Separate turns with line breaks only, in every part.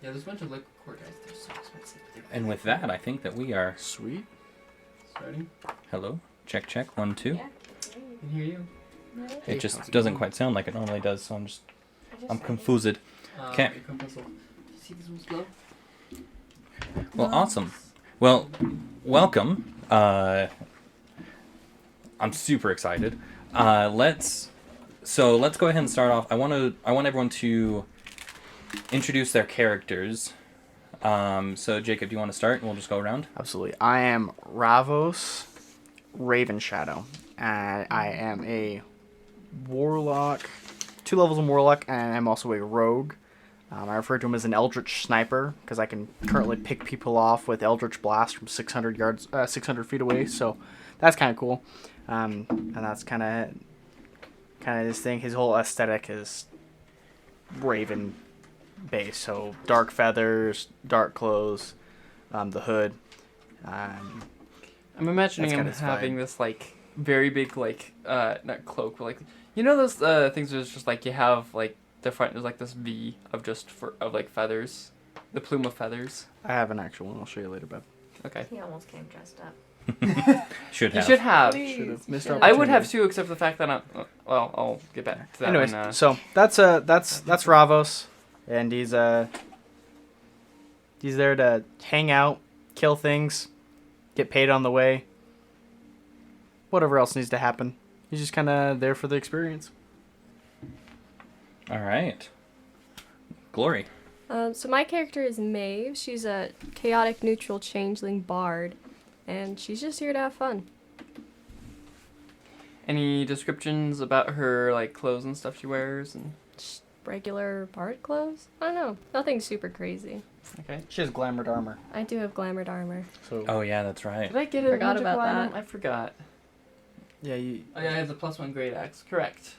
Yeah, there's a bunch of liquid core guys. They're so expensive.
And with that, I think that we are...
Sweet.
Starting.
Hello? Check, check. 1, 2.
Yeah.
I can hear you.
It just doesn't quite sound like it normally does, so I'm confused. Okay.
Your compass will... You see this one's glow?
Well, awesome. Well, welcome. I'm super excited. Let's go ahead and start off. I want everyone to introduce their characters. So Jacob, do you want to start? And we'll just go around.
Absolutely. I am Ravos Raven Shadow, and I am a warlock, 2 levels of warlock, and I'm also a rogue. I refer to him as an Eldritch Sniper because I can currently pick people off with Eldritch Blast from 600 feet away. So that's kind of cool, and that's kind of his thing. His whole aesthetic is Raven based, so dark feathers, dark clothes, the hood.
I'm imagining him having this like very big like not cloak, but like you know those things where it's just like you have like the front is like this V of like feathers, the plume of feathers.
I have an actual one. I'll show you later, bud.
Okay.
He almost came dressed up.
Should have.
You should have.
Should've. Missed
I would have
opportunity.
too, except for the fact that well, I'll get back to that.
Anyways,
when,
so that's Ravos, and he's there to hang out, kill things, get paid on the way. Whatever else needs to happen, he's just kind of there for the experience.
All right. Glory.
So my character is Maeve. She's a chaotic neutral changeling bard, and she's just here to have fun.
Any descriptions about her like clothes and stuff she wears and
Just regular bard clothes? I don't know. Nothing super crazy.
okay.
She has glamored armor.
I do have glamored armor.
So
Oh yeah, that's right.
Did I get a
Forgot
magical
about
item?
that.
I forgot.
yeah, you.
Oh yeah, I have the +1 great axe. Correct.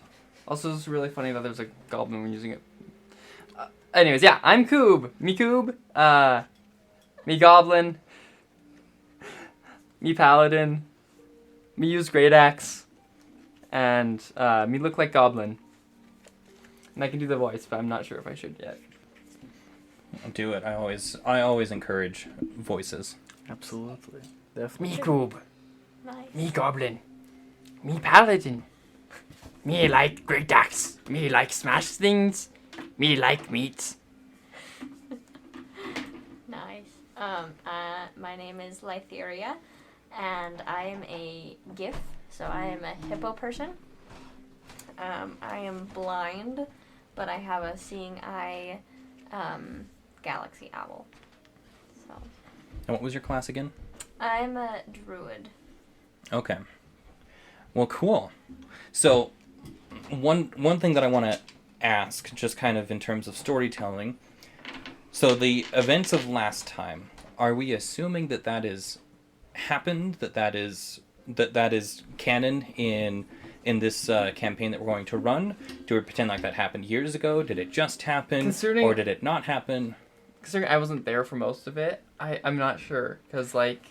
Also, it's really funny that there's a goblin when using it. Anyways, yeah, I'm Coob. Me Coob. Me Goblin. Me Paladin. Me use great axe. And me look like Goblin. And I can do the voice, but I'm not sure if I should yet.
Do it. I always encourage voices.
Absolutely, definitely.
Me Coob.
Nice.
Me Goblin. Me Paladin. Me like great axe. Me like smash things. Me like meat.
Nice. My name is Lytheria, and I am a gif, so I am a hippo person. I am blind, but I have a seeing eye, galaxy owl. So
And what was your class again?
I'm a druid.
Okay. Well, cool. So, one thing that I want to ask, just kind of in terms of storytelling. So the events of last time, are we assuming that is happened? That is canon in this campaign that we're going to run? Do we pretend like that happened years ago? Did it just happen, or did it not happen?
Considering I wasn't there for most of it, I'm not sure because like.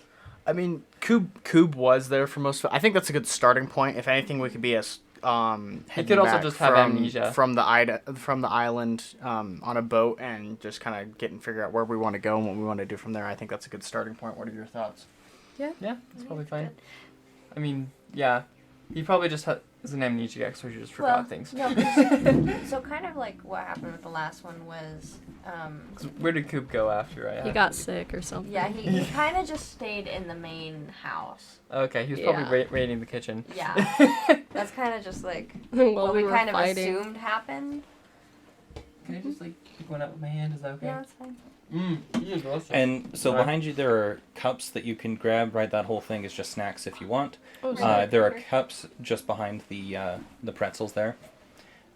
I mean, Coob was there for most of it. I think that's a good starting point. If anything, we could be as
He could also just have amnesia
from the island on a boat and just kind of get and figure out where we want to go and what we want to do from there. I think that's a good starting point. What are your thoughts?
Yeah, that's probably fine.
Good.
I mean, yeah, he probably just is an amnesiac, so he just forgot things.
No, so kind of like what happened with the last one was,
'Cause where did Coop go after I?
He got sick or something.
yeah, he kind of just stayed in the main house.
Okay, he was
Yeah.
probably raiding the kitchen.
Yeah, that's kind of just like
While
what
we
we
were
kind of
fighting.
assumed happened.
Can I just like pick one up with my hand? Is that okay?
Yeah, that's fine.
You're delicious.
And so
Alright.
behind you there are cups that you can grab. Right, that whole thing is just snacks if you want.
Oh, sorry.
There are cups just behind the pretzels there.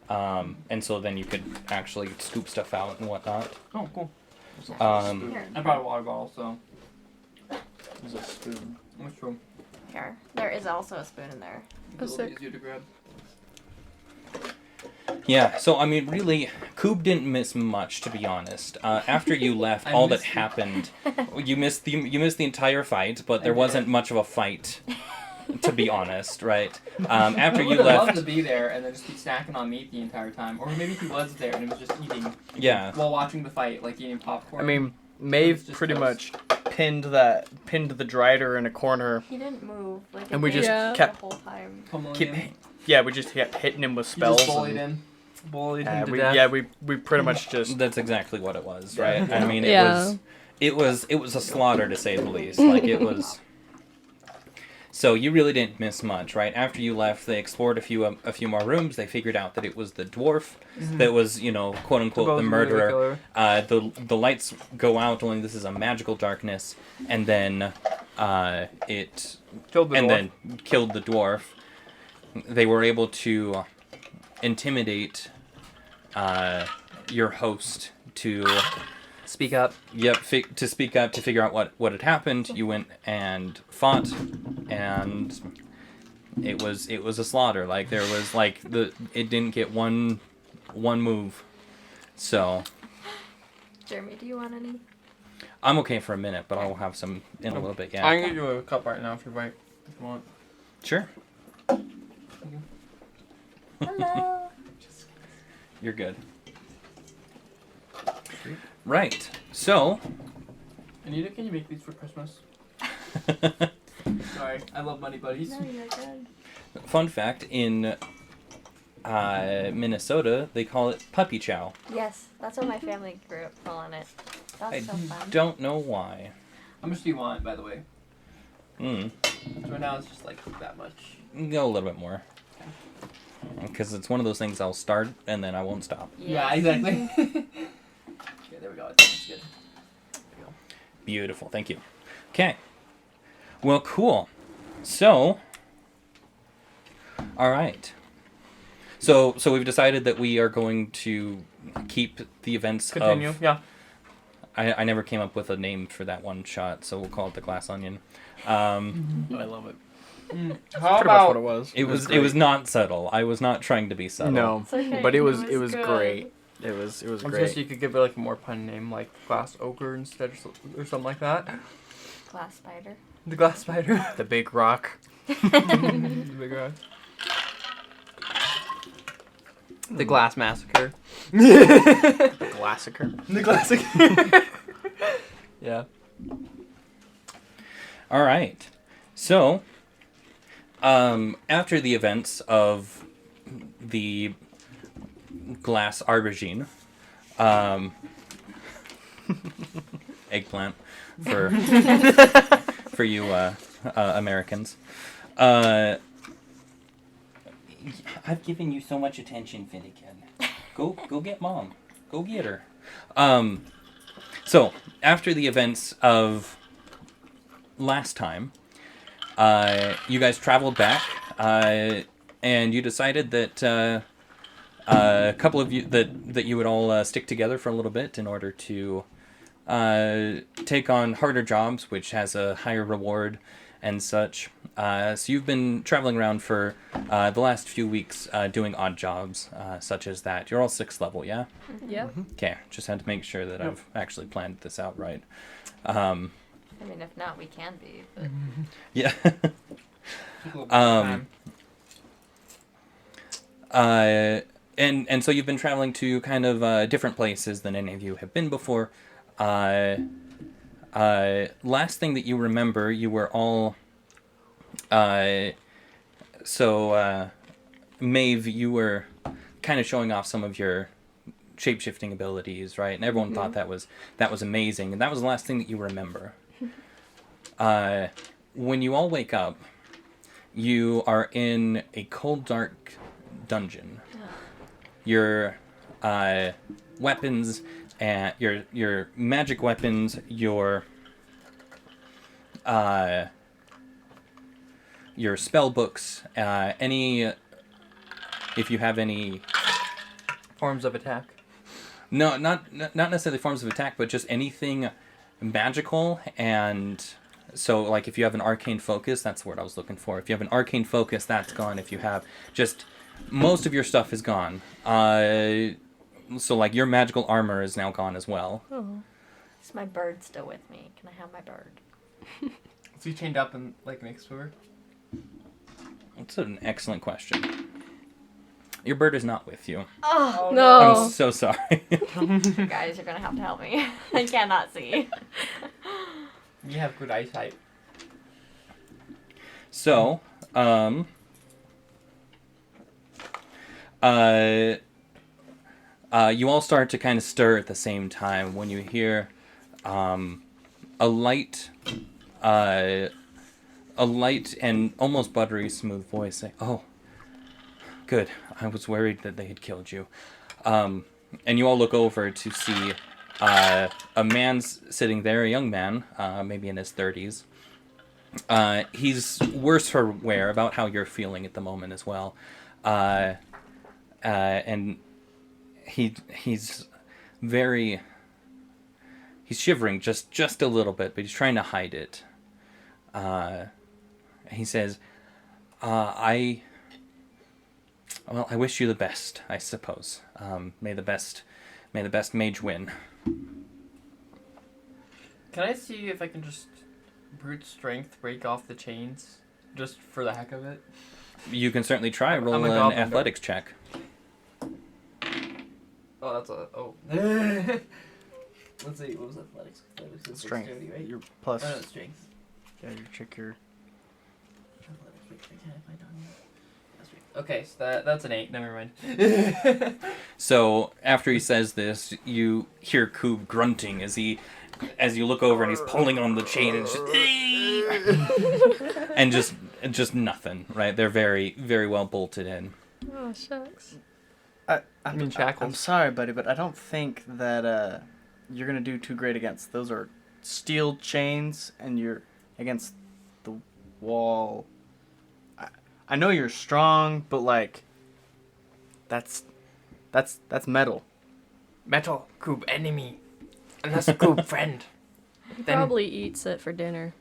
And so then you could actually scoop stuff out and whatnot.
Oh, cool.
Here,
I brought a water bottle, so.
There's a spoon.
That's true.
here. There is also a spoon in there.
Oh, sick.
easier to grab.
Yeah, so I mean, really, Coob didn't miss much, to be honest. After you left,
I
all that
missed you.
happened, you missed the entire fight, but there
I
wasn't much of a fight to be honest, right? After
I
you
would have loved
left,
to be there and then just be snacking on meat the entire time, or maybe he was there and he was just eating
yeah,
while watching the fight, like eating popcorn.
I mean, Maeve
It's just
pretty
toast.
much pinned the drider in a corner.
He didn't move. Like,
And we
it
just
was
kept-
the whole time.
Pummeling
Keep,
him.
yeah, we just kept hitting him with
He
spells.
just bullied
and-
him. Bullied
Yeah,
him to
we
death.
we pretty much just
that's exactly what it was,
Yeah.
right? I mean,
Yeah.
it was a slaughter to say the least. Like it was. So you really didn't miss much, right? After you left, they explored a few more rooms. They figured out that it was the dwarf that was, quote unquote, the murderer. The lights go out. Only this is a magical darkness, and then it
Killed the dwarf.
then killed the dwarf. They were able to intimidate your host to
Speak up.
to speak up to figure out what had happened. You went and fought, and it was a slaughter. Like there was it didn't get one move. So
Jeremy, do you want any?
I'm okay for a minute, but I'll have some in a little bit. Yeah,
I can give you a cup right now if you want. If you want.
sure.
Hello.
You're good. Right. So.
Anita, can you make these for Christmas? Sorry, I love Money Buddies.
No, you're good.
Fun fact, in Minnesota, they call it puppy chow.
Yes, that's what my family grew up calling it. That's
I
so fun.
don't know why.
How much do you want, by the way?
Mm.
So right now it's just like that much.
Go a little bit more. Because it's one of those things I'll start and then I won't stop.
Yeah, exactly. Yeah, there we go. That's good. There we go.
Beautiful. Thank you. Okay. Well, cool. So, all right. So we've decided that we are going to keep the events
Continue.
of...
Yeah.
I never came up with a name for that one shot, so we'll call it the Glass Onion.
I love it.
How
Pretty much what it was.
It was not subtle. I was not trying to be subtle.
No,
It's okay,
but it
it
was
was good.
great. It was
I'm
great.
sure you could give it like a more pun name, like Glass Ogre instead, or something like that.
Glass spider.
The Glass Spider.
The big rock.
The big rock. The Glass Massacre.
The Glassacre.
The Glassacre. Yeah.
All right. So, after the events of the glass aubergine, eggplant for you Americans, I've given you so much attention, Finnegan. Go get Mom. Go get her. So, after the events of last time, you guys traveled back, and you decided that a couple of you that you would all stick together for a little bit in order to take on harder jobs, which has a higher reward and such. So you've been traveling around for the last few weeks doing odd jobs such as that. You're all 6th level, yeah?
Yep.
Okay, just had to make sure that I've actually planned this out right.
I mean, if not, we can be. But
Yeah.
Took a little bit of time.
And so you've been traveling to kind of different places than any of you have been before. Last thing that you remember, you were all... Maeve, you were kind of showing off some of your shape-shifting abilities, right? And everyone thought that was amazing. And that was the last thing that you remember. When you all wake up, you are in a cold, dark dungeon. Your weapons, and your magic weapons, your spell books, if you have any
Forms of attack.
No, not necessarily forms of attack, but just anything magical. And so, like, if you have an arcane focus, that's the word I was looking for. If you have an arcane focus, that's gone. If you have just... most of your stuff is gone. So, like, your magical armor is now gone as well.
Oh.
is my bird still with me? Can I have my bird?
Is he chained up and like next to her?
That's an excellent question. Your bird is not with you.
Oh,
No.
I'm so sorry.
you guys are gonna have to help me. I cannot see.
You have good eyesight.
So, you all start to kind of stir at the same time when you hear a light and almost buttery smooth voice say, "Oh, good. I was worried that they had killed you." And you all look over to see a man's sitting there, a young man, maybe in his 30s. He's worse for wear about how you're feeling at the moment as well. And he's shivering just a little bit, but he's trying to hide it. He says, I wish you the best, I suppose. May the best mage win.
Can I see if I can just brute strength break off the chains, just for the heck of it?
You can certainly try. Roll
I'm a
an
goblin.
athletics check.
Oh, that's a Let's see. What was athletics? Athletics is
Strength.
dexterity, right?
Your plus.
Strength.
Yeah, you check your.
Okay, so that's an 8. Never mind.
So after he says this, you hear Coob grunting as you look over and he's pulling on the chain and just nothing. Right? They're very very well bolted in.
Oh, shucks.
I'm in shackles.
I'm sorry, buddy, but I don't think that you're gonna do too great against. Those are steel chains, and you're against the wall. I know you're strong, but like, that's metal.
Metal, Coob, enemy. Unless Coob, friend.
He
Then-
probably eats it for dinner.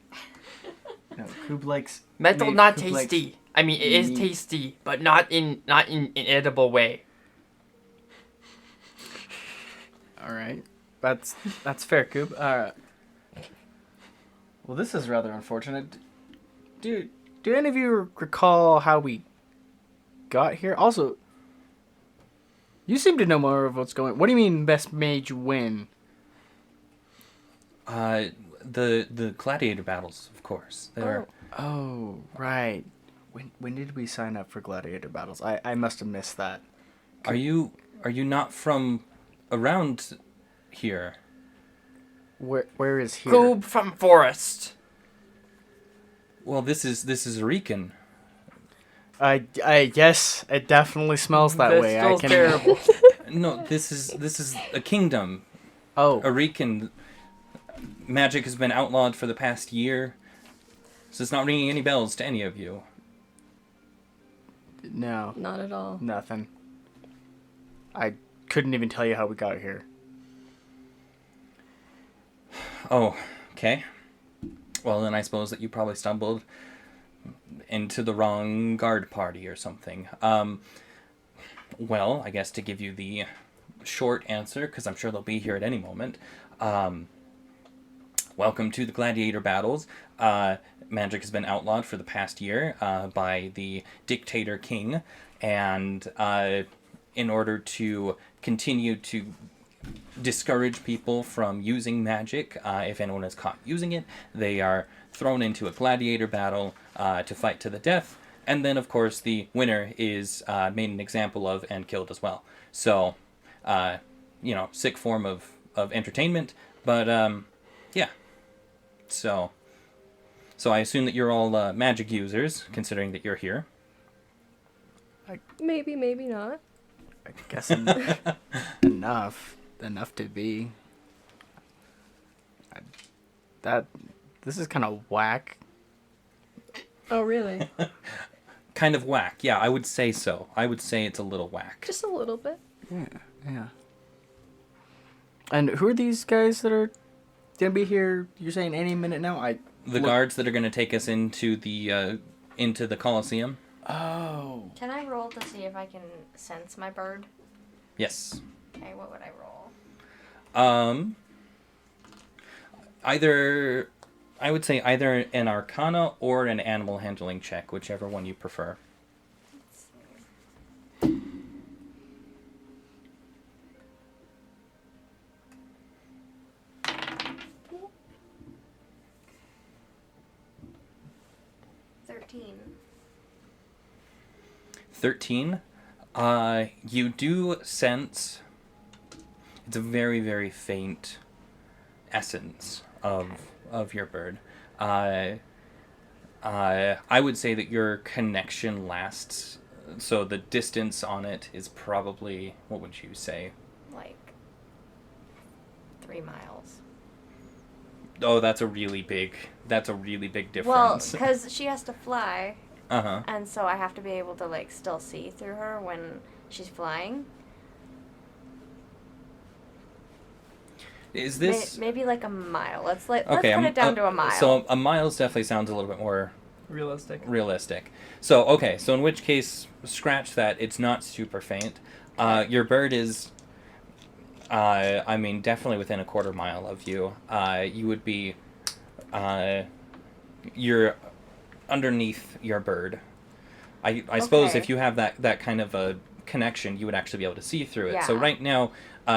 No, Coob likes
Metal,
maybe
not
Coob likes
tasty. I mean, it is
meat.
tasty, but not in an edible way.
All right, that's fair, Coob. Well, this is rather unfortunate. Do any of you recall how we got here? Also, you seem to know more of what's going. What do you mean, best mage win?
The gladiator battles, of course. They're
Oh, right. When did we sign up for gladiator battles? I must have missed that.
Are you not from around here?
Where is here?
Coob from forest.
Well, this is Rican.
I yes, it definitely smells that
This
way.
smells terrible.
No, this is a kingdom.
Oh,
A Rican magic has been outlawed for the past year. So it's not ringing any bells to any of you.
no,
Not at all.
nothing. I couldn't even tell you how we got here.
Oh, okay. Well, then I suppose that you probably stumbled into the wrong guard party or something. Well, I guess to give you the short answer, because I'm sure they'll be here at any moment. Welcome to the gladiator battles. Magic has been outlawed for the past year by the dictator king, and in order to continue to discourage people from using magic, if anyone is caught using it, they are thrown into a gladiator battle to fight to the death, and then of course the winner is made an example of and killed as well. So, sick form of entertainment, but yeah. So I assume that you're all magic users, considering that you're here.
Maybe, maybe not.
I guess enough to be. This is kind of whack.
Oh, really?
Kind of whack. Yeah, I would say so. I would say it's a little whack.
Just a little bit.
Yeah. And who are these guys that are gonna be here? You're saying any minute now?
The guards that are going to take us into the Colosseum.
Oh.
Can I roll to see if I can sense my bird?
Yes.
Okay, what would I roll?
Either I would say either an Arcana or an Animal Handling check, whichever one you prefer.
$13.
13. You do sense it's a very, very faint essence of your bird. I would say that your connection lasts, so the distance on it is probably, what would you say?
Like 3 miles.
Oh, that's a really big difference.
Well, because she has to fly,
Uh-huh.
and so I have to be able to like still see through her when she's flying.
Is this
Maybe like a mile? Let's put
okay?
it down to a mile.
So a mile definitely sounds a little bit more
Realistic.
So okay, so in which case, scratch that. It's not super faint. Your bird is, I mean, definitely within a quarter mile of you. You would be, you're underneath your bird. I suppose
Okay.
if you have that kind of a connection, you would actually be able to see through it. So
Yeah.
right now,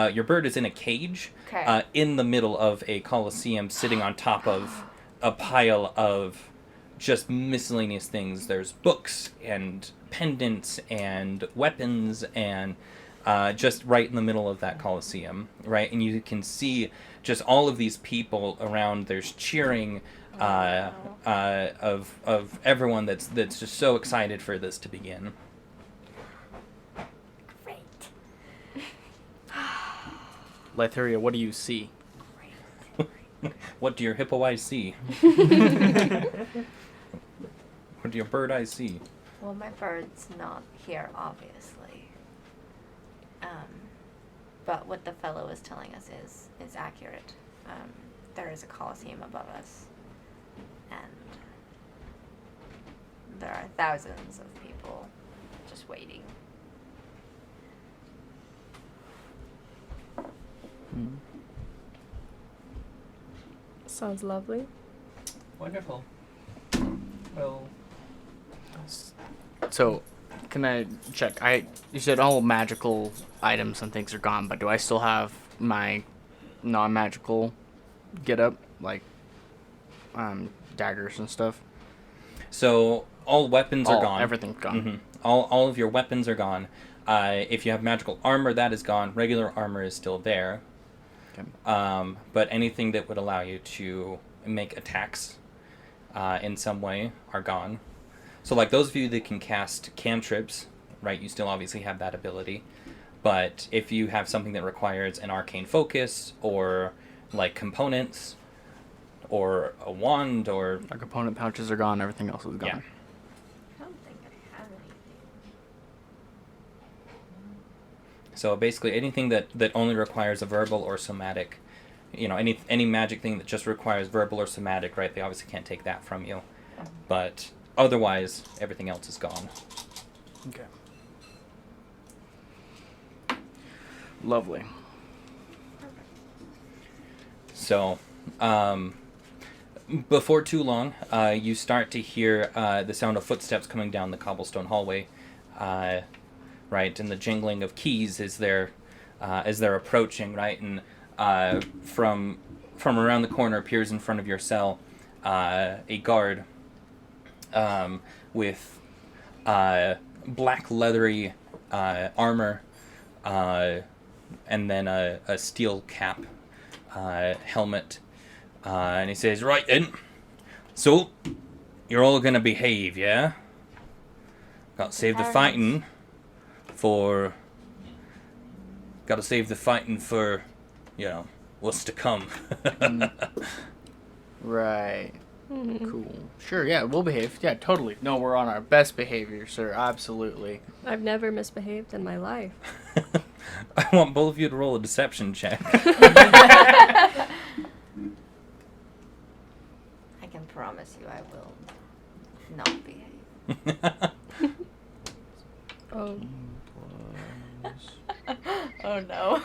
your bird is in a cage,
Okay.
in the middle of a coliseum, sitting on top of a pile of just miscellaneous things. There's books and pendants and weapons and just right in the middle of that coliseum, right? And you can see just all of these people around. There's cheering of everyone that's just so excited for this to begin.
Great.
Lytheria, what do you see?
What do your hippo eyes see? What do your bird eyes see?
Well, my bird's not here, obviously. But what the fellow is telling us is accurate. There is a coliseum above us, and there are thousands of people just waiting.
Sounds lovely.
Wonderful. Well,
So, can I check? You said all magical items and things are gone, but do I still have my non-magical get-up, like daggers and stuff?
So all weapons are gone.
Everything's gone.
Mm-hmm. All of your weapons are gone. If you have magical armor, that is gone. Regular armor is still there.
Okay.
But anything that would allow you to make attacks in some way are gone. So like those of you that can cast cantrips, right, you still obviously have that ability. But if you have something that requires an arcane focus or like components or a wand or...
Our component pouches are gone. Everything else is gone.
Yeah.
I don't think I have anything.
So basically anything that only requires a verbal or somatic, any magic thing that just requires verbal or somatic, right, they obviously can't take that from you. But otherwise, everything else is gone.
Okay. Lovely.
So, before too long, you start to hear the sound of footsteps coming down the cobblestone hallway, right, and the jingling of keys as they're approaching, right, and from around the corner appears in front of your cell a guard with black leathery armor, and then a steel cap, helmet, and he says, "Right then, so you're all gonna behave, yeah? Gotta save the fighting for, what's to come."
Right. Cool. Sure, yeah, we'll behave. Yeah, totally. No, we're on our best behavior, sir. Absolutely.
I've never misbehaved in my life.
I want both of you to roll a deception check.
I can promise you I will not behave.
Oh,
Oh no.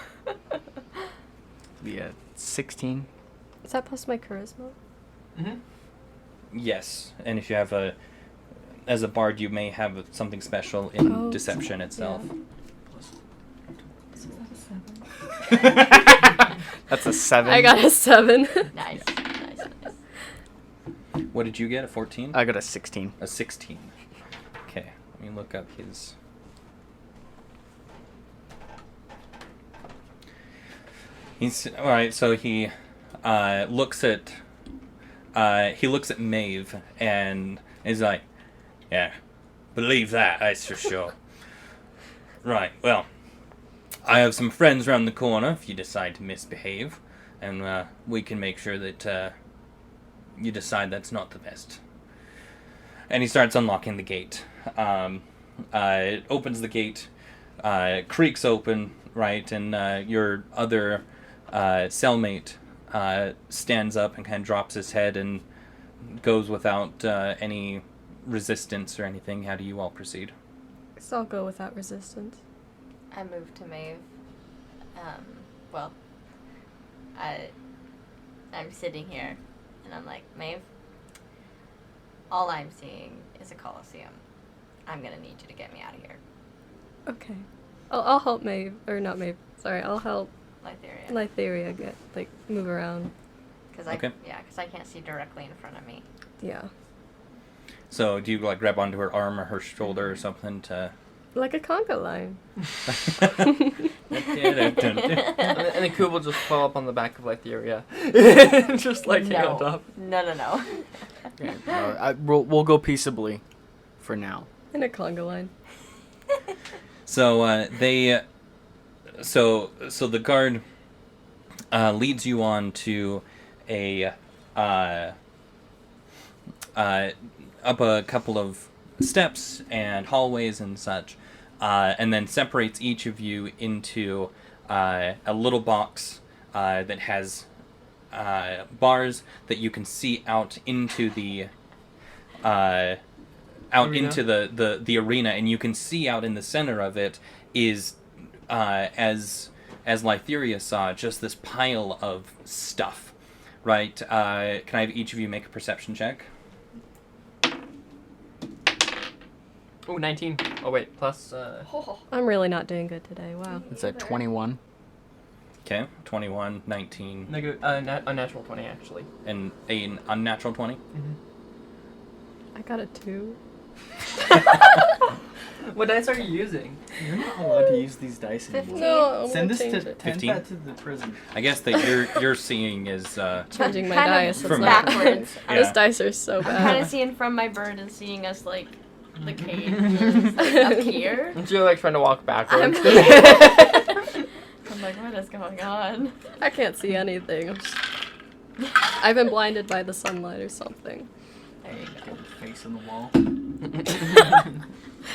Yeah, 16.
is that plus my charisma?
Mm-hmm.
Yes, and if you have as a bard, you may have something special in deception itself.
Yeah.
That's a 7.
I got a 7.
Nice.
What did you get? A 14?
I got a 16.
A 16. Okay, let me look up his. He's all right. So he looks at Maeve and is like, "Yeah, believe that. That's for sure." Right. Well, I have some friends around the corner. If you decide to misbehave, and we can make sure that you decide that's not the best. And he starts unlocking the gate. It opens the gate, creaks open, right, and your other cellmate stands up and kind of drops his head and goes without any resistance or anything. How do you all proceed?
So I'll go without resistance.
I moved to Maeve. I'm sitting here, and I'm like, Maeve, all I'm seeing is a coliseum. I'm gonna need you to get me out of here.
Okay. I'll help Maeve, or not Maeve. Sorry, I'll help
Lytheria.
Lytheria move around.
Because
Okay.
I can't see directly in front of me.
Yeah.
So do you like grab onto her arm or her shoulder or something to?
Like a conga line.
And then Coop will just fall up on the back of Lytheria. Just like hang on top.
No.
Okay, we'll go peaceably for now.
In a conga line.
So so the guard leads you on to a up a couple of steps and hallways and such, and then separates each of you into a little box that has bars that you can see out into the into the arena, and you can see out in the center of it is as Lytheria saw, just this pile of stuff, right? Can I have each of you make a perception check?
Oh, 19. Oh, wait, plus...
I'm really not doing good today. Wow.
It's a 21.
Okay, 21, 19,
unnatural 20, actually.
and an unnatural 20.
Mm-hmm.
I got a 2.
What dice are you using?
You're not allowed to use these dice anymore.
No, I'm
Send
gonna
this
change
to
it.
15?
that to the prison.
I guess that you're seeing is
Changing my
Kind of
dice. It's
from
not-
backwards.
Yeah.
Those dice are so
I'm kind
bad.
of seeing from my bird and seeing us like the cage is, like, up here.
And you're like trying to walk backwards.
I'm like, what is going on?
I can't see anything. I've been blinded by the sunlight or something.
There you go.
Face in the wall.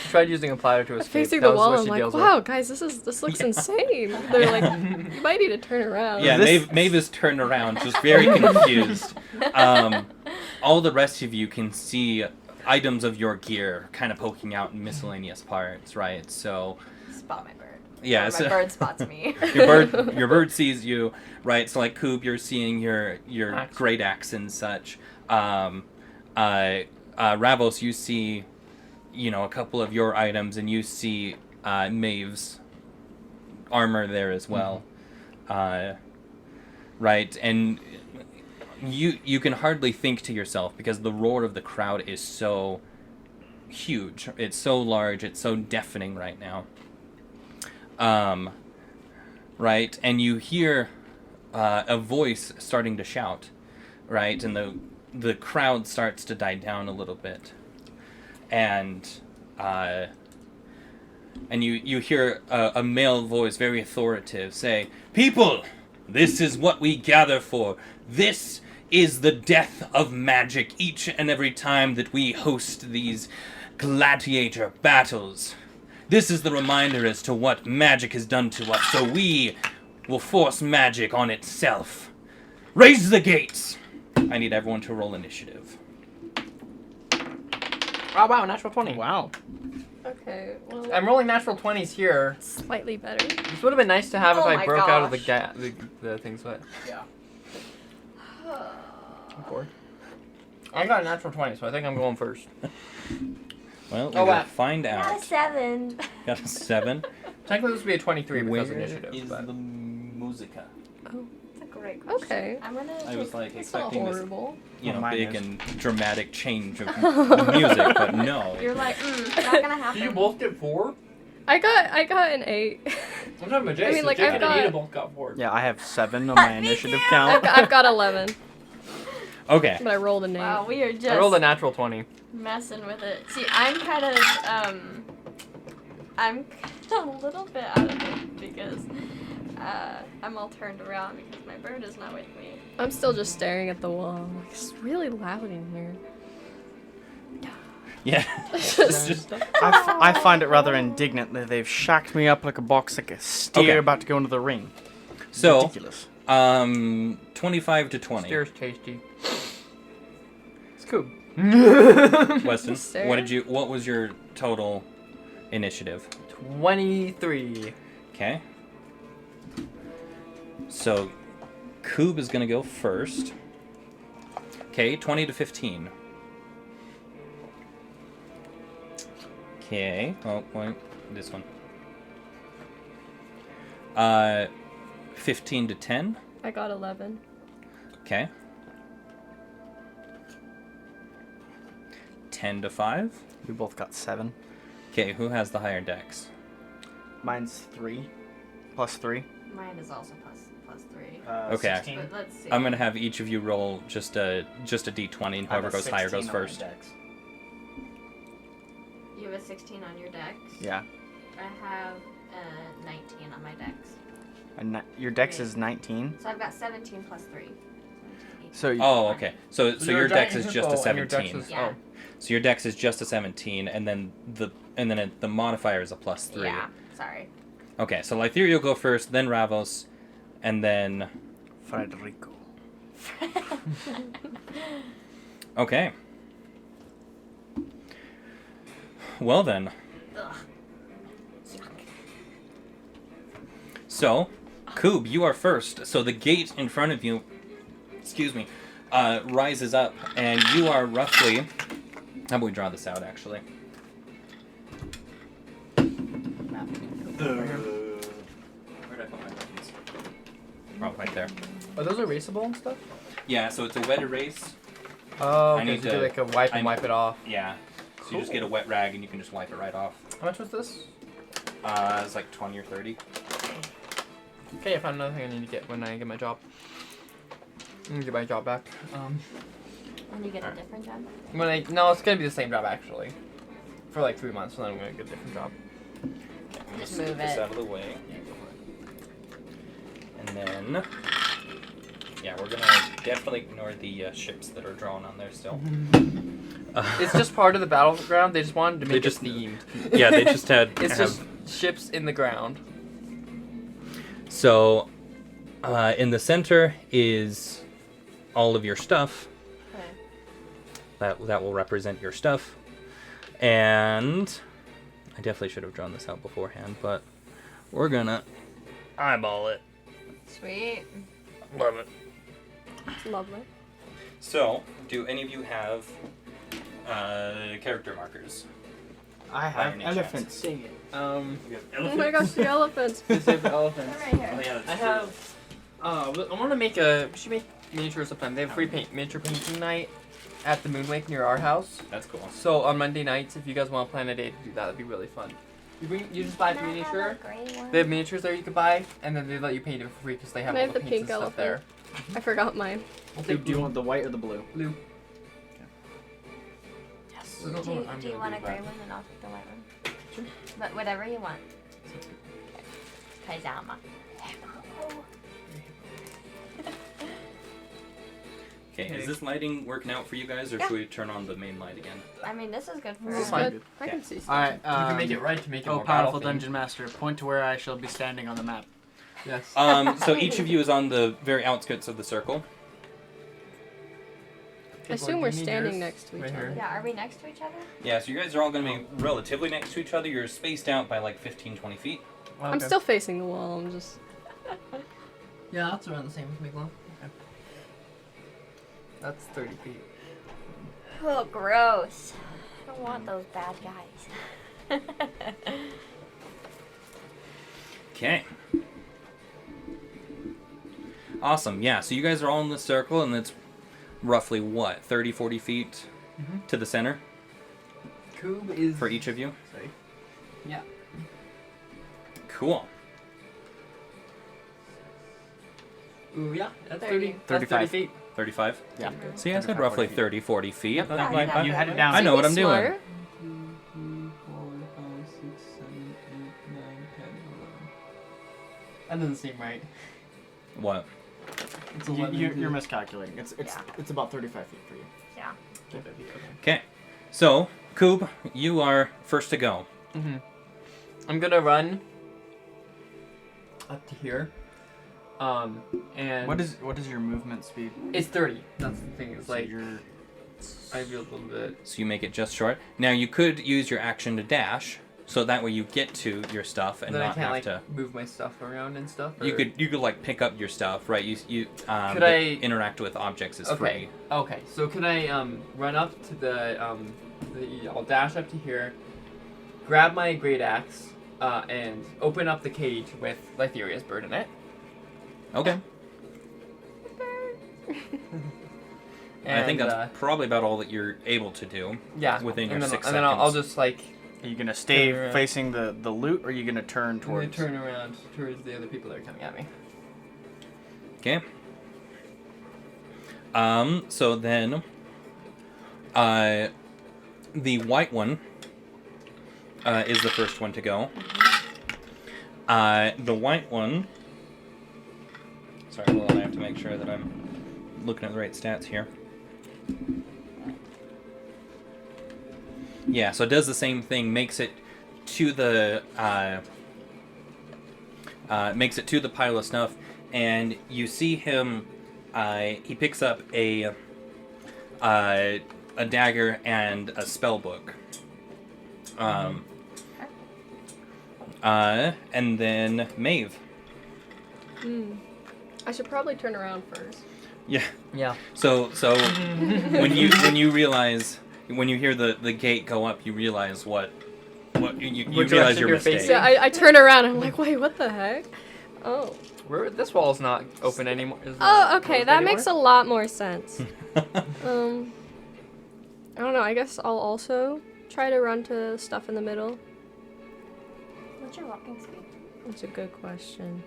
Tried using a platter to
I'm
escape.
facing
That
the
was
wall.
what
I'm
she
like,
deals
wow, guys, this looks insane. They're like, you might need to turn around.
yeah. Maeve is turned around, just very confused. All the rest of you can see items of your gear kind of poking out in miscellaneous parts, right? So
Spot my bird.
yeah,
Or
so
my bird spots me.
your bird sees you, right? So like Coop, you're seeing your
Axe.
great axe and such. Ravos, you see, a couple of your items, and you see Maeve's armor there as well, right? And you can hardly think to yourself because the roar of the crowd is so huge. It's so large. It's so deafening right now. Right, and you hear a voice starting to shout, right, and the crowd starts to die down a little bit, and you hear a male voice, very authoritative, say, "People, this is what we gather for. This is the death of magic each and every time that we host these gladiator battles. This is the reminder as to what magic has done to us, so we will force magic on itself. Raise the gates!" I need everyone to roll initiative.
Oh, wow, natural 20.
Wow.
Okay, well,
I'm rolling natural 20s here.
slightly better.
This would have been nice to have if
Oh
I
my
broke out of
gosh.
the things, but...
Yeah.
I'm bored. I got a natural 20, so I think I'm going first.
Well, we'll find
I got a
out.
7.
Got a 7.
Technically, this would be a 23 because
Where
initiative.
is
But
the musica?
That's a great question.
Okay.
I'm gonna
I was like
It's not
expecting this,
horrible.
Mine
big
is.
and dramatic change of the music, but no.
You're like, not gonna happen.
Did you both get 4?
I got an 8.
I'm talking about Jason.
I mean, like,
Jason
I've
and Anita
got-
both got 4.
Yeah, I have 7 on my
Me
initiative
too.
count.
I've got 11,
Okay.
but I rolled an 8.
Wow, we are just
I rolled a natural 20.
messing with it. See, I'm kind of I'm a little bit out of it because I'm all turned around because my bird is not with me.
I'm still just staring at the wall. It's really loud in here.
Yeah.
It's just
I find it rather indignant that they've shacked me up like a box like a steer
Okay.
about to go into the ring.
So,
Ridiculous.
25 to 20.
Steer's tasty. It's cool.
Weston,
Stare.
what was your total initiative?
23.
Okay. So, Coob is going to go first. Okay, 20 to 15. Okay. Oh, wait. This one. 15 to 10.
I got 11.
Okay. 10 to 5.
We both got 7.
Okay, who has the higher dex?
Mine's 3. Plus 3.
Mine is also plus 3.
Okay.
16.
But let's see.
I'm gonna have each of you roll just a d20, and
I have
whoever
a
goes higher
16
goes
on my
first.
dex.
You have a 16 on your dex.
Yeah.
I have a 19 on my dex.
Your dex is 19.
So I've got 17 plus 3. 17,
So you,
Oh, okay. So your dex is just a
and your dex
17.
is-
Yeah.
oh.
So your dex is just a 17, and then the modifier is a plus 3.
Yeah, sorry.
Okay, so Lytheria will go first, then Ravos, and then
Federico.
okay. Well then.
Ugh.
So, Coob, you are first. So the gate in front of you, excuse me, rises up, and you are roughly. How about we draw this out, actually? Where did I put my buttons? Oh, right there.
Are those erasable and stuff?
Yeah, so it's a wet erase.
Oh,
I
okay.
need
So you do
to-
like a wipe and
I-
wipe it off.
Yeah. So you just get a wet rag and you can just wipe it right off.
How much was this?
It's like 20 or 30.
Okay, I found another thing I need to get when I get my job. I'm gonna get my job back.
When you get a different job?
No, it's gonna be the same job actually, for like 3 months, and then I'm gonna get a different job.
I'm
Just
gonna
move
get this
it.
out of the way. And then, yeah, we're gonna definitely ignore the ships that are drawn on there still.
It's just part of the battleground. They just wanted to
They
make
just-
it themed.
Yeah, they just had.
It's just ships in the ground.
So, in the center is all of your stuff.
Okay.
That will represent your stuff. And I definitely should have drawn this out beforehand, but we're gonna eyeball it.
Sweet.
Love it.
It's lovely.
So, do any of you have character markers?
I
By
have
any
elephants.
Dang it.
You have
Oh my gosh, the elephants.
This is the elephants.
Right here.
Oh, yeah, that's
I
true.
have. I want to make a. We should make miniatures sometime. They have free miniature painting night at the Moon Lake near our house.
That's cool.
So on Monday nights, if you guys want to plan a day to do that, that'd be really fun. You just buy
Can
the
I have
miniature.
a gray one?
They have miniatures there you could buy, and then they let you paint it for free because they have
Can I
all
have
the
the
paints
pink
and stuff there.
I forgot mine.
We'll
Do
take
you
blue.
want the white or the blue?
Blue.
Yes.
I don't know
Do you,
what I'm
do you
gonna
want a
do
gray
with
one and I'll take the white one? Sure. But whatever you want. Okay. Pajama.
Okay, is this lighting working out for you guys, or
Yeah.
should we turn on the main light again?
I mean, this is good for
This is
fine.
good. I can see stuff.
Alright,
You can make it right to make it
Oh,
more
powerful
battle-themed.
dungeon master, point to where I shall be standing on the map.
Yes.
So each of you is on the very outskirts of the circle.
I assume we're standing next to each
Right
other.
here.
Yeah, are we next to each other?
Yeah, so you guys are all going to be relatively next to each other. You're spaced out by like 15, 20 feet.
I'm still facing the wall. I'm just.
Yeah, that's around the same as me, Glenn. Okay. That's 30 feet.
Oh, gross. I don't want those bad guys.
Okay. Awesome. Yeah, so you guys are all in the circle, and it's roughly, what, 30, 40 feet to the center
Coob is...
for each of you?
Sorry. Yeah.
Cool.
Ooh, yeah. That's
30.
30. That's 30 feet.
35?
Yeah.
So yeah, I said
35,
roughly
40 feet.
30, 40 feet.
Yep,
I-
You had it down.
I know what I'm
Smart.
doing.
2, 3, 4, 5, 6, 7, 8, 9, 10, 11. That doesn't seem right.
What?
It's
You,
11
you're
to-
miscalculating. It's about 35 feet for you.
Yeah.
35 feet, okay.
Okay. So, Coob, you are first to go.
Mm-hmm. I'm gonna run up to here. And
What is your movement speed?
it's 30. That's the thing. It's
So
like
you're
I feel a little bit.
So you make it just short. Now, you could use your action to dash, so that way you get to your stuff and
Then I
not
can't
have
like
to...
move my stuff around and stuff.
You
or-
could like pick up your stuff, right? You
Could
but
I-
interact with objects is
Okay.
free.
Okay. So can I run up to the I'll dash up to here, grab my great axe, and open up the cage with Lytheria's bird in it.
Okay.
And,
I think that's probably about all that you're able to do.
yeah.
within your
and then,
6
and then I'll
seconds.
just like
Are you gonna stay
Turn around.
facing the loot, or are you gonna turn
I'm gonna
towards?
turn around towards the other people that are coming at me.
Okay. So then, the white one is the first one to go. The white one. Sorry, hold on. I have to make sure that I'm looking at the right stats here. Yeah, so it does the same thing. Makes it to the pile of stuff, and you see him. He picks up a dagger and a spell book. And then Maeve.
I should probably turn around first.
Yeah.
Yeah.
So when you realize, when you hear the gate go up, you realize what you
What
realize
direction
your
you're
mistake.
facing?
So I turn around and I'm like, wait, what the heck? Oh.
This wall's not open anymore.
Oh, okay, that makes a lot more sense. I don't know, I guess I'll also try to run to stuff in the middle.
What's your walking speed?
That's a good question.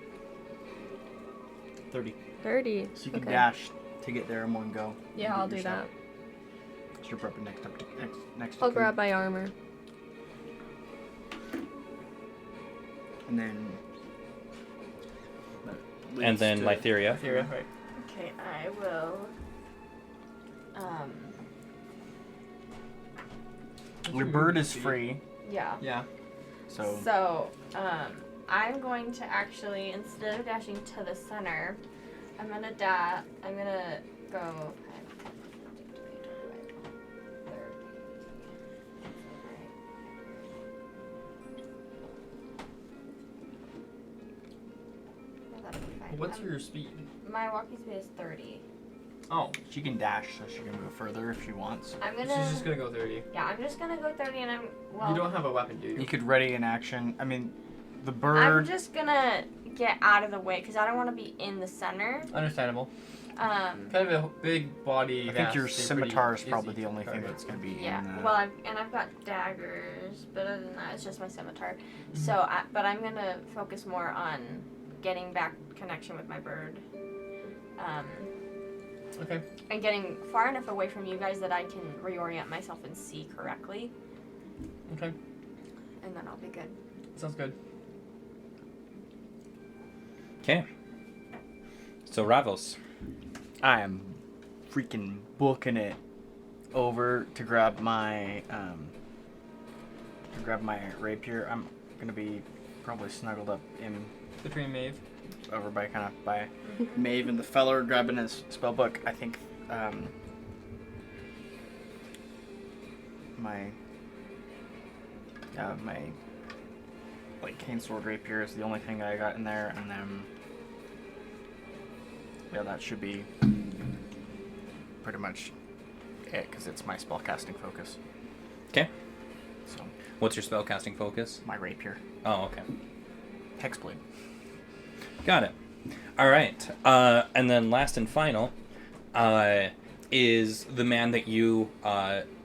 30.
30.
So you can
okay.
dash to get there in one go.
Yeah,
and
I'll
get
do
your
that.
shot. So you're probably next up to next.
I'll
to
grab
Coop.
my armor.
And then. that
And then
leads to-
Lytheria.
Lytheria, right.
Okay, I will.
Your bird is free,
Yeah.
Yeah.
so
I'm going to actually, instead of dashing to the center, I'm gonna go. 30.
What's your speed?
My walking speed is 30.
Oh,
she can dash, so she can move further if she wants.
I'm
she's
gonna.
just gonna go 30.
Yeah, I'm just gonna go 30, and
You don't have a weapon, do you?
You could ready an action. I mean, the
I'm
bird.
just gonna get out of the way because I don't want to be in the center.
Understandable. Kind of a big body.
I think your
vast, they're
scimitar
pretty
is probably
easy
the
to
only thing
target.
that's going to be
Yeah.
in the...
Well, I've got daggers, but other than that, it's just my scimitar. So, but I'm gonna focus more on getting back connection with my bird.
Okay.
And getting far enough away from you guys that I can reorient myself and see correctly,
Okay.
and then I'll be good.
Sounds good.
Okay. So Ravos.
I am freaking booking it over to grab my rapier. I'm gonna be probably snuggled up in
Between Maeve.
over by Maeve and the feller grabbing his spell book. I think my like cane sword rapier is the only thing I got in there, and then that should be pretty much hit because it's my spellcasting focus.
Okay.
So
What's your spellcasting focus?
my rapier,
Oh, okay.
hexblade.
Got it. All right. And then last and final is the man that you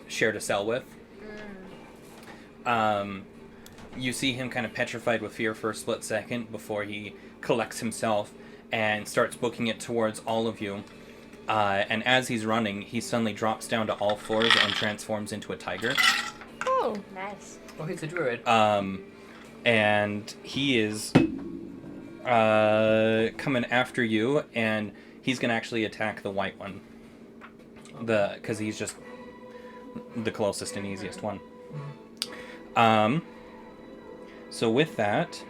shared a cell with. You see him kind of petrified with fear for a split second before he collects himself and starts booking it towards all of you. And as he's running, he suddenly drops down to all fours and transforms into a tiger.
Oh.
Nice.
Oh, he's a druid.
And he is coming after you, and he's gonna actually attack the white one. Because he's just the closest and easiest one. So with that,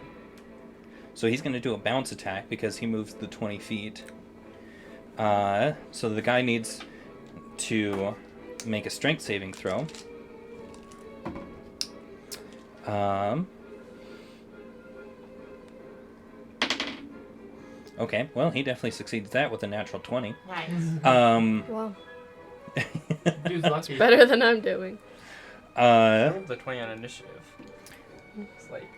so he's gonna do a bounce attack because he moves the 20 feet. So the guy needs to make a strength saving throw. Okay, well, he definitely succeeds that with a natural 20.
Nice.
Wow.
Dude's lucky.
Better than I'm doing.
I rolled the 20 on initiative. It's like...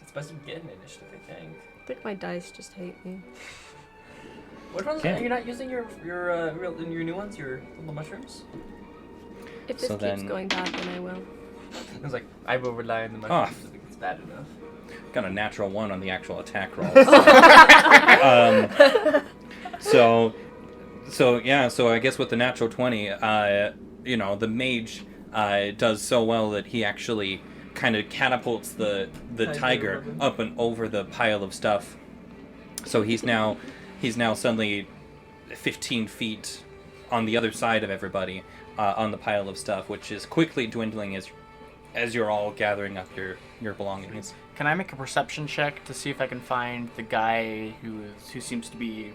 It's best to get an initiative, I think.
I think my dice just hate me.
What ones?
Okay.
Are you not using your new ones? Your little mushrooms?
If this
So
keeps
then-
going bad, then I will.
I was like, I will rely on the mushrooms if it's bad enough.
Got a natural 1 on the actual attack roll. So I guess with the natural 20, the mage does so well that he actually kind of catapults the tiger up and over the pile of stuff. So he's now suddenly 15 feet on the other side of everybody on the pile of stuff, which is quickly dwindling as you're all gathering up your belongings.
Can I make a perception check to see if I can find the guy who seems to be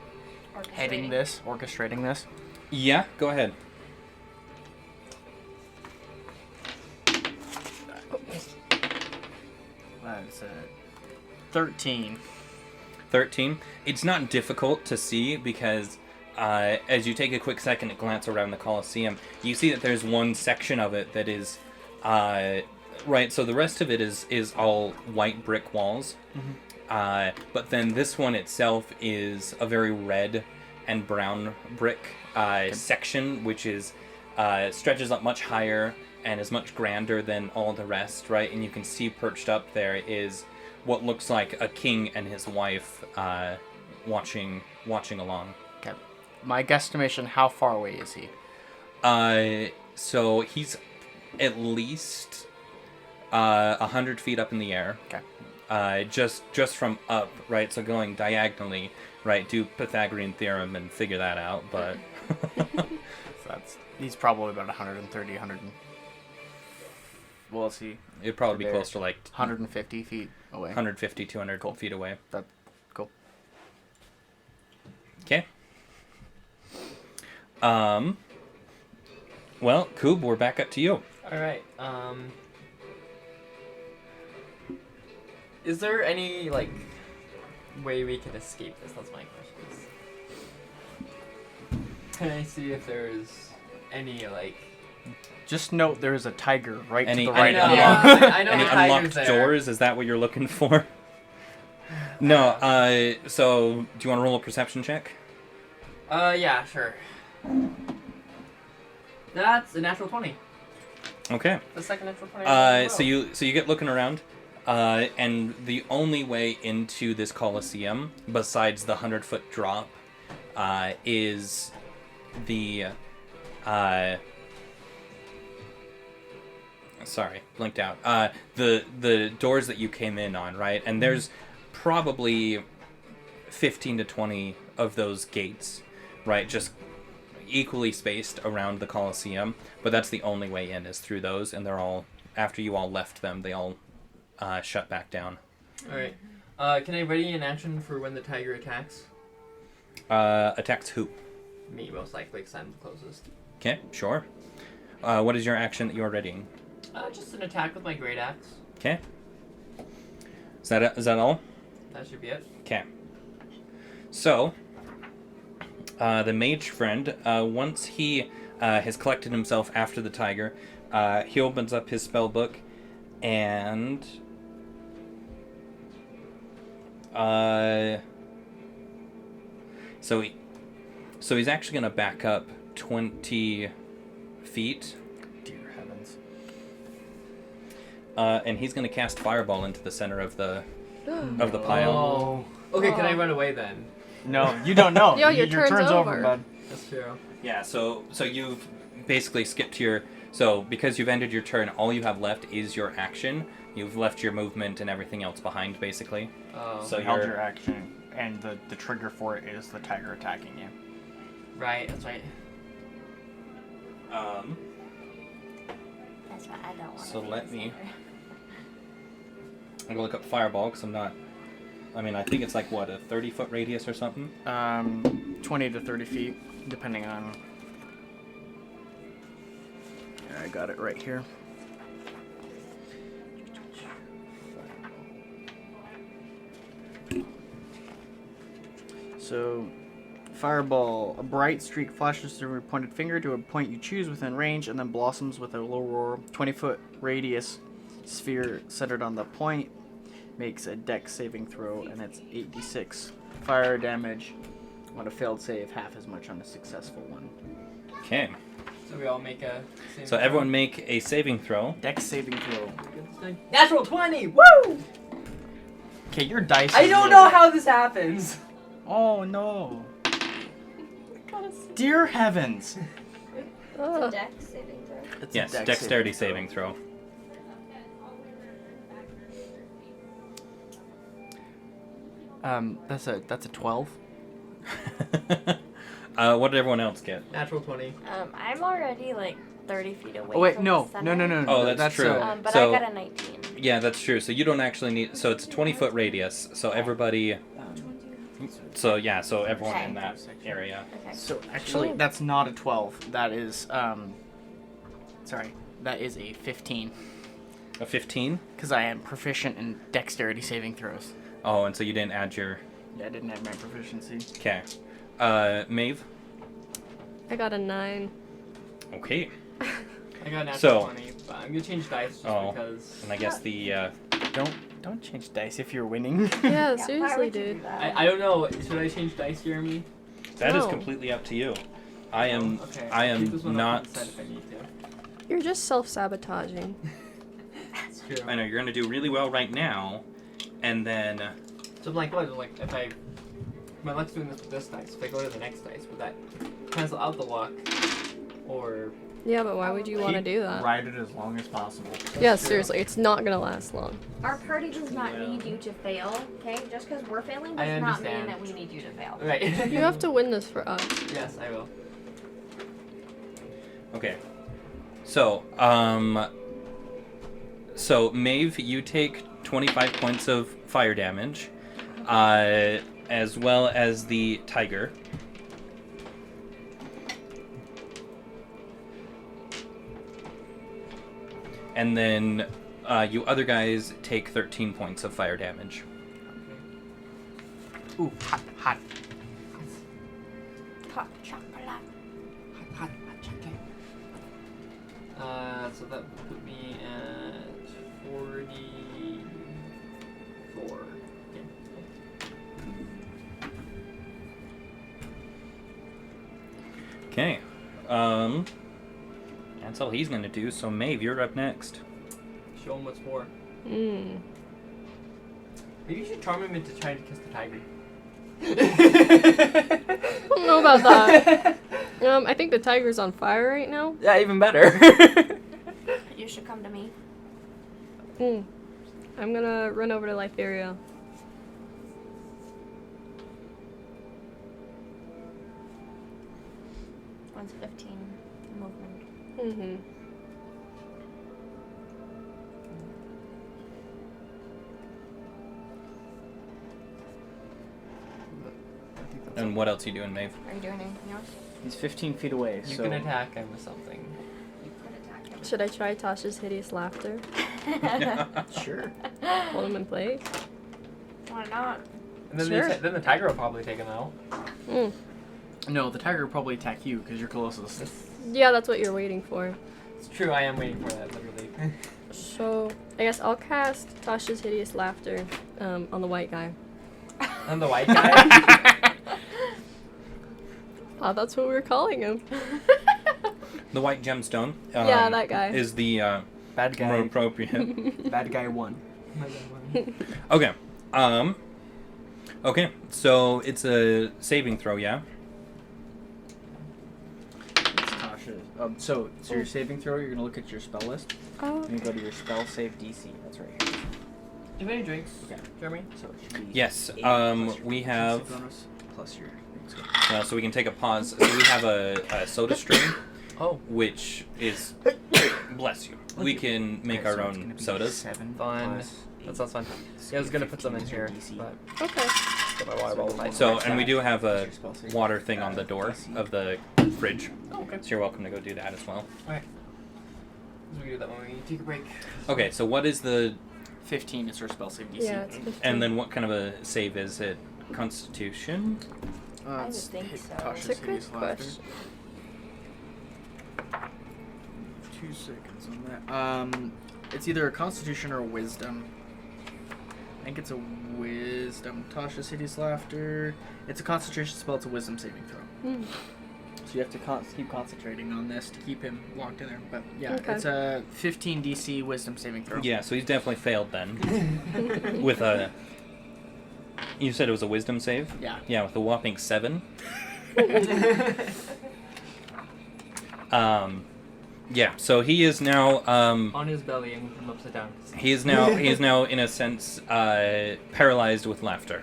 orchestrating this?
Yeah, go ahead.
That's 13.
13. It's not difficult to see because as you take a quick second to glance around the Colosseum, you see that there's one section of it that is right. So the rest of it is all white brick walls. Mm-hmm. But then this one itself is a very red and brown brick section, which is stretches up much higher and is much grander than all the rest, right? And you can see perched up there is what looks like a king and his wife watching along.
Okay. My guesstimation, how far away is he?
So he's at least 100 feet up in the air.
Okay.
Just from up, right? So going diagonally, right? Do Pythagorean theorem and figure that out, but...
So he's probably about 130, 100... Well, let's see.
It'd probably be close to like
150 feet away.
150, 200 feet away.
That's cool.
Okay. Well, Koob, we're back up to you.
Alright, is there any, way we can escape this? That's my question. Can I see if there's any,
Just note there is a tiger right
Any-
to the right.
any-
I know
Any
the tiger's
unlocked
there.
doors? Is that what you're looking for? No, so do you want to roll a perception check?
Yeah, sure. That's a natural 20.
Okay.
The second natural 20.
So you get looking around, and the only way into this Colosseum, besides the 100-foot drop, is the sorry, blinked out. The doors that you came in on, right? And there's probably 15 to 20 of those gates, right? Just equally spaced around the Colosseum, but that's the only way in is through those, and they're all, after you all left them, they all shut back down.
Alright. Can I ready an action for when the tiger attacks?
Attacks who?
Me, most likely, because I'm the closest.
Okay, sure. What is your action that you're readying?
Just an attack with my great axe.
Okay. Is that all?
That should be it.
Okay. So, the mage friend, once he has collected himself after the tiger, he opens up his spell book and so he's actually going to back up 20 feet.
Dear heavens.
And he's going to cast Fireball into the center of the pile.
Oh. Okay, can I run away then?
No, you don't know.
Yo, your turn's over.
bud.
That's true.
Yeah, so you've basically skipped your... So, because you've ended your turn, all you have left is your action. You've left your movement and everything else behind, basically.
Oh.
So
You
you're...
held your action, and the trigger for it is the tiger attacking you.
Right, that's right.
That's why I don't want to.
So let me... I'm gonna look up Fireball, because I'm not... I mean, I think it's like, what, a 30-foot radius or something?
20 to 30 feet, depending on... I got it right here. So, Fireball. A bright streak flashes through your pointed finger to a point you choose within range and then blossoms with a low 20-foot radius sphere centered on the point. Makes a dex saving throw, and it's 8d6 fire damage on a failed save, half as much on a successful one.
Okay.
So we all make a...
So everyone make a saving throw.
Dex saving throw.
Natural 20! Woo!
Okay, your dice.
I
is
don't
really-
know how this happens.
Oh no. Dear heavens.
It's a dex saving throw.
It's a
Yes,
dex
dexterity saving throw.
That's a 12.
What did everyone else get?
Natural 20.
I'm already like 30 feet away.
Oh wait,
from
no,
the center.
no.
Oh, that's true.
But
So-
I got a 19.
Yeah, that's true. So you don't actually need... So it's a 20-foot radius. So everybody... So yeah, so everyone in that area.
Okay.
So actually, that's not a 12. That is sorry, that is a 15.
A 15?
Because I am proficient in dexterity saving throws.
Oh, and so you didn't add your...
Yeah, I didn't have my proficiency.
Okay. Maeve?
I got a 9.
Okay.
I got a natural
So-
20, but I'm gonna change dice just
Oh.
because...
And I guess the...
Don't change dice if you're winning.
Yeah,
Why
seriously,
would you do
dude.
that?
I don't know. Should I change dice, Jeremy?
That is
No.
completely up to you. I am...
Okay.
I
I'll keep
am
this one
not...
up to the side if I need to.
You're just self-sabotaging.
That's true.
I know, you're going to do really well right now. And then...
So like what? Like if I... My luck's doing this with this dice. If I go to the next dice, would that cancel out the luck? Or...
Yeah, but why would you want to do that?
Ride it as long as possible.
Yeah,
true.
seriously, it's not gonna last long.
Our party does not need you to fail, okay? Just because we're failing
I
does not mean
understand.
that we need you to fail.
Right.
You have to win this for us.
Yes, I will.
Okay. So, So, Maeve, you take 25 points of fire damage. As well as the tiger. And then you other guys take 13 points of fire damage.
Ooh, hot.
Hot chocolate.
Hot chocolate. So that would put me at 44.
Okay. That's all he's gonna do. So Maeve, you're up next.
Show him what's for.
Hmm.
Maybe you should charm him into trying to kiss the tiger.
I don't know about that. I think the tiger's on fire right now.
Yeah, even better.
You should come to me.
I'm gonna run over to Lytheria.
One's 15 movement.
Mm-hmm.
And what else are you doing, Maeve?
Are you doing anything else?
He's 15 feet away,
You
so...
can attack him with something.
You could attack him.
Should I try Tasha's hideous laughter?
Sure.
Hold him in place?
Why not?
And then,
Sure.
then the tiger will probably take him out.
No, the tiger will probably attack you because you're closest.
Yeah, that's what you're waiting for.
It's true, I am waiting for that, literally.
So, I guess I'll cast Tasha's Hideous Laughter on the white guy.
I'm the white guy.
Oh, that's what we were calling him.
The white gemstone.
Yeah, that guy.
Is the
Bad guy.
more appropriate.
Bad guy 1.
Okay. Okay. So it's a saving throw, yeah.
It's Tasha. So your saving throw, you're gonna look at your spell list.
Oh.
And you go to your spell save DC. That's right here.
Do you have any drinks,
Okay.
Jeremy?
So it should be
Yes.
8 plus your
We
proficiency
have.
bonus plus your.
So we can take a pause. So we have a soda stream,
Oh.
which is bless you. We can make our own sodas.
7
Fun.
plus
That sounds fun. Yeah, I was gonna put some in
15
here,
DC.
but
Okay.
get my water bottle by
So
my
and we
side.
do have a
Your spell save.
water thing on the door of the fridge.
Oh, okay.
So you're welcome to go do that as well.
Alright. So we do that when we take a break.
Okay. So what is the
15 is her spell save DC.
Yeah, it's 15.
and then what kind of a save is it? Constitution.
I would
It's
think
hit
so.
Tasha's
It's a good
Hideous Laughter.
question.
2 seconds on that. It's either a Constitution or a Wisdom. I think it's a Wisdom. Tasha's Hideous Laughter. It's a Concentration spell. It's a Wisdom saving throw.
Mm.
So you have to keep concentrating on this to keep him locked in there. But yeah,
Okay.
it's a 15 DC Wisdom saving throw.
Yeah. So he's definitely failed then. With a. You said it was a wisdom save.
Yeah.
Yeah, with a whopping 7. Yeah. So he is now.
On his belly and with him upside down.
He is now in a sense paralyzed with laughter.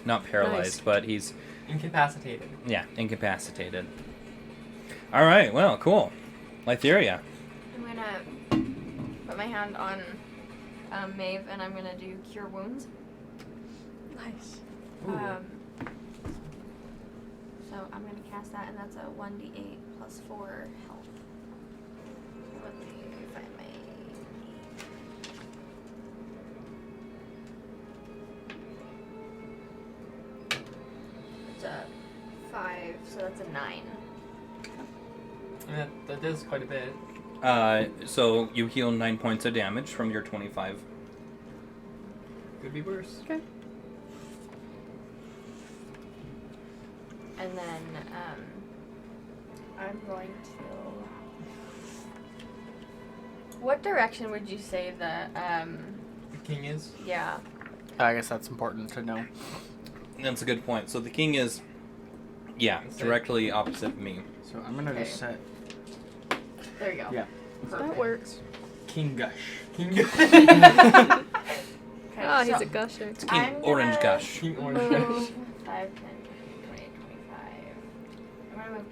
Not paralyzed,
Nice.
but he's
Incapacitated.
incapacitated. All right. Well, cool. Lytheria.
I'm gonna put my hand on Maeve and I'm gonna do Cure Wounds.
Nice.
So I'm gonna cast that and that's a 1d8 plus 4 health. Let me find my. It's a 5, so that's a 9.
And that does quite a bit.
So you heal 9 points of damage from your 25.
Could be worse.
Okay.
And then I'm going to. What direction would you say the
The king is.
yeah.
I guess that's important to know.
That's a good point. So the king is, directly opposite of me.
So I'm gonna just set
There you go.
Yeah.
That works.
King Gush.
King.
Okay,
Ah, he's
so
a gusher.
King
I'm
Orange
gonna-
Gush.
King Orange.
Oh.
5, 10, 20, 25. I'm gonna move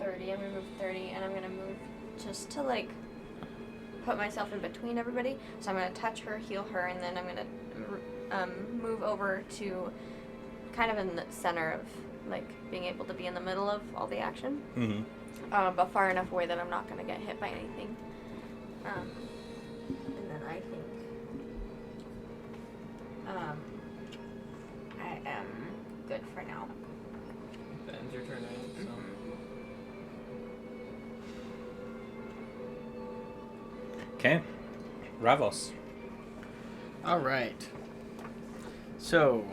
30. I'm gonna move 30, and I'm gonna move just to like put myself in between everybody. So I'm gonna touch her, heal her, and then I'm gonna move over to kind of in the center of like being able to be in the middle of all the action,
Mm-hmm.
but far enough away that I'm not gonna get hit by anything. And then I think I am good for now.
That ends your turn, right? So.
Okay. Ravos.
All right. So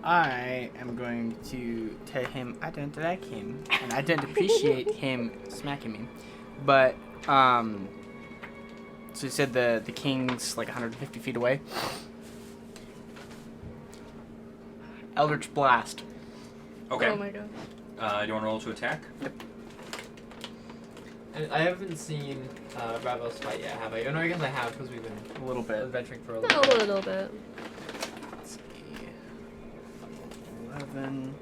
I am going to tell him I don't like him and I don't appreciate him smacking me. But so you said the king's like 150 feet away. Eldritch Blast.
Okay.
Oh my god.
Do you want to roll to attack?
And I haven't seen Ravos fight yet, have I? Oh, no, I guess I have because we've been
A little bit.
adventuring for a
A
little bit.
little bit.
Let's see. 11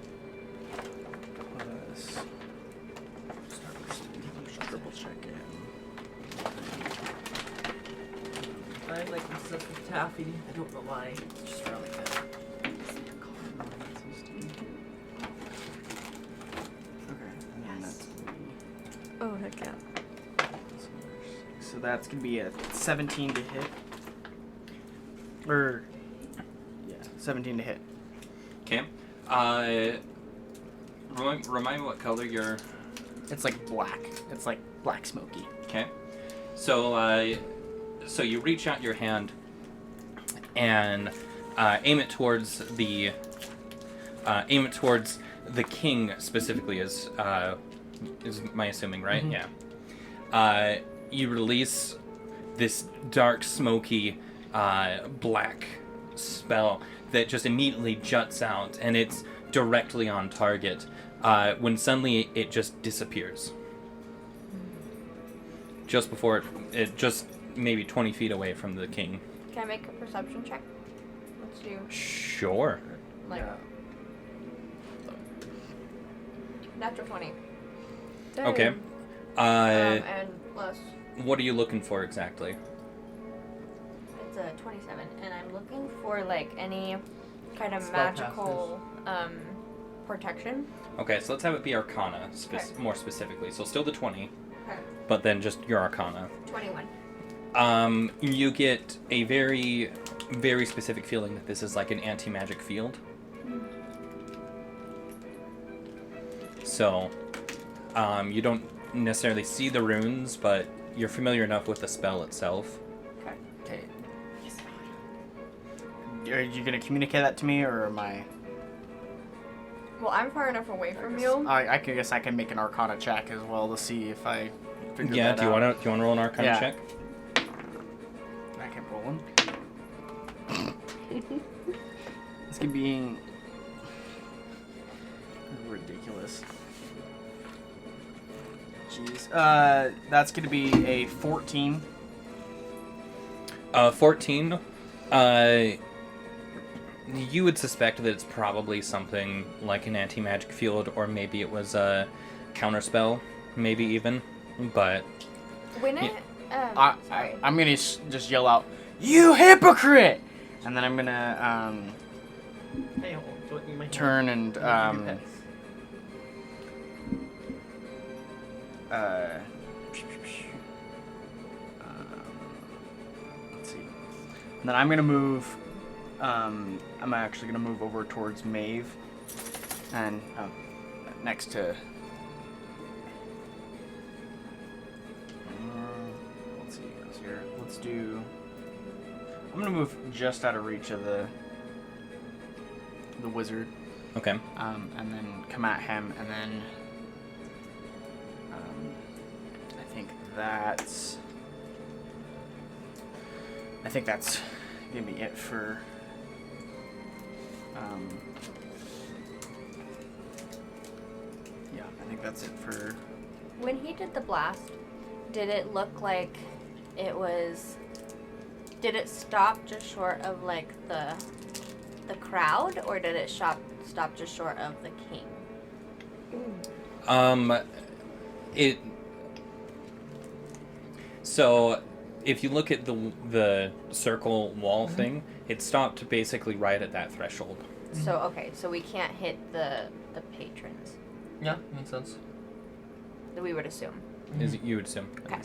plus. Just triple check it.
I like obsessed with taffy. I don't know why. It's just really good.
Okay, and then that's
Oh heck yeah.
so that's gonna be a 17 to hit. Or yeah, 17 to hit.
Okay. Remind me what color you're...
It's like black. It's like black smoky.
Okay. So, so you reach out your hand and aim it towards the king specifically. Is my assuming, right?
Mm-hmm.
Yeah. You release this dark, smoky, black spell that just immediately juts out, and it's directly on target. When suddenly it just disappears. Just before it just maybe 20 feet away from the king.
Can I make a perception check? Let's do
Sure.
like natural 20.
Dang.
Okay.
And plus
What are you looking for exactly?
it's a 27, and I'm looking for like any kind of
Spell
magical protection.
Okay, so let's have it be Arcana,
Okay.
more specifically. So still the 20,
Okay.
but then just your Arcana.
21.
You get a very, very specific feeling that this is like an anti-magic field. So, you don't necessarily see the runes, but you're familiar enough with the spell itself.
Okay. Are you gonna communicate that to me, or am I?
Well, I'm far enough away from you.
I guess I can make an Arcana check as well to see if I figure
Yeah.
that
Do you
out.
want to roll an Arcana
Yeah.
check?
I kept rolling. This could be ridiculous. Jeez. That's gonna be a 14.
14. You would suspect that it's probably something like an anti-magic field, or maybe it was a counterspell, maybe even. But
When it sorry.
I'm gonna just yell out, "You hypocrite!" And then I'm gonna
Hey, hold it in my hand.
turn and
I'll give you pets.
let's see. And then I'm gonna move. I'm actually gonna move over towards Maeve, and next to. Let's see. What's here? Let's do. I'm gonna move just out of reach of the wizard.
okay.
And then come at him, and then I think that's gonna be it for. Yeah, I think that's it for.
When he did the blast, did it look like it was? Did it stop just short of like the crowd, or did it stop just short of the king?
It. So, if you look at the circle wall thing, it stopped basically right at that threshold.
So okay, so we can't hit the patrons.
Yeah, makes sense.
That we would assume.
Is you would assume?
Okay.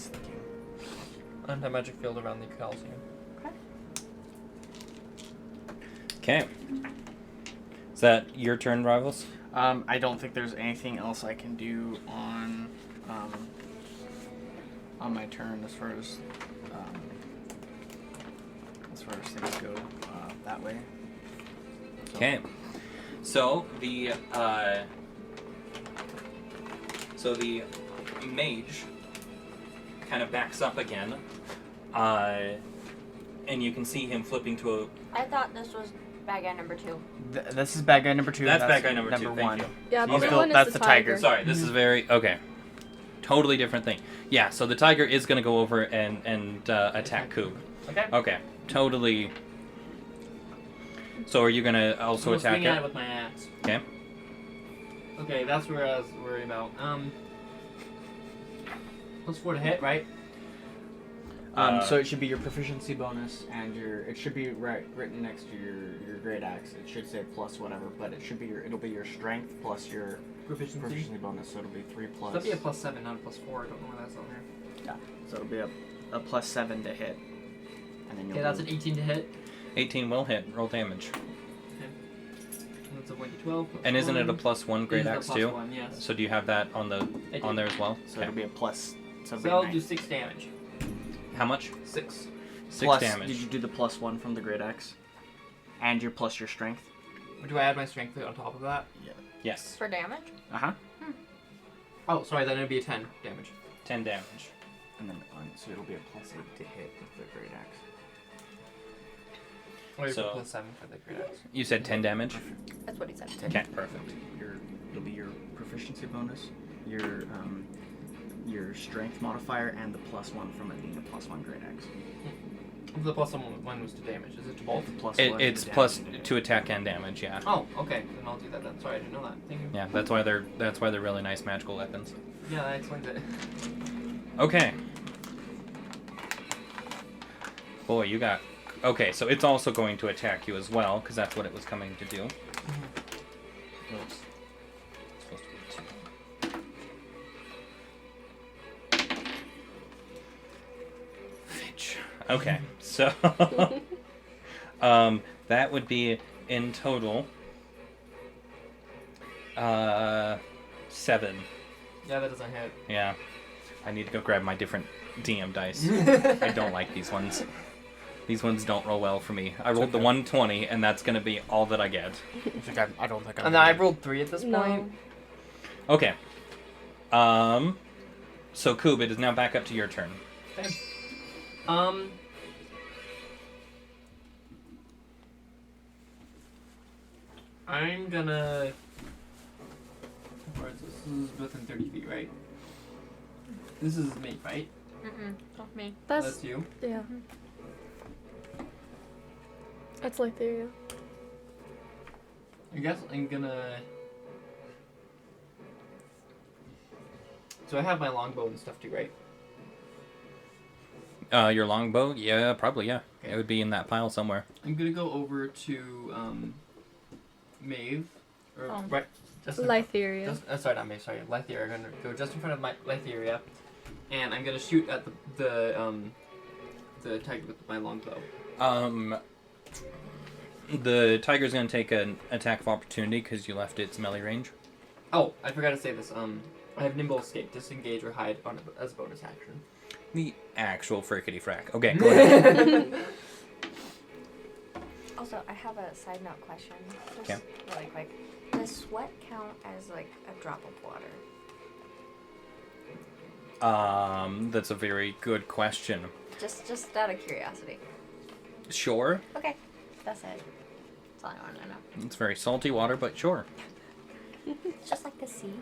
Anti-magic field around the Coliseum.
Okay. Is that your turn, Rivals?
I don't think there's anything else I can do on my turn as far as things go that way.
Okay. So the mage kind of backs up again, and you can see him flipping to a.
I thought this was bad guy number 2.
This is bad guy number 2.
That's bad guy number 2. Thank
one.
you.
Yeah, the
He's
other
built-
one is
that's
the
the tiger.
tiger.
Sorry, this is very okay. Totally different thing. Yeah, so the tiger is gonna go over and attack Coop.
Okay.
Okay, totally. So are you gonna also
I'm
attack
swing at
it?
it with my axe.
Okay.
Okay, that's where I was worried about. +4 to hit, right?
So it should be your proficiency bonus, and it should be written next to your great axe. It should say plus whatever, but it'll be your strength plus your proficiency bonus, so it'll be 3 plus.
So that'd be a +7, not a +4. I don't know where that's on there.
Yeah, so it'll be a +7 to hit, and then you'll.
Okay, that's an 18 to hit.
18 will hit. Roll damage.
Let's So 1d12.
And isn't it a +1 great axe too?
+1, yes.
So do you have that on there as well?
So it'll be a plus. So,
So I'll do 6 damage.
How much?
6.
6 damage.
Did you do the +1 from the great axe? And your plus your strength?
Do I add my strength on top of that?
Yeah.
Yes.
For damage?
Uh-huh.
Oh, sorry, then it'd be a 10 damage.
10 damage.
And then so it'll be a +8 to hit with the great axe.
Or you
So-
put +7 for the great axe.
You said 10 damage?
That's what he said.
Okay, perfect.
It'll be your proficiency bonus, your strength modifier, and the +1 from it being a +1 great axe.
The +1 was to damage. Is it to both?
The +1
It's
to
plus
damage.
to attack and damage, yeah.
Oh, okay. Then I'll do that then. Sorry, I didn't know that. Thank you.
Yeah, that's why they're really nice magical weapons.
Yeah, that explains it.
Okay. Boy, you got... Okay, so it's also going to attack you as well, because that's what it was coming to do. Oops. It's supposed to be 2. Fitch. Okay, so... that would be, in total... 7.
Yeah, that doesn't hit.
Yeah. I need to go grab my different DM dice. I don't like these ones. These ones don't roll well for me. I rolled the 120, and that's going to be all that I get.
I don't think I'm...
And then I rolled 3 at this
No.
point.
Okay. So, Koob, it is now back up to your turn.
Okay. I'm gonna... Where is this? This is within 30 feet, right? This is me, right?
Not me.
That's you.
Yeah. That's like there, yeah.
I guess I'm gonna... So I have my longbow and stuff too, right?
Your longbow? Yeah, probably, yeah.
Okay.
It would be in that pile somewhere.
I'm gonna go over to Maeve. Or,
Oh.
right. Just
Lytheria.
sorry, not Maeve. Sorry, Lytheria. I'm gonna go just in front of my Lytheria, and I'm gonna shoot at the tiger with my longbow.
The tiger's going to take an attack of opportunity because you left its melee range.
Oh, I forgot to say this. I have nimble escape, disengage, or hide as a bonus action.
The actual frickety frack. Okay, go ahead.
Also, I have a side note question. Just
Okay.
really quick. Does sweat count as like a drop of water?
That's a very good question.
Just out of curiosity.
Sure.
Okay, that's it. That's all I want to know.
It's very salty water, but sure.
It's just like the sea.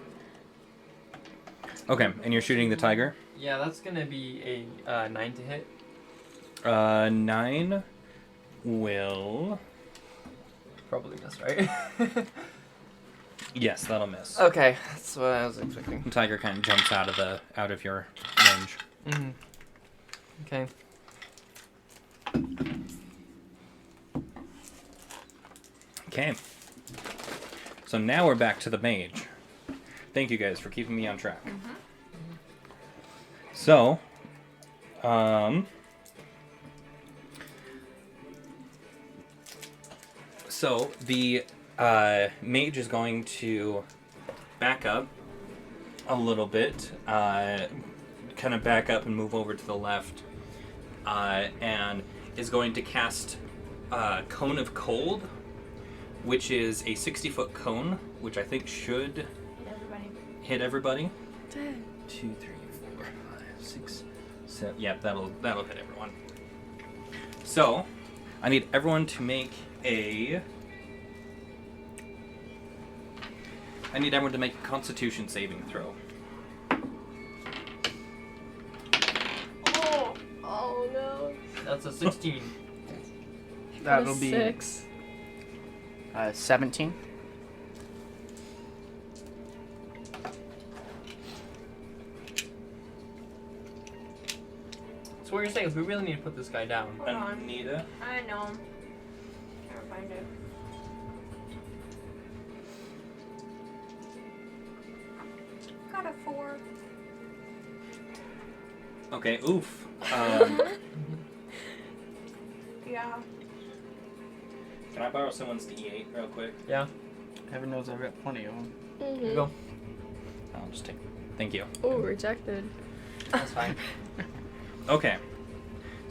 Okay, and you're shooting the tiger?
Yeah, that's gonna be a 9 to hit.
9 will...
Probably miss, right?
Yes, that'll miss.
Okay, that's what I was expecting.
The tiger kind of jumps out of your range.
Mm-hmm. Okay.
Okay. So now we're back to the mage. Thank you guys for keeping me on track. So, the mage is going to back up a little bit, kind of back up and move over to the left, and is going to cast Cone of Cold, which is a 60-foot cone, which I think should
Everybody.
hit everybody.
Dang.
2, 3, 4, 5, 6, 7. Yep, that'll hit everyone. So, I need everyone to make a Constitution saving throw.
Oh no.
That's a 16.
That'll be
6.
17.
So what you're saying is we really need to put this guy down.
Hold on.
Anita?
I know. Can't find it. Got a 4.
Okay, oof.
Yeah.
Can I borrow someone's D8 real quick?
Yeah.
Heaven knows I've got plenty of them.
Mm-hmm.
Here you go.
I'll just take. Thank you.
Oh, rejected.
That's fine.
Okay.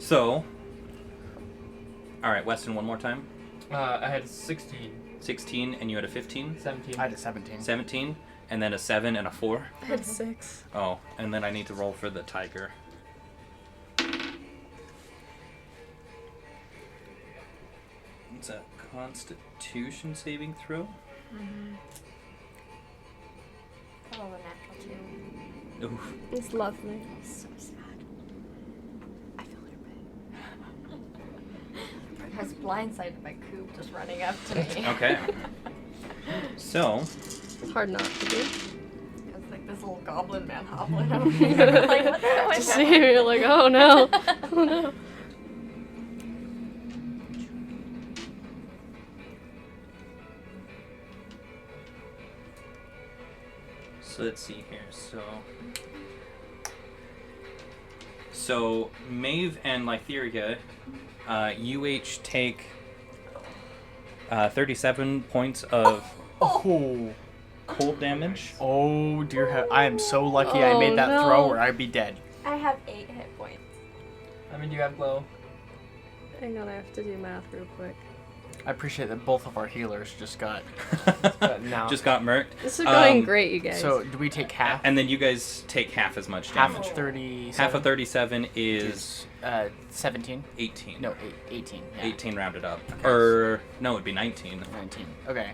So. All right, Weston, one more time.
I had 16.
16, and you had a 15.
17.
I had a 17.
17, and then a 7 and a 4.
I had 6.
Oh, and then I need to roll for the tiger. It's a Constitution saving throw.
Mm-hmm. Oh, a natural 2.
Oof.
It's lovely.
So sad. I feel her pain. I was blindsided by Coop just running up to me.
Okay. So,
Hard not to do.
It's like this little goblin man hobbling over here. Like, what's going
Just
on?
see him, you're like, oh no. Oh no.
so let's see here. So Maeve and Lytheria, you each take 37 points of
Oh.
cold damage.
Oh dear, I am so lucky I made that
Oh,
throw
no.
or I'd be dead.
I have 8 hit points.
I mean, do you have glow?
Hang on, I have to do math real quick.
I appreciate that both of our healers just got.
Now.
Just got murked.
This is going
Um,
great, you guys.
So do we take half?
And then you guys take half as much
Half
damage.
of 30.
Half of 37 is
17.
18.
No, 18. Yeah.
18 rounded up.
Okay.
Or, no, it'd be 19.
19. Okay.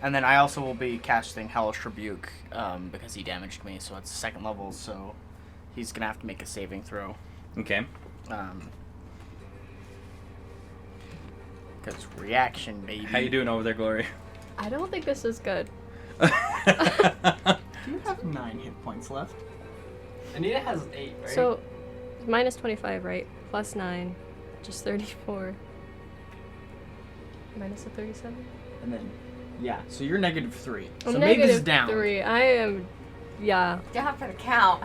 And then I also will be casting Hellish Rebuke because he damaged me, so it's second level, so he's going to have to make a saving throw.
Okay.
Because reaction, baby.
How you doing over there, Glory?
I don't think this is good.
Do you have 9 hit points left?
Anita has 8, right?
So, minus 25, right? Plus 9. Just 34. Minus a 37?
And then, yeah, so you're negative 3.
I'm
So Maeve is
negative
down.
3. I am, yeah.
Down for the count.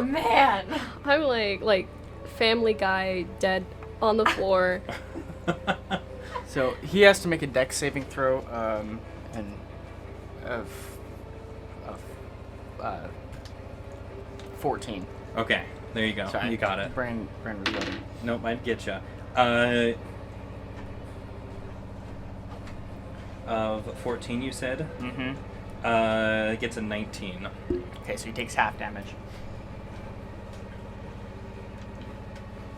Man.
I'm like Family Guy dead on the floor.
So he has to make a dex saving throw, and of 14.
Okay, there you go.
Sorry,
You got it.
Brain reloading.
Nope, I'd get ya. Of 14, you said?
Mm-hmm.
Gets a 19.
Okay, so he takes half damage.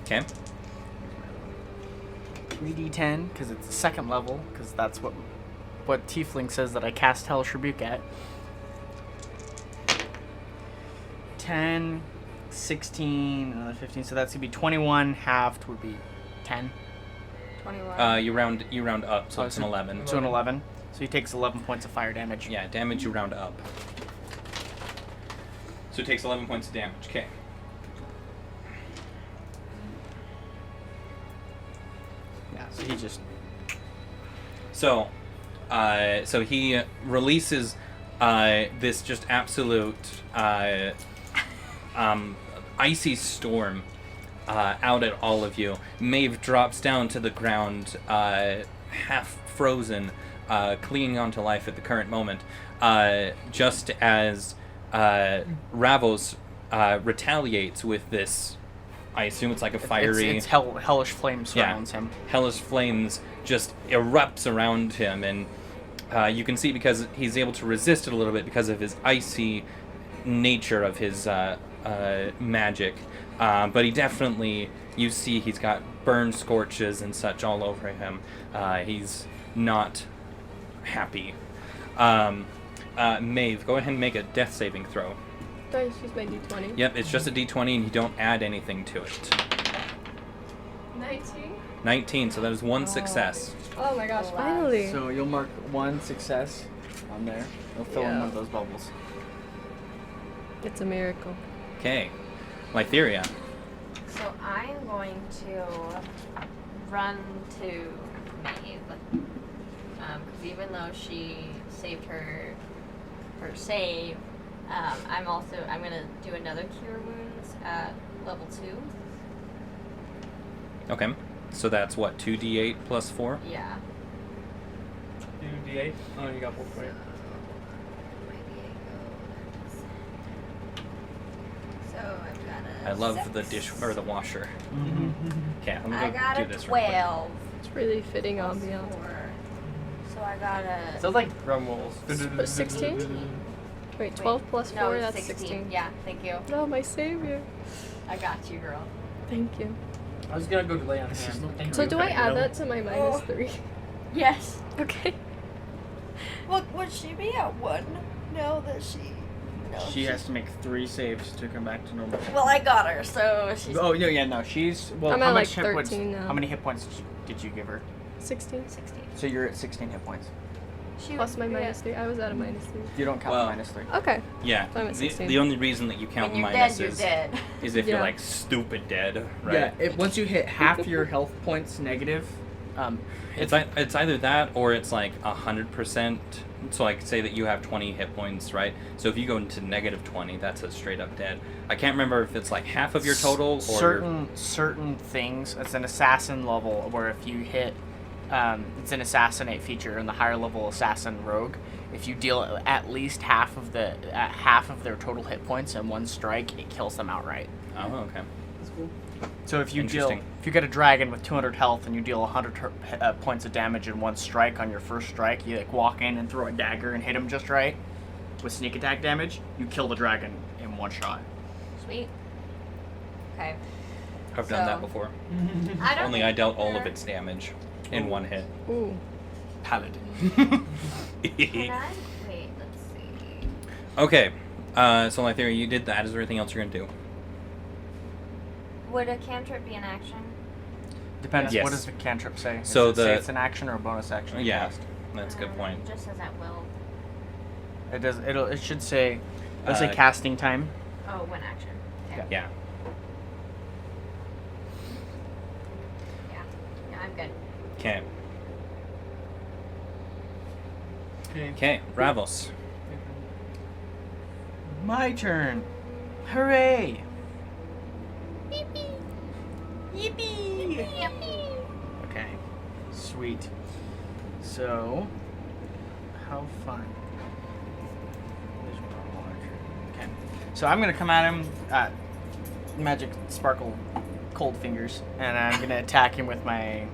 Okay.
3d10, because it's the second level, because that's what Tiefling says that I cast Hellish Rebuke at. 10, 16, another 15, so that's going to be 21, halved would be 10.
21.
You round up, so
Oh,
it's an 11.
So an 11. So he takes 11 points of fire damage.
Yeah, damage you round up. So it takes 11 points of damage. Okay.
Yeah, so he just...
So he releases this just absolute icy storm out at all of you. Maeve drops down to the ground, half frozen, clinging onto life at the current moment, just as Ravos retaliates with this. I assume it's like a fiery...
It's hellish flame surrounds him.
Hellish flames just erupts around him, and you can see because he's able to resist it a little bit because of his icy nature of his magic. But he definitely, you see he's got burn scorches and such all over him. He's not happy. Maeve, go ahead and make a death saving throw.
Do I just use my d20?
Yep, it's just a d20 and you don't add anything to it.
19?
19, so that is one success.
Oh my gosh, finally.
So you'll mark one success on there. You'll fill in
Yeah.
one of those bubbles.
It's a miracle.
Okay. Lytheria.
So I'm going to run to Maeve. Because even though she saved her save, I'm going to do another Cure Wounds at level 2.
Okay. So that's what, 2d8 plus 4?
Yeah.
Do D8? Oh, you got both right.
So I've got a
I love
6.
the dish or the washer. Okay, I'm
I
gonna
got
do
a
this real quick.
12.
It's really fitting
plus
ambiance.
4. So I got a...
Sounds like drum rolls.
16? Wait, 12 plus 4,
no,
that's
16.
16.
Yeah, thank you.
No, my savior.
I got you, girl.
Thank you.
I was gonna go delay on hand. but thank
So
you.
do I add that to my
Oh.
-3?
Yes.
Okay.
Well, would she be at 1 now that she... No,
She has to make 3 saves to come back to normal.
Well, I got her, so she's...
Oh no, yeah, no. She's well.
I'm
how
at,
much
like,
hit points?
13 now.
How many hit points did you give her?
16.
16.
So you're at 16 hit points.
She
Plus my
yeah.
-3. I was at a -3.
You don't count
Well,
the -3.
Okay.
Yeah.
So I'm at
The,
16.
the only reason that you count
When you're dead,
minuses
you're dead.
is if you're
Yeah.
like stupid dead, right?
Yeah. Once you hit half your health points negative,
It's either that or it's like 100%. So like say that you have 20 hit points, right? So if you go into -20, that's a straight up dead. I can't remember if it's like half of your total or
certain things. It's an assassin level where if you hit, it's an assassinate feature in the higher level assassin rogue. If you deal at least half of their total hit points in one strike, it kills them outright.
Oh, okay.
That's cool.
So if you
Interesting.
if you get a dragon with 200 health and you deal 100 points of damage in one strike on your first strike, you like walk in and throw a dagger and hit him just right with sneak attack damage, you kill the dragon in one shot.
Sweet. Okay.
I've done that
So-
before.
I don't
Only
think
I dealt all of
they're-
its damage in one hit.
Ooh.
Paladin.
Can I? Wait, let's see.
Okay. So my theory, you did that. Is there anything else you're gonna do?
Would a cantrip be an action?
Depends.
Yes.
What does the cantrip say?
So
Does it say
the-
it's an action or a bonus action? to
Yeah.
cast?
That's a good point.
It just says at will.
It does. It should say. It'll say
Uh,
casting time.
Oh, one action. Okay.
Yeah.
Yeah, I'm good.
Okay.
Okay.
Okay. Ravos.
My turn. Hooray!
Yippee!
Okay. Sweet. So, how fun. Okay. So I'm gonna come at him. Magic sparkle, cold fingers, and I'm gonna attack him with my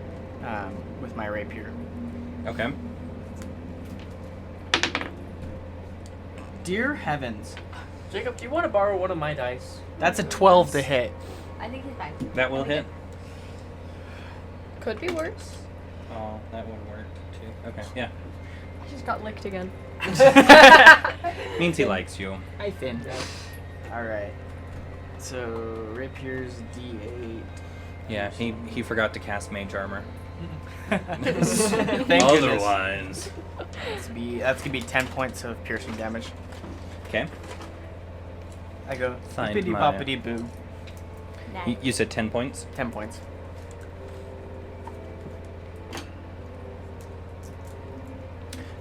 rapier.
Okay.
Dear heavens,
Jacob, do you want to borrow one of my dice?
that's a 12 to hit.
I think he's fine.
That will hit.
Could be worse.
Oh, that would work too. Okay. Yeah.
I just got licked again.
Means he likes you.
Hi, Finn. All right. So rapier's D8.
Yeah. He forgot to cast mage armor.
Thank goodness.
Otherwise.
That's gonna be 10 points of piercing damage.
Okay.
I go
Find
bippity
my-
boppity boo.
Nice.
You said 10 points.
10 points.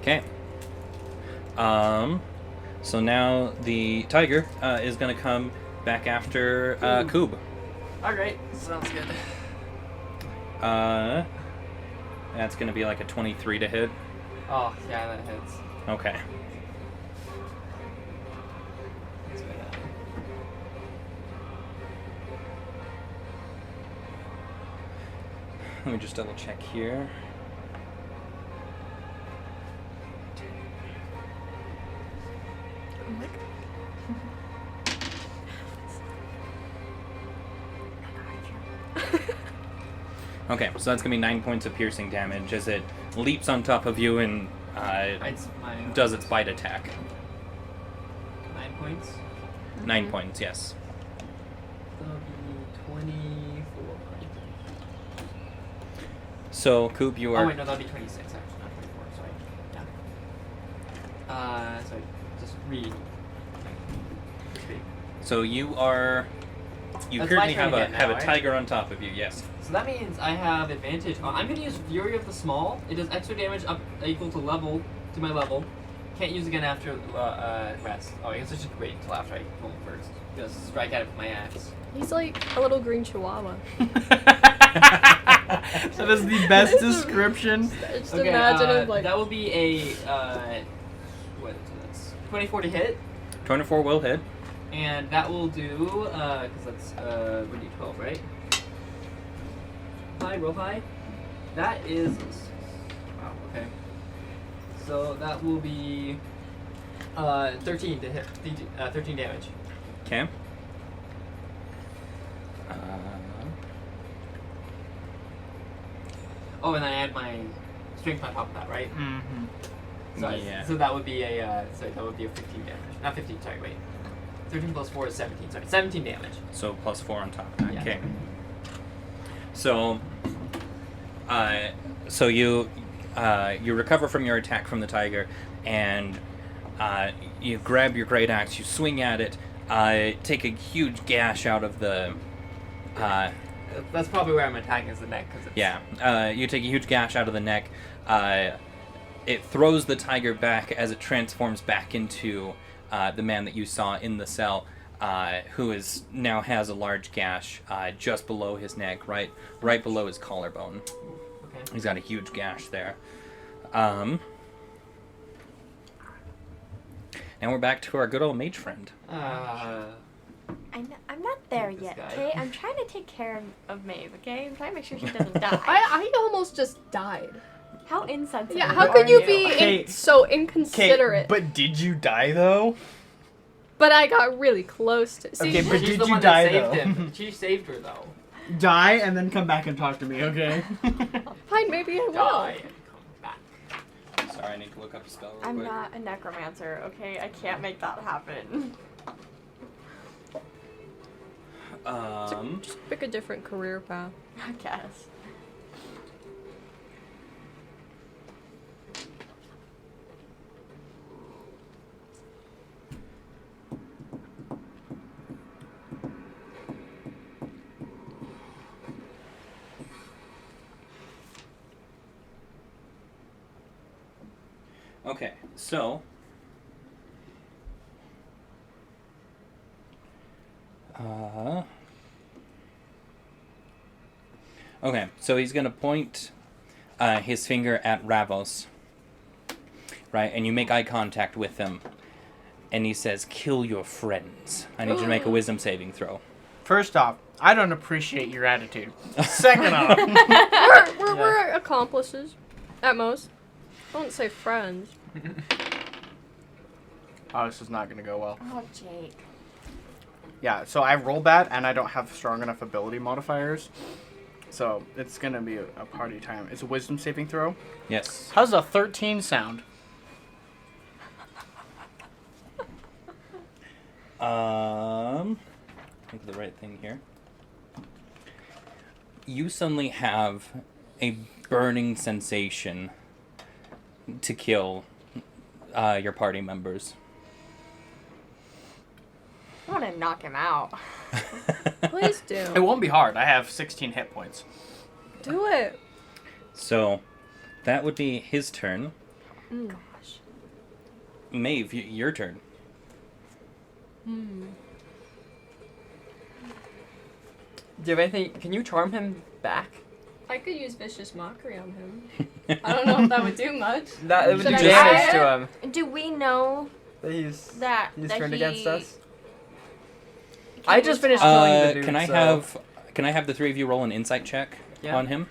Okay. So now the tiger is gonna come back after Koob.
Alright, sounds good.
That's gonna be like a 23 to hit.
Oh, yeah, that hits.
Okay.
That's good.
Let me just double check here. Okay, so that's gonna be 9 points of piercing damage as it leaps on top of you and
It's my
does its bite attack.
9 points.
9 points, yes.
That'll be 24 points.
So, Coop, you are.
Oh, wait, no, that'll be 26, actually, not 24, sorry. Yeah. Sorry, just read. Speak.
So you are. You
That's
currently
my turn
have a
again
have
now,
a
right?
tiger on top of you. Yes.
So that means I have advantage on. I'm gonna use Fury of the Small. It does extra damage up equal to my level. Can't use again after rest. Oh, I guess I should wait until after I roll first. Just strike at it with my axe.
He's like a little green chihuahua.
That is the best description.
Just imagine like
that will be a what is this? 24 to hit,
24 will hit.
and that will do because that's we need 12, right? High, real high. That is wow. Okay. So that will be 13 to hit. 13 damage.
Okay.
Oh, and I add my strength on top of that, right?
Mm-hmm.
So,
Yeah.
so that would be a 15 damage. Not 15, sorry, wait. 13 plus 4 is 17, sorry. 17 damage.
So plus 4 on top of that.
Yeah.
Okay. So, so you recover from your attack from the tiger, and you grab your great axe, you swing at it, take a huge gash out of the.
That's probably where I'm attacking is the neck. Cause it's,
Yeah, you take a huge gash out of the neck. It throws the tiger back as it transforms back into the man that you saw in the cell, who now has a large gash just below his neck, right below his collarbone.
Okay.
He's got a huge gash there. And we're back to our good old mage friend.
I'm not there
This
yet,
guy.
okay? I'm trying to take care of Maeve, okay? I'm trying to make sure she doesn't die.
I almost just died.
How insensitive
Yeah, how
are
could you be
Okay.
so inconsiderate?
But did you die though?
But I got really close to. See,
Okay, but
She's
did
the
you
one
die
that saved
though?
him. She saved her though.
Die and then come back and talk to me, okay?
fine, maybe I will.
Die and come back.
Sorry, I need to look up a spell real
I'm
quick.
not a necromancer, okay? I can't make that happen.
Just pick a different career path.
I guess.
Okay, so okay, so he's gonna point his finger at Ravos, right? And you make eye contact with him, and he says, "Kill your friends." I need you to make a wisdom saving throw.
First off, I don't appreciate your attitude. Second off,
We're accomplices, at most. I wouldn't say friends.
oh, this is not gonna go well.
Oh, Jake.
Yeah, so I roll bad and I don't have strong enough ability modifiers. So it's gonna be a party time. It's a wisdom saving throw.
Yes.
How's a 13 sound?
Think of the right thing here. You suddenly have a burning sensation to kill your party members.
I want to knock him out.
Please do.
It won't be hard. I have 16 hit points.
Do it.
So, that would be his turn.
Gosh.
Maeve, your turn.
Do you have anything? Can you charm him back?
I could use vicious mockery on him. I don't know if that would do much.
That it would do
Should I
damage
try
to him.
Do we know
That he's
that
turned
he
against us.
can
I just finished
talk?
killing the dude.
Can I have the three of you roll an insight check
Yeah.
on him?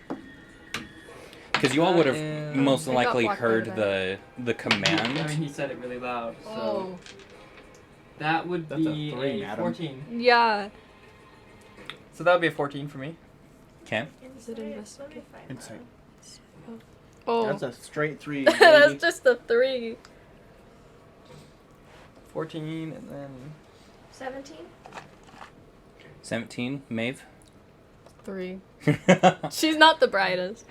Because you all would have
is-
most
I got
likely
blocked
heard
by
the command.
I mean, he said it really loud. So
Oh.
that would
That's a
be
3,
a
Adam.
14.
Yeah.
So that would be a 14 for me.
Okay.
Is it investigate?
Insight.
Oh.
That's a straight 3.
That's
baby.
just the 3.
14 and then
17?
17, Maeve.
3. She's not the brightest.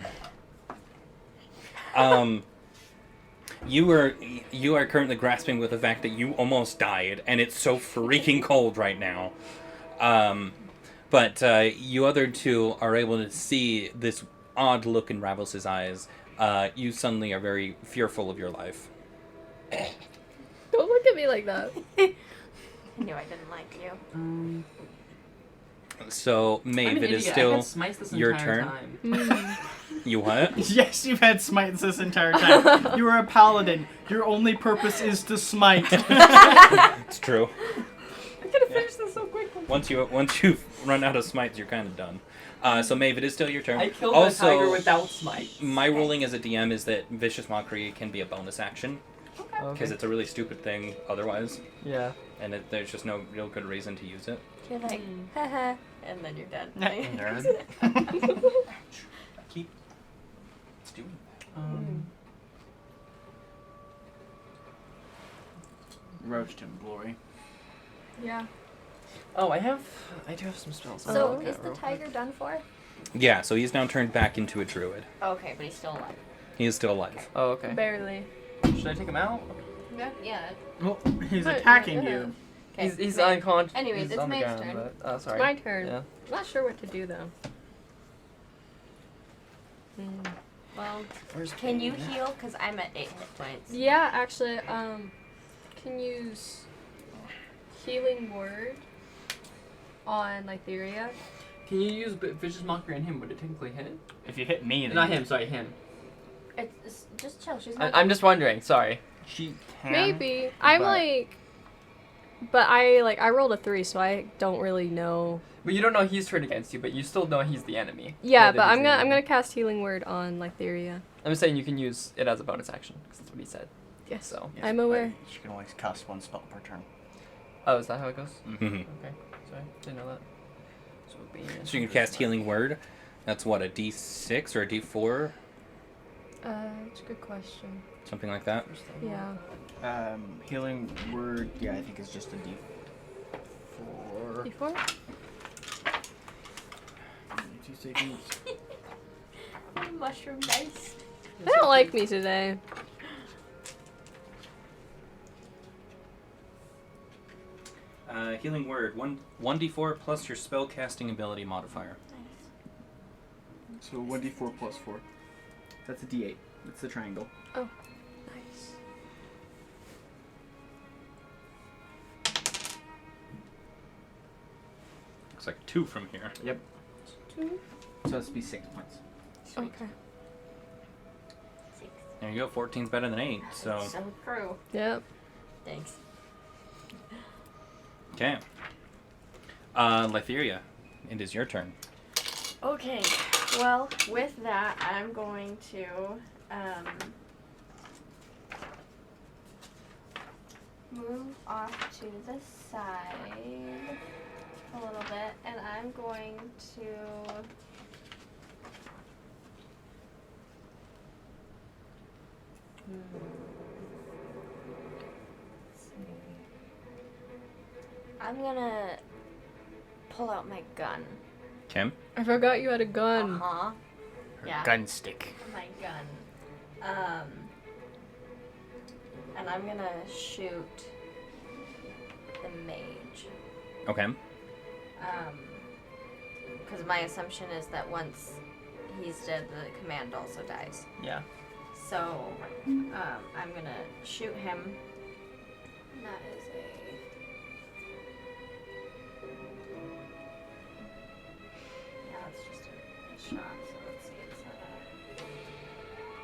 You are currently grasping with the fact that you almost died, and it's so freaking cold right now. But you other two are able to see this odd look in Ravos' eyes. You suddenly are very fearful of your life.
Don't look at me like that.
I knew I didn't like you.
So, Maeve,
I'm an
it is
idiot. I had
still
smites this
your
entire
turn.
time.
You what?
Yes, you've had smites this entire time. You are a paladin. Your only purpose is to smite.
It's true.
I could have finished this so quickly.
Once you've run out of smites, you're kind of done. So Maeve, it is still your turn.
I killed
also,
the tiger without smite.
My ruling as a DM is that Vicious Mockery can be a bonus action
Okay.
because it's a really stupid thing otherwise,
Yeah.
and there's just no real good reason to use it.
You're like, haha, and then you're dead.
Nerd.
Keep doing
Roached him, Glory.
Yeah.
Oh, I do have some spells.
So
Okay,
is the
real
tiger done for?
that. Yeah, so he's now turned back into a druid.
Okay, but he's still alive.
He is still alive.
Oh, okay.
Barely.
Should I take him out?
Yeah.
Well, he's attacking
Yeah.
you.
Okay.
He's
Maeve.
unconscious.
Anyways,
he's
it's
on the
Maeve's
ground,
turn.
But, sorry.
My turn.
Yeah.
I'm not sure what to do though.
Well,
Where's
can you
Bane?
heal? Because I'm at 8 hit points.
Yeah, actually, can use healing word on Lytheria.
Can you use Vicious Mockery on him? Would it technically hit?
If you hit me, then
Not him, sorry, him.
It's just chill. She's not.
I'm just wondering. Sorry.
She can.
Maybe. I'm
but-
like, but I rolled a 3, so I don't really know.
But you don't know he's turned against you, but you still know he's the enemy.
Yeah,
Or that
but
he's
I'm
the
gonna
enemy.
cast healing word on Lytheria.
I'm just saying you can use it as a bonus action because that's what he said.
Yes.
So.
Yes,
I'm
but
aware.
She can only cast one spell per turn.
Oh, is that how it goes?
Mm-hmm.
Okay. Sorry, didn't know that. So,
So you can cast Healing Word. That's what, a D6 or a D4?
It's a good question.
Something like that.
Yeah.
Healing word, yeah, I think it's just a D4.
D4?
2 seconds.
Mushroom dice.
They don't like me today.
Healing Word, 1d4 plus your spell casting ability modifier.
So 1d4 plus 4. That's a d8. That's the triangle.
Oh, nice.
Looks like 2 from here.
Yep.
2?
So that's be 6 points.
Okay.
6.
There you go, 14's better than 8, so...
So true.
Yep.
Thanks.
Okay. Lytheria, it is your turn.
Okay. Well, with that, I'm going to move off to the side a little bit, and I'm going to I'm gonna pull out my gun.
Okay.
I forgot you had a gun.
Uh-huh.
Her
Yeah.
gun stick.
My gun. And I'm gonna shoot the mage.
Okay.
Because my assumption is that once he's dead, the command also dies.
Yeah.
So, I'm gonna shoot him. And that is a... Yeah, that's just a shot, so let's see, it's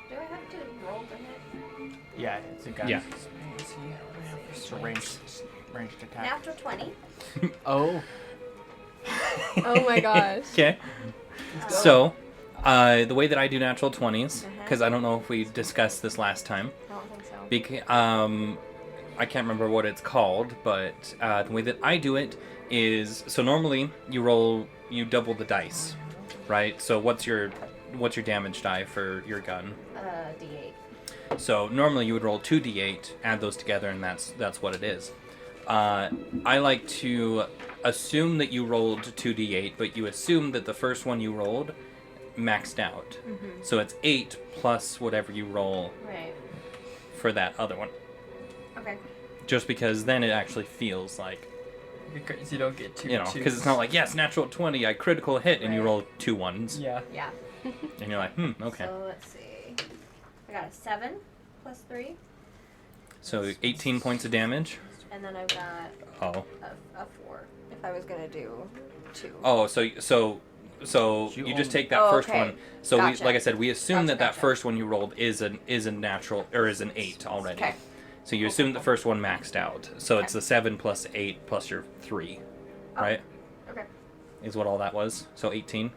do I have to roll to hit?
Yeah, it's a gun.
Yeah.
It's a ranged attack.
Natural 20.
Oh.
Oh my gosh.
Okay. So, the way that I do natural 20s, because I don't know if we discussed this last time,
I don't think so.
I can't remember what it's called, but the way that I do it is, so normally you double the dice, right? So what's your damage die for your gun?
D8.
So normally you would roll 2d8, add those together, and that's what it is. I like to assume that you rolled 2d8, but you assume that the first one you rolled maxed out.
Mm-hmm.
So it's 8 plus whatever you roll
Right.
for that other one.
Okay.
Just because then it actually feels like,
Because you don't get two.
because it's not like, yes, natural 20, I critical hit, and you
Right.
roll 2 1s.
Yeah.
Yeah.
And you're like, okay.
So let's see. I got a 7 plus 3,
So 18 points of damage.
and then I've got
Oh.
a 4. If if I was gonna do 2?
Oh, so you just take that first one. So
Gotcha.
like I said, we assume that
Gotcha.
first one you rolled is a natural or is an 8 already.
Okay.
So you assume the first one maxed out. So it's the 7 plus 8 plus your 3, right?
Okay.
Is what all that was. So 18.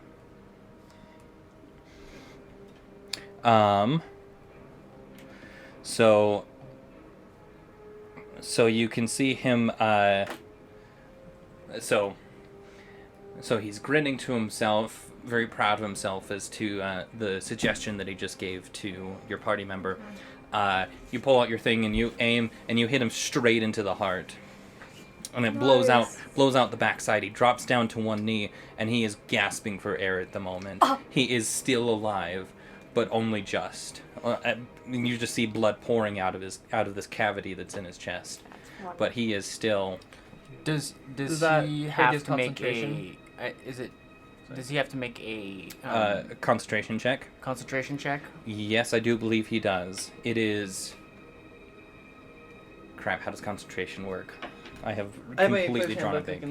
So you can see him. So he's grinning to himself, very proud of himself as to the suggestion that he just gave to your party member. You pull out your thing and you aim and you hit him straight into the heart, and it blows out the backside. He drops down to one knee and he is gasping for air at the moment. He is still alive, but only just. You just see blood pouring out of this cavity that's in his chest, but he is still.
Does
that
he
take
have
his
to make
concentration?
Does he have to make a
Concentration check?
concentration check?
Yes, I do believe he does. It is. Crap, how does concentration work? I have completely drawn a big.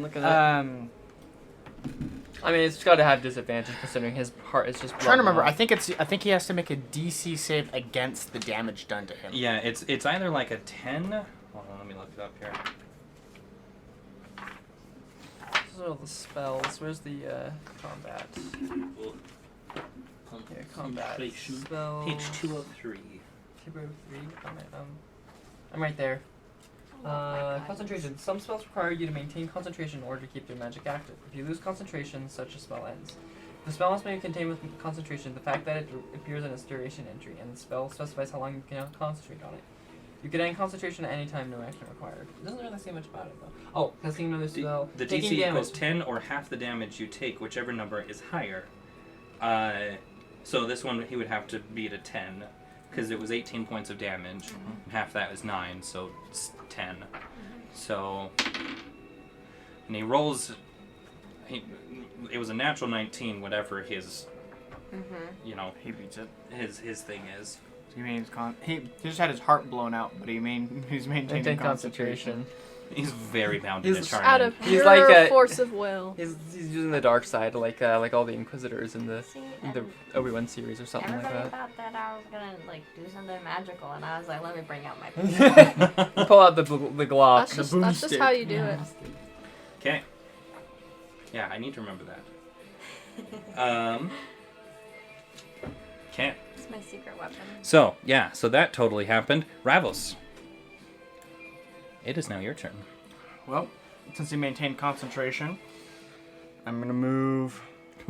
I mean, it's got to have disadvantage considering his heart is just.
I'm trying to remember. I think he has to make a DC save against the damage done to him.
Yeah, it's either like a 10. Hold on, let me look it up here.
Those are all the spells. Where's the combat? Yeah, combat spell.
Page 203.
203. I'm right there. Concentration. Some spells require you to maintain concentration in order to keep their magic active. If you lose concentration, such a spell ends. The spell must be contained with concentration. The fact that it appears in its duration entry, and the spell specifies how long you can concentrate on it. You can end concentration at any time, no action required. It doesn't really say much about it, though. Oh, casting another spell.
The
taking
DC
damage.
equals 10 or half the damage you take, whichever number is higher. So this one, he would have to beat a 10, because it was 18 points of damage.
Mm-hmm.
Half that is 9, so it's 10. So, and he rolls. It was a natural 19, whatever his,
He beats it.
his thing is.
He means he just had his heart blown out, but he's maintaining
Maintain
concentration.
He's very bound to
He's
determined.
Out of
He's
pure
like a-
force of will.
He's using the dark side, like all the Inquisitors in the
See,
Obi-Wan series or something like
everybody
that.
thought that I was gonna do something magical, and I was like, let me bring out my.
Pull out the glob.
That's just how you do it.
Okay. Yeah, I need to remember that. Okay.
It's my secret weapon.
So that totally happened. Ravos. It is now your turn.
Well, since he maintained concentration, I'm gonna move.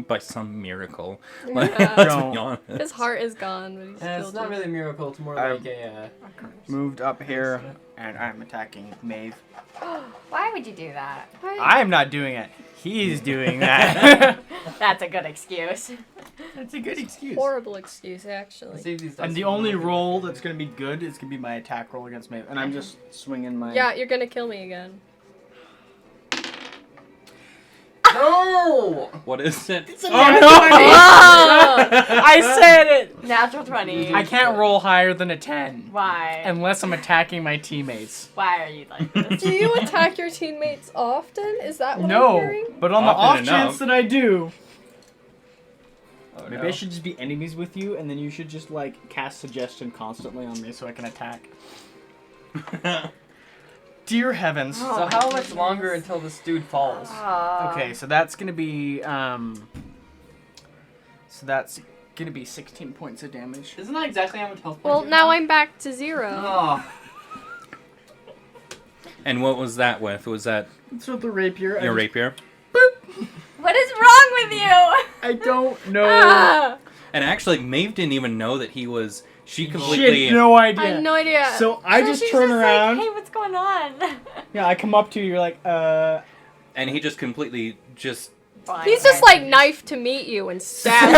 By some miracle.
Yeah.
Let's be honest.
His heart is gone, but he's still
It's not really a miracle. It's more
I-
like a.
Moved up here, and I'm attacking Maeve.
Why would you do that?
I am not doing it. He's doing that.
That's a good excuse.
That's a good excuse.
horrible excuse, actually.
And the only roll that's gonna be good is gonna be my attack roll against Maeve, and I'm just swinging my.
Yeah, you're gonna kill me again.
No!
What is it?
Oh no! I said it.
Natural 20.
I can't roll higher than a 10
Why?
unless I'm attacking my teammates.
Why are you like this?
Do you attack your teammates often? Is that what I'm
No,
hearing?
but on the
Often
off
enough.
chance that I do,
Oh,
maybe I should just be enemies with you, and then you should just like cast suggestion constantly on me so I can attack. Dear heavens.
So how much longer until this dude falls?
Okay, so that's gonna be 16 points of damage.
Isn't that exactly how much health points
Well,
you
now
have?
I'm back to 0.
Oh.
And what was that with? Was that
It's with the rapier.
your rapier?
What is wrong with you?
I don't know.
Ah!
And actually, Maeve didn't even know that he was. She
She
completely.
had no idea.
I had no idea.
So I
So
just
she's
turn
just
around.
Like, hey, what's going on?
Yeah, I come up to you. You're like,
And he just completely just.
He's just like knife to meet you and stab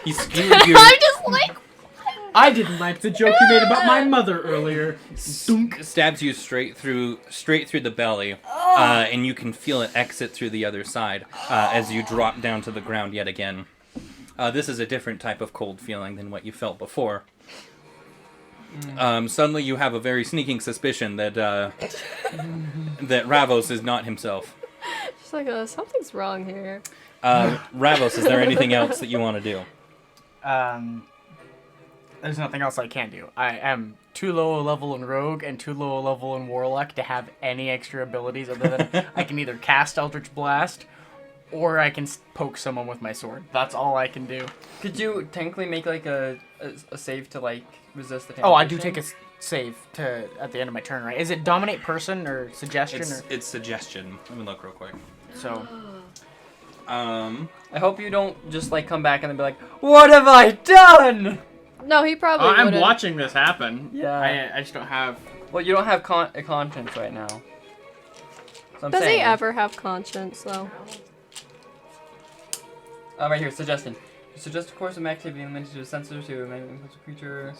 He skewed you.
I'm just like,
I didn't like the joke you made about my mother earlier.
Stabs you straight through the belly, and you can feel it exit through the other side as you drop down to the ground yet again. This is a different type of cold feeling than what you felt before. Suddenly you have a very sneaking suspicion that that Ravos is not himself.
Just like, something's wrong here.
Ravos, is there anything else that you want to do?
There's nothing else I can do. I am too low a level in Rogue and too low a level in Warlock to have any extra abilities other than I can either cast Eldritch Blast or I can poke someone with my sword. That's all I can do.
Could you technically make like a save to like resist the?
Oh, I do take a save at the end of my turn, right? Is it Dominate Person or Suggestion?
It's Suggestion. Let me look real quick.
So,
I hope you don't just like come back and then be like, "What have I done?"
No, he probably
I'm
wouldn't.
watching this happen.
Yeah.
I just don't have.
Well, you don't have a conscience right now. So I'm
Does
saying,
he ever have conscience, though?
Right here, suggestion. You suggest a course of activity limited to a sensor to a creature.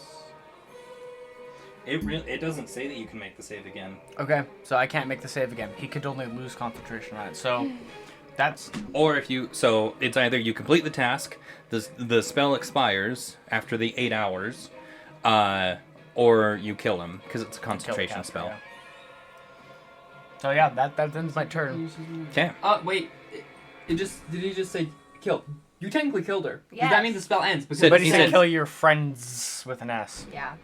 It doesn't say that you can make the save again.
Okay, so I can't make the save again. He could only lose concentration on it. So, that's.
Or so it's either you complete the task, the spell expires after the 8 hours, or you kill him because it's a concentration spell.
Yeah. So yeah, that ends my turn.
Okay.
Wait. Did he just say kill? You technically killed her.
Yes.
Does that mean the spell ends? Because
So
But he
he
said
said-
kill your friends with an S.
Yeah.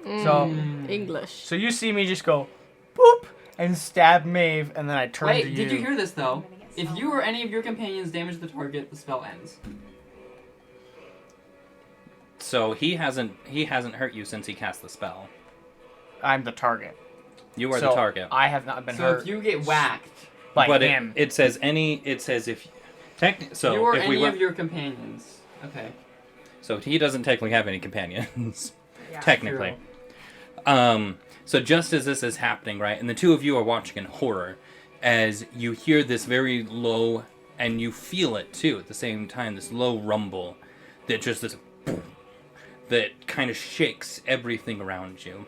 So,
English.
so you see me just go, boop, and stab Maeve, and then I turn to
Wait,
you.
did you hear this though?
I'm gonna get
If
some.
you or any of your companions damage the target, the spell ends.
So he hasn't hurt you since he cast the spell.
I'm the target.
You are
So,
the target.
I have not been
So
hurt
if you get whacked,
by
but
him.
it says if so
you or
if we
any
went,
of your companions. Okay.
so he doesn't technically have any companions.
Yeah.
Technically. So just as this is happening, right, and the two of you are watching in horror, as you hear this very low, and you feel it too at the same time, this low rumble, that just this, that kind of shakes everything around you.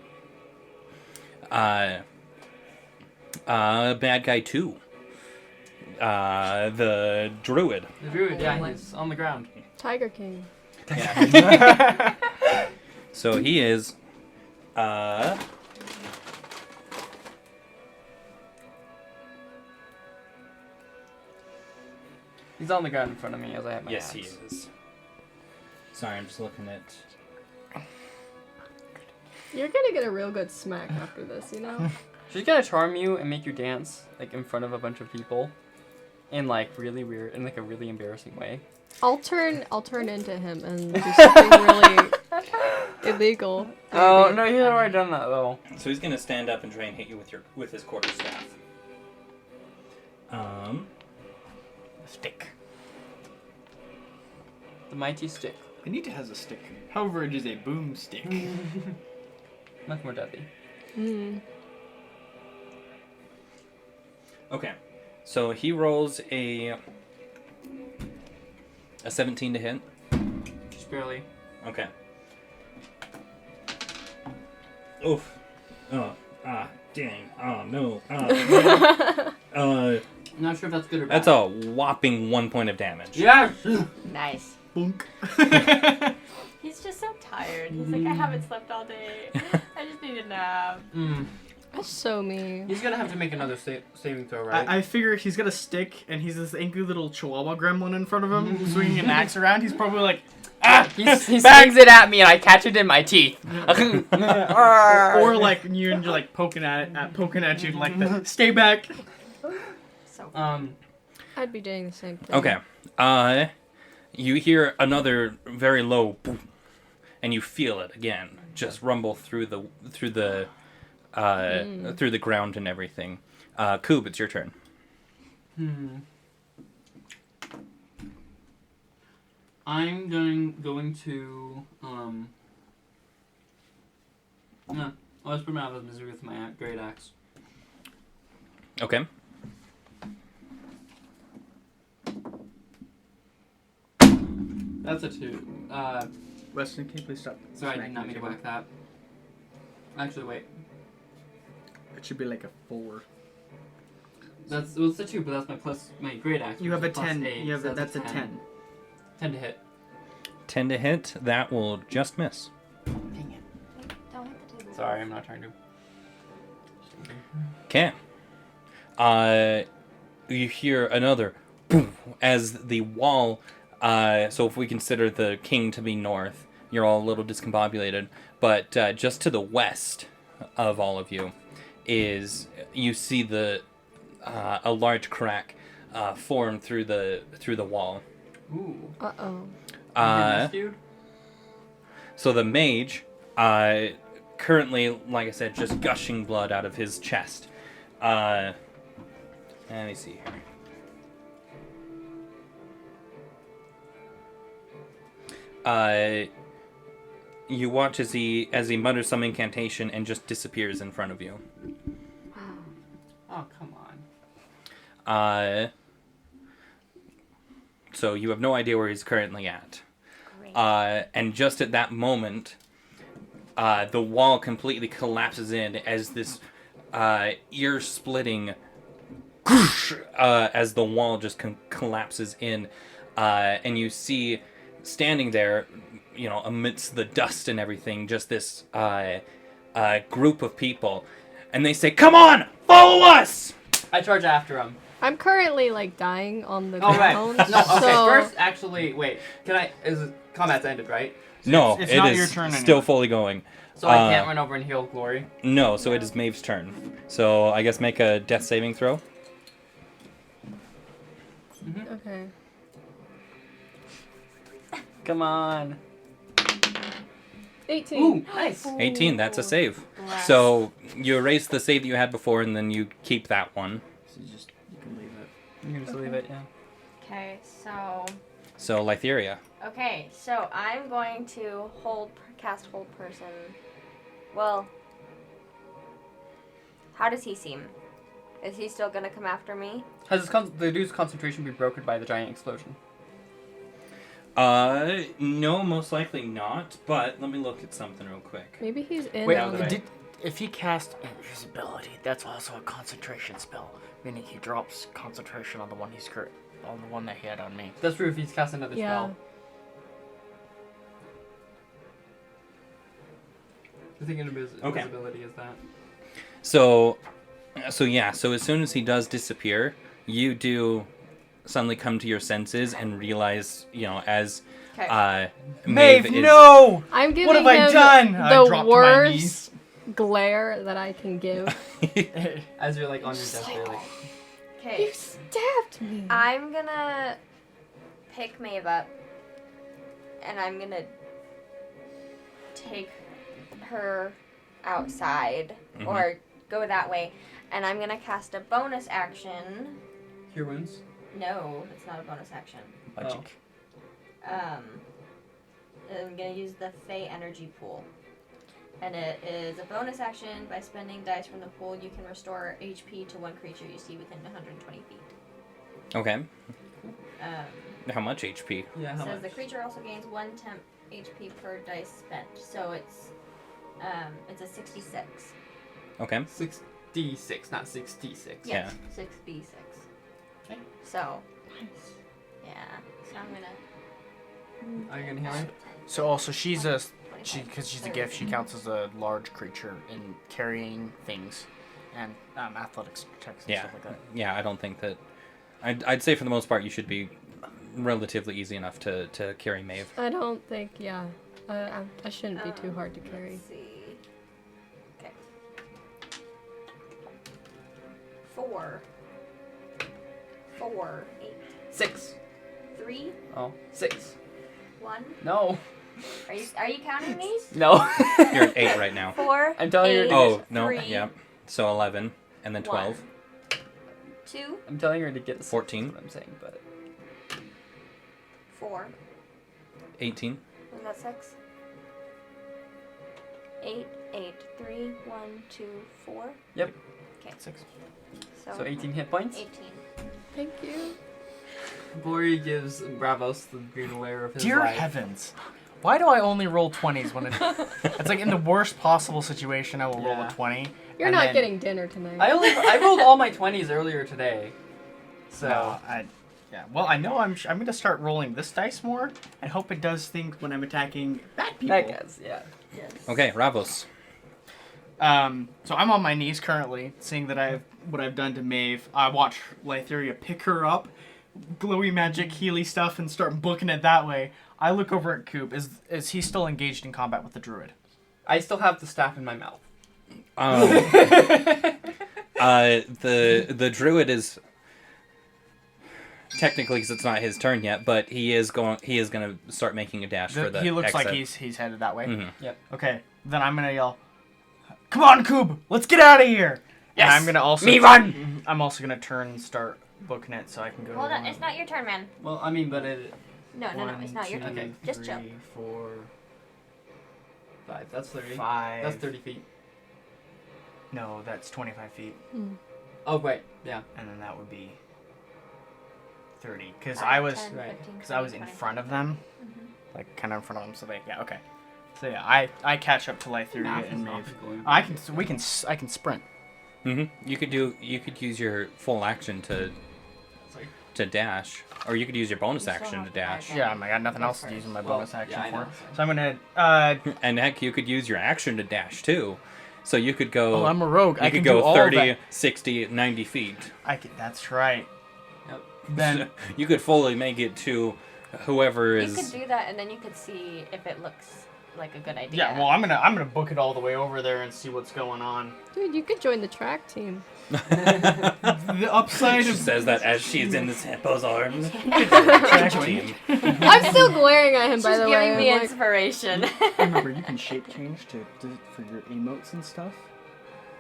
Bad guy 2. The druid.
The druid, yeah, he's on the ground.
Tiger King.
Yeah. So he is,
He's on the ground in front of me as I have my
yes,
axe.
he is. Sorry, I'm just looking at.
You're gonna get a real good smack after this, you know?
She's gonna charm you and make you dance like in front of a bunch of people, in like really weird, in like a really embarrassing way.
I'll turn into him and do something really illegal.
Oh
maybe.
no, he's already done that though.
So he's gonna stand up and try and hit you with his quarterstaff.
Stick.
The mighty stick,
Anita has a stick. However, it is a boomstick.
much more deadly.
Okay, so he rolls a 17 to hit.
Just barely.
Okay. Oof. Oh. Dang. Oh no.
I'm not sure if that's good or bad.
That's a whopping 1 point of damage.
Yeah.
Nice.
Boonk.
He's just so tired. He's like, I haven't slept all day. I just need a nap.
That's so mean.
He's gonna have to make another saving throw, right?
I figure he's got a stick and he's this angry little chihuahua gremlin in front of him, swinging an axe around. He's probably like,
He swings it at me and I catch it in my teeth.
or like you're like poking at you like the stay back.
So
I'd be doing the same thing.
Okay. You hear another very low boom, and you feel it again, just rumble through the ground and everything. Coob, it's your turn.
I'm going to no, I'll just put him out of his misery with my great axe.
Okay.
That's a 2.
Weston, can you please stop?
Sorry, I did
smacking
not
the
mean to
table?
whack that. Actually, wait.
It should be like a 4.
It's a 2, but that's my great axe.
You
which
have a
is plus
10.
8,
You have
so
that's a 10.
10 to hit.
10 to hit. That will just miss.
dang it. Don't hit the table.
Sorry, I'm not trying to.
Okay. you hear another boom as the wall. So if we consider the king to be north, you're all a little discombobulated. But just to the west of all of you is you see a large crack form through the wall.
Ooh.
Uh-oh.
Dude.
So the mage, currently, like I said, just gushing blood out of his chest. Let me see here. You watch as he mutters some incantation and just disappears in front of you.
Oh, come on.
So you have no idea where he's currently at.
Great.
And just at that moment, the wall completely collapses in as this ear-splitting as the wall just collapses in, and you see standing there, amidst the dust and everything, just this group of people, and they say, "Come on, follow us!"
I charge after him.
I'm currently dying on the
Oh, right.
ground.
No, okay,
so...
first, actually, wait. Combat's ended, right?
No,
it's
it
not
is
your turn
still
anymore.
fully going.
So I can't run over and heal Glory?
No, so it is Maeve's turn. So I guess make a death saving throw.
Okay.
Come on.
18.
Ooh, nice.
18, that's a save.
Bless.
So you erase the save that you had before, and then you keep that one.
So you can leave it.
You can just leave it, yeah.
Okay, so...
So Lytheria.
Okay, so I'm going to cast Hold Person. Well, how does he seem? Is he still gonna come after me?
Has the dude's concentration been broken by the giant explosion?
No, most likely not, but let me look at something real quick.
Maybe he's in
Wait,
on it.
if he cast invisibility, that's also a concentration spell, meaning he drops concentration on the one on the one that he had on me.
That's true if he's cast another spell. I think invisibility is that.
So as soon as he does disappear, you do suddenly come to your senses and realize, as
Maeve,
is...
no!
I'm giving
What have I
him
done? I dropped
the
to my
worst glare that I can give.
As you're on your deathbed,
Okay,
You stabbed me.
I'm gonna pick Maeve up, and I'm gonna take her outside, or go that way, and I'm gonna cast a bonus action.
Cure wounds.
No, it's not a bonus action.
Magic.
I'm gonna use the Fey Energy Pool. And it is a bonus action. By spending dice from the pool, you can restore HP to one creature you see within 120 feet.
Okay. How much HP?
Yeah, how
Says
much?
the creature also gains 1 temp HP per dice spent. So it's a 66.
Okay.
66, not 66.
Yeah.
6d6.
Okay.
So, yeah. So I'm gonna...
Are you gonna heal him?
So also because she's a gift, she counts as a large creature in carrying things and athletics checks and stuff like that.
Yeah, I don't think that... I'd say for the most part you should be relatively easy enough to carry Maeve.
I don't think, I shouldn't be too hard to carry.
Let's see. Okay. 4, 8,
6.
3,
Oh, 6.
1.
No.
Are you counting these?
No.
You're at 8 right now.
4.
I'm telling you.
8,
Oh, no,
3,
yeah. So 11, and then 12.
2,
I'm telling her to get
14.
That's what I'm saying, but
4.
18.
Was that 6? 8, 3, 1, 2, 4.
Yep.
Okay.
6.
so 18 hit points.
18.
Thank you.
Glory gives Bravos the green layer of his
Dear
life.
heavens. Why do I only roll 20s when it's like in the worst possible situation I will roll
Yeah.
a 20?
You're
and
not
then-
getting dinner tonight.
I rolled all my 20s earlier today. So
Well, I know I'm going to start rolling this dice more and hope it does things when I'm attacking bad people.
that guy's, yeah.
Yes.
Okay, Ravos.
So I'm on my knees currently, seeing that what I've done to Maeve. I watch Lytheria pick her up, glowy magic Healy stuff, and start booking it that way. I look over at Coop. Is he still engaged in combat with the druid?
I still have the staff in my mouth.
The druid is technically, because it's not his turn yet, but he is going to start making a dash for the
He looks
exit.
like he's headed that way.
Mm-hmm.
Yep.
Okay, then I'm gonna yell, "Come on, Coop! Let's get out of here!"
Yes!
And I'm gonna also
Me run!
I'm also gonna turn and start booking it so I can go.
Hold on, it's not your turn, man.
Well, I mean, but it...
No, it's not your turn.
Okay.
Just chill.
4,
5. That's 30.
5.
That's 30 feet.
No, that's 25 feet,
Oh, right. Yeah.
and then that would be 30. Because
5,
I was
10,
right,
15,
because I was
20,
in front of them,
Mhm.
like kind of in front of them. So okay. So yeah, I catch up to Lytheria
Math
and
is
Maeve.
not going
I can sprint.
Mm-hmm. You could use your full action
Sorry.
to dash, or you could use your bonus
You still
action to
have
dash.
five.
Yeah, I got nothing else to
First.
use in my
Well,
bonus action
yeah, I
for.
know.
So I'm gonna.
And heck, you could use your action to dash too. So you could go.
Oh, I'm a rogue.
You
I
could
can
go
do all
30,
of that.
60, 90 feet.
That's right.
Yep.
Then
You could fully make it to whoever
You
is.
could do that, and then you could see if it looks like a good idea.
yeah, well, I'm gonna book it all the way over there and see what's going on.
Dude, you could join the track team.
The upside
She
of
says that as she's in this hippo's arms.
track
Team.
I'm still glaring at him, by
She's
the
giving
way.
me
I'm like,
inspiration.
Remember, you can shape change for your emotes and stuff.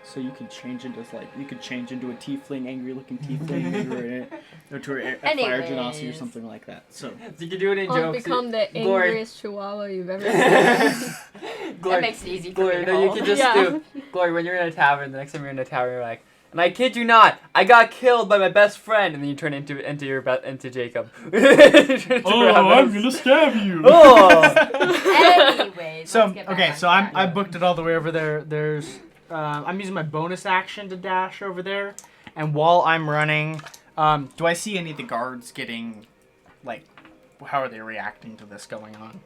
So you can change into a tiefling, angry looking tiefling, or to a fire genasi or
Anyways.
something like that. So
You can do it in
I'll
jokes.
become the
Glory.
angriest chihuahua you've ever seen.
Glory.
That makes it easy for
Glory,
me to
no, you
hold.
can just
Yeah.
do... Glory, when you're in a tavern, the next time you're in a tavern, you're like, and I kid you not, I got killed by my best friend, and then you turn into Jacob.
gonna stab you.
Oh!
Anyways,
So
let's get back
okay,
on
so I
track.
booked it all the way over there. I'm using my bonus action to dash over there, and while I'm running, do I see any of the guards getting, like, how are they reacting to this going on?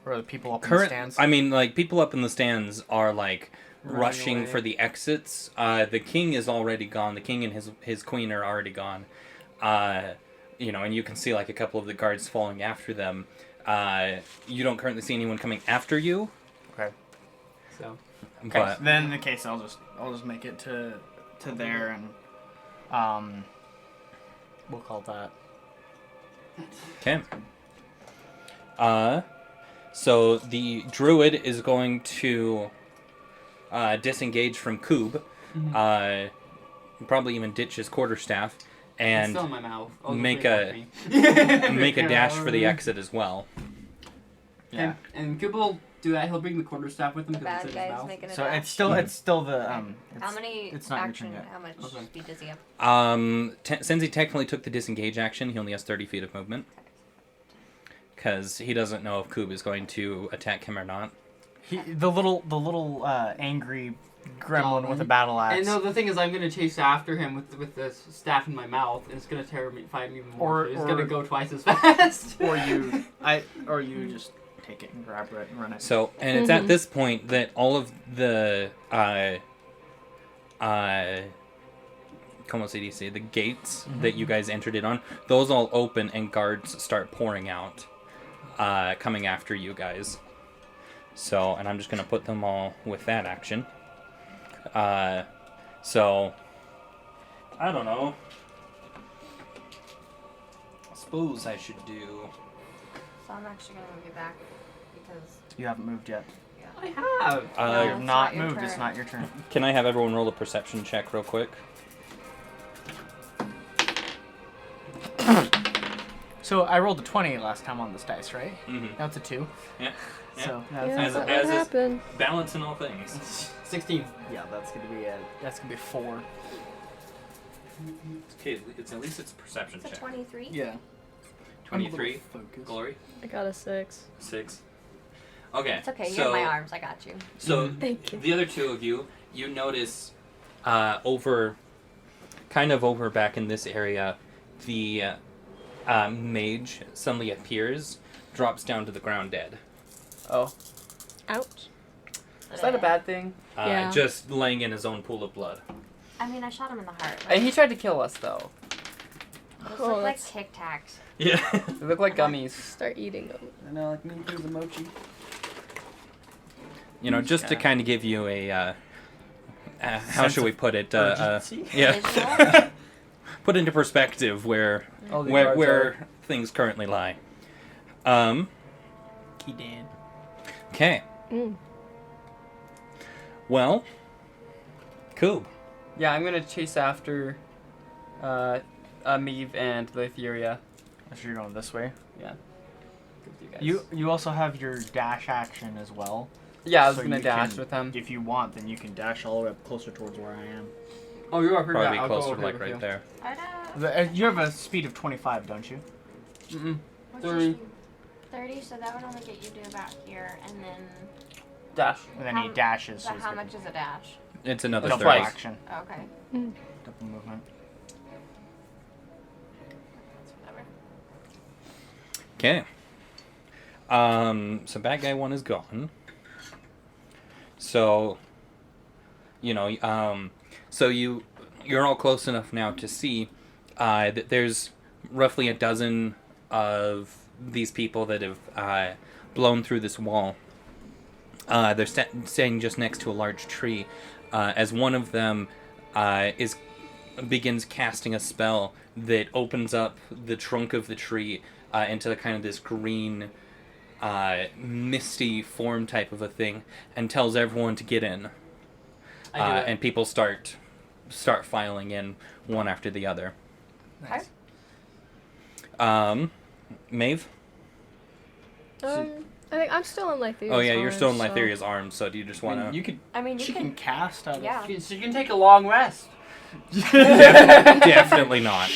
Or are the people up in the stands?
I mean, like, people up in the stands are like rushing
away.
for the exits. The king is already gone. The king and his queen are already gone. And you can see like a couple of the guards following after them. You don't currently see anyone coming after you.
Okay.
So,
But
Then in the case, I'll just make it to there and we'll call that.
okay. So the druid is going to disengage from Koob. Probably even ditch his quarterstaff
it's
and
still in my mouth. Oh,
make
don't
make a dash for the exit as well.
Yeah.
And Koob will do that. He'll bring the quarterstaff with him
The
because
bad
it's in his
guy's
mouth.
making a
So
dash.
it's still the
How
it's-
many
it's not your
action?
turn yet.
How much
Okay.
speed does he have?
Since he technically took the disengage action, he only has 30 feet of movement. Because he doesn't know if Koob is going to attack him or not.
the little angry gremlin with a battle axe.
And no, the thing is, I'm gonna chase after him with this staff in my mouth, and it's gonna fight me even more.
Or-
so he's
or-
gonna go twice as fast.
or you just take it and grab it and run it.
So, and it's at this point that all of the como se dice, the gates that you guys entered it on, those all open and guards start pouring out, coming after you guys. So, and I'm just gonna put them all with that action. So, I don't know. I suppose I should do.
So I'm actually gonna move you back because
You haven't moved yet.
I have.
You
No,
have
it's
not
not your
moved. It's
turn.
not your turn.
Can I have everyone roll a perception check real quick?
So I rolled a 20 last time on this dice, right?
Mm-hmm.
Now it's a 2.
Yeah.
So
Yeah,
As-
that
as
would
is-
happen.
Balance in all things.
16.
yeah, that's gonna be 4.
Okay, it's at least it's a perception
it's a
check.
23.
Yeah.
23.
Focus.
Glory.
I got a 6.
6. Okay.
It's okay.
So,
You're in my arms. I got you.
So
Thank you.
the other two of you notice over back in this area, the mage suddenly appears, drops down to the ground dead.
Oh.
Ouch.
yesterday.
Is that a bad thing?
Yeah.
Just laying in his own pool of blood.
I mean, I shot him in the heart.
And he tried to kill us, though.
Those
Oh,
look like
that's-
Tic Tacs.
Yeah.
They look like gummies.
Start eating them.
I know, like me things of mochi.
You know, just to
Yeah.
kind of give you a, how
Sense
should we
of
put it?
urgency?
Yeah.
Visual?
Put into perspective where
Oh, the
where
guards
where things currently lie.
Key Dan.
Okay.
Mm.
Well, Coob.
Yeah, I'm gonna chase after Meave and Lytheria.
So you're going this way.
Yeah. With you guys.
You also have your dash action as well.
Yeah, I was
So
gonna
you
dash
can-
with him.
If you want, then you can dash all the way up closer towards where I am.
Oh, you are pretty
Probably
I'll go
closer,
over
like
with
right
you.
there.
I don't...
You have a speed of 25, don't you?
Mm-mm.
What's
30.
your speed? 30, so that would only get you to about here, and then...
Dash.
And then he dashes.
So
he's
how
gonna-
much is a dash?
It's another
Double
30.
action.
Okay.
Double movement.
That's whatever.
Okay. So bad guy 1 is gone. So, you know, so you're all close enough now to see that there's roughly a dozen of these people that have blown through this wall. They're standing just next to a large tree, as one of them begins casting a spell that opens up the trunk of the tree into kind of this green, misty form type of a thing, and tells everyone to get in.
I do it.
And people start filing in one after the other.
Nice.
Maeve?
I think I'm still in Lytheria's
Oh yeah, you're still in
arms, so-
Lytheria's arms, so do you just want to...
You could.
I mean, you
She
can...
can cast out of.
Yeah.
So you can take a long rest.
Definitely not.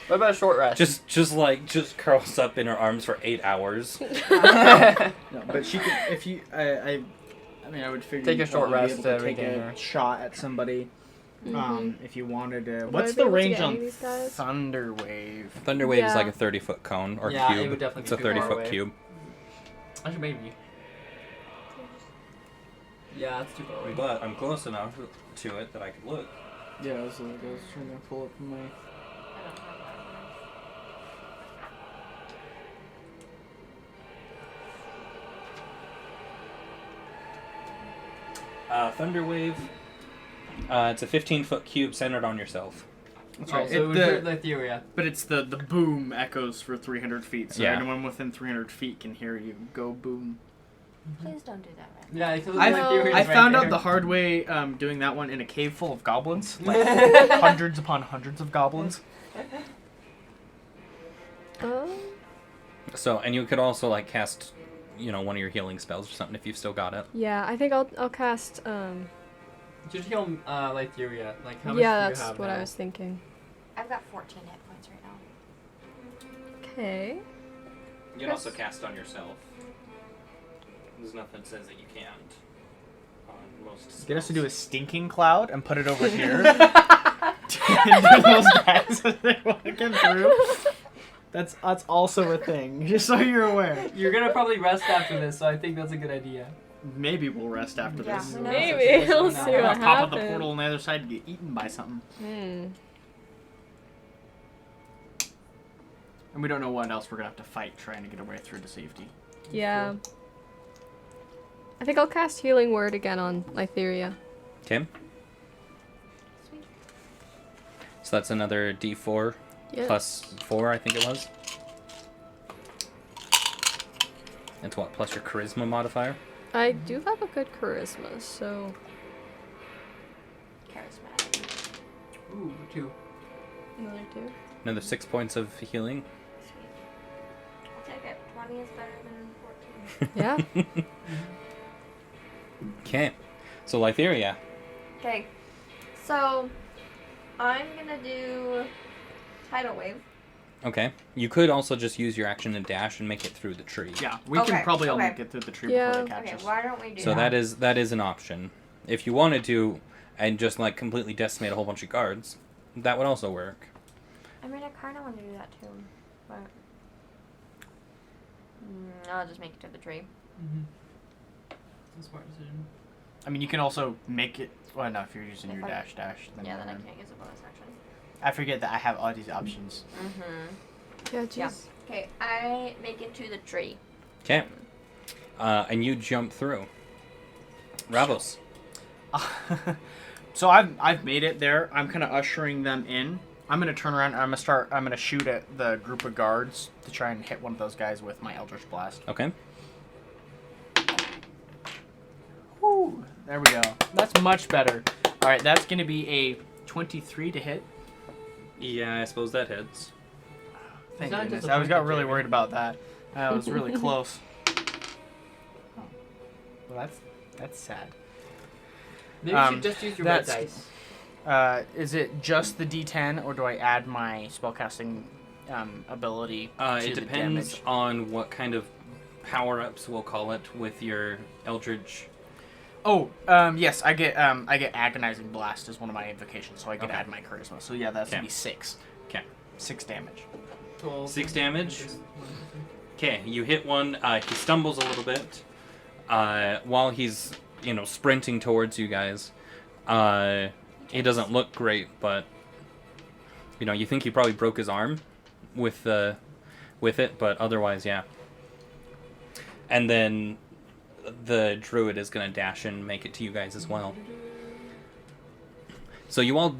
What about a short rest?
Just curls up in her arms for 8 hours.
No, but she can. If you, I mean, I would figure.
Take a
you'd
short
probably be
rest
able
to
take
regain
a
her.
shot at somebody. If you wanted to.
Would
What's
I be
the
able to
range
get any
on
of these guys?
Thunder Wave?
Thunder Wave is
Yeah.
like a 30-foot cone or
Yeah, it
cube.
would definitely
It's a
be too far
30-foot
away.
cube.
Actually, maybe. Yeah, it's too far away.
But I'm close enough to it that I could look.
Yeah, I was trying to pull up my.
I don't have that
Thunder Wave. It's a 15-foot cube centered on yourself.
That's
Oh,
right.
so it would
the,
hurt Lytheria.
but it's the boom echoes for 300 feet, so
Yeah.
anyone within 300 feet can hear you go boom.
one. Please don't do that right
Yeah, because
I-
Lytheria's
I
right
found
there.
out the hard way doing that one in a cave full of goblins, like hundreds upon hundreds of goblins.
So, and you could also like cast, you know, one of your healing spells or something if you've still got it.
Yeah, I think I'll cast.
Just heal Lytheria. Like, how much
Yeah,
do you
that's
have
what
now?
I was thinking.
I've got 14 hit points right now.
Okay.
You can also cast on yourself. There's nothing that says that you can't. On most
Get us to do a
spells.
stinking cloud and put it over here. And do those guys as they want to come through. That's also a thing, just so you're aware.
You're gonna probably rest after this, so I think that's a good idea.
Maybe we'll rest after
Yeah,
this.
who knows?
Maybe we'll
Now.
see what
I'll pop up the
happens.
portal on the other side and get eaten by something.
Hmm.
And we don't know what else we're gonna have to fight trying to get our way through to safety.
Yeah. I think I'll cast Healing Word again on Lytheria.
Okay.
Sweet.
So that's another D4
Yes.
plus 4, I think it was. It's what, plus your charisma modifier?
I do have a good charisma, so
Charismatic.
Ooh, 2.
another 2.
Another 6 points of healing.
Sweet. I'll take it. 20 is better than 14.
Yeah.
Okay. So Lytheria.
Okay. So, I'm gonna do Tidal Wave.
Okay. You could also just use your action and dash and make it through the tree.
Yeah, we
Okay,
can probably only
okay.
get through the tree
Yeah.
before they catch
Okay,
us.
why don't we do
So
that?
that is an option. If you wanted to and just like completely decimate a whole bunch of guards, that would also work.
I mean, I kind of want to do that too, but I'll just make it to the tree.
a smart decision.
I mean, you can also make it. Well, no, if you're using your dash, then
yeah, then I can't use a bonus action.
I forget that I have all these options.
Yeah, jeez.
Yeah. Okay, I make it to the tree.
Okay. And you jump through. Ravos.
So I've made it there. I'm kind of ushering them in. I'm gonna turn around. And I'm gonna shoot at the group of guards to try and hit one of those guys with my Eldritch Blast.
Okay.
Woo! There we go. That's much better. All right, that's gonna be a 23 to hit.
Yeah, I suppose that hits.
Thank
not
goodness.
just
I
a
was got
point
really
to
worried about that. That was really close. Oh. Well, that's sad.
Maybe you should just use your red dice.
Is it just the D10, or do I add my spellcasting ability to
It
the
depends
damage?
on what kind of power-ups, we'll call it, with your Eldritch.
Oh, yes, I get Agonizing Blast as one of my invocations, so I get to add my charisma. So yeah, that's gonna be 6.
Okay.
6 damage.
12.
6 damage. Okay, you hit one. He stumbles a little bit while he's, sprinting towards you guys. He doesn't look great, but you think he probably broke his arm with it, but otherwise, yeah. And then the druid is gonna dash and make it to you guys as well. So you all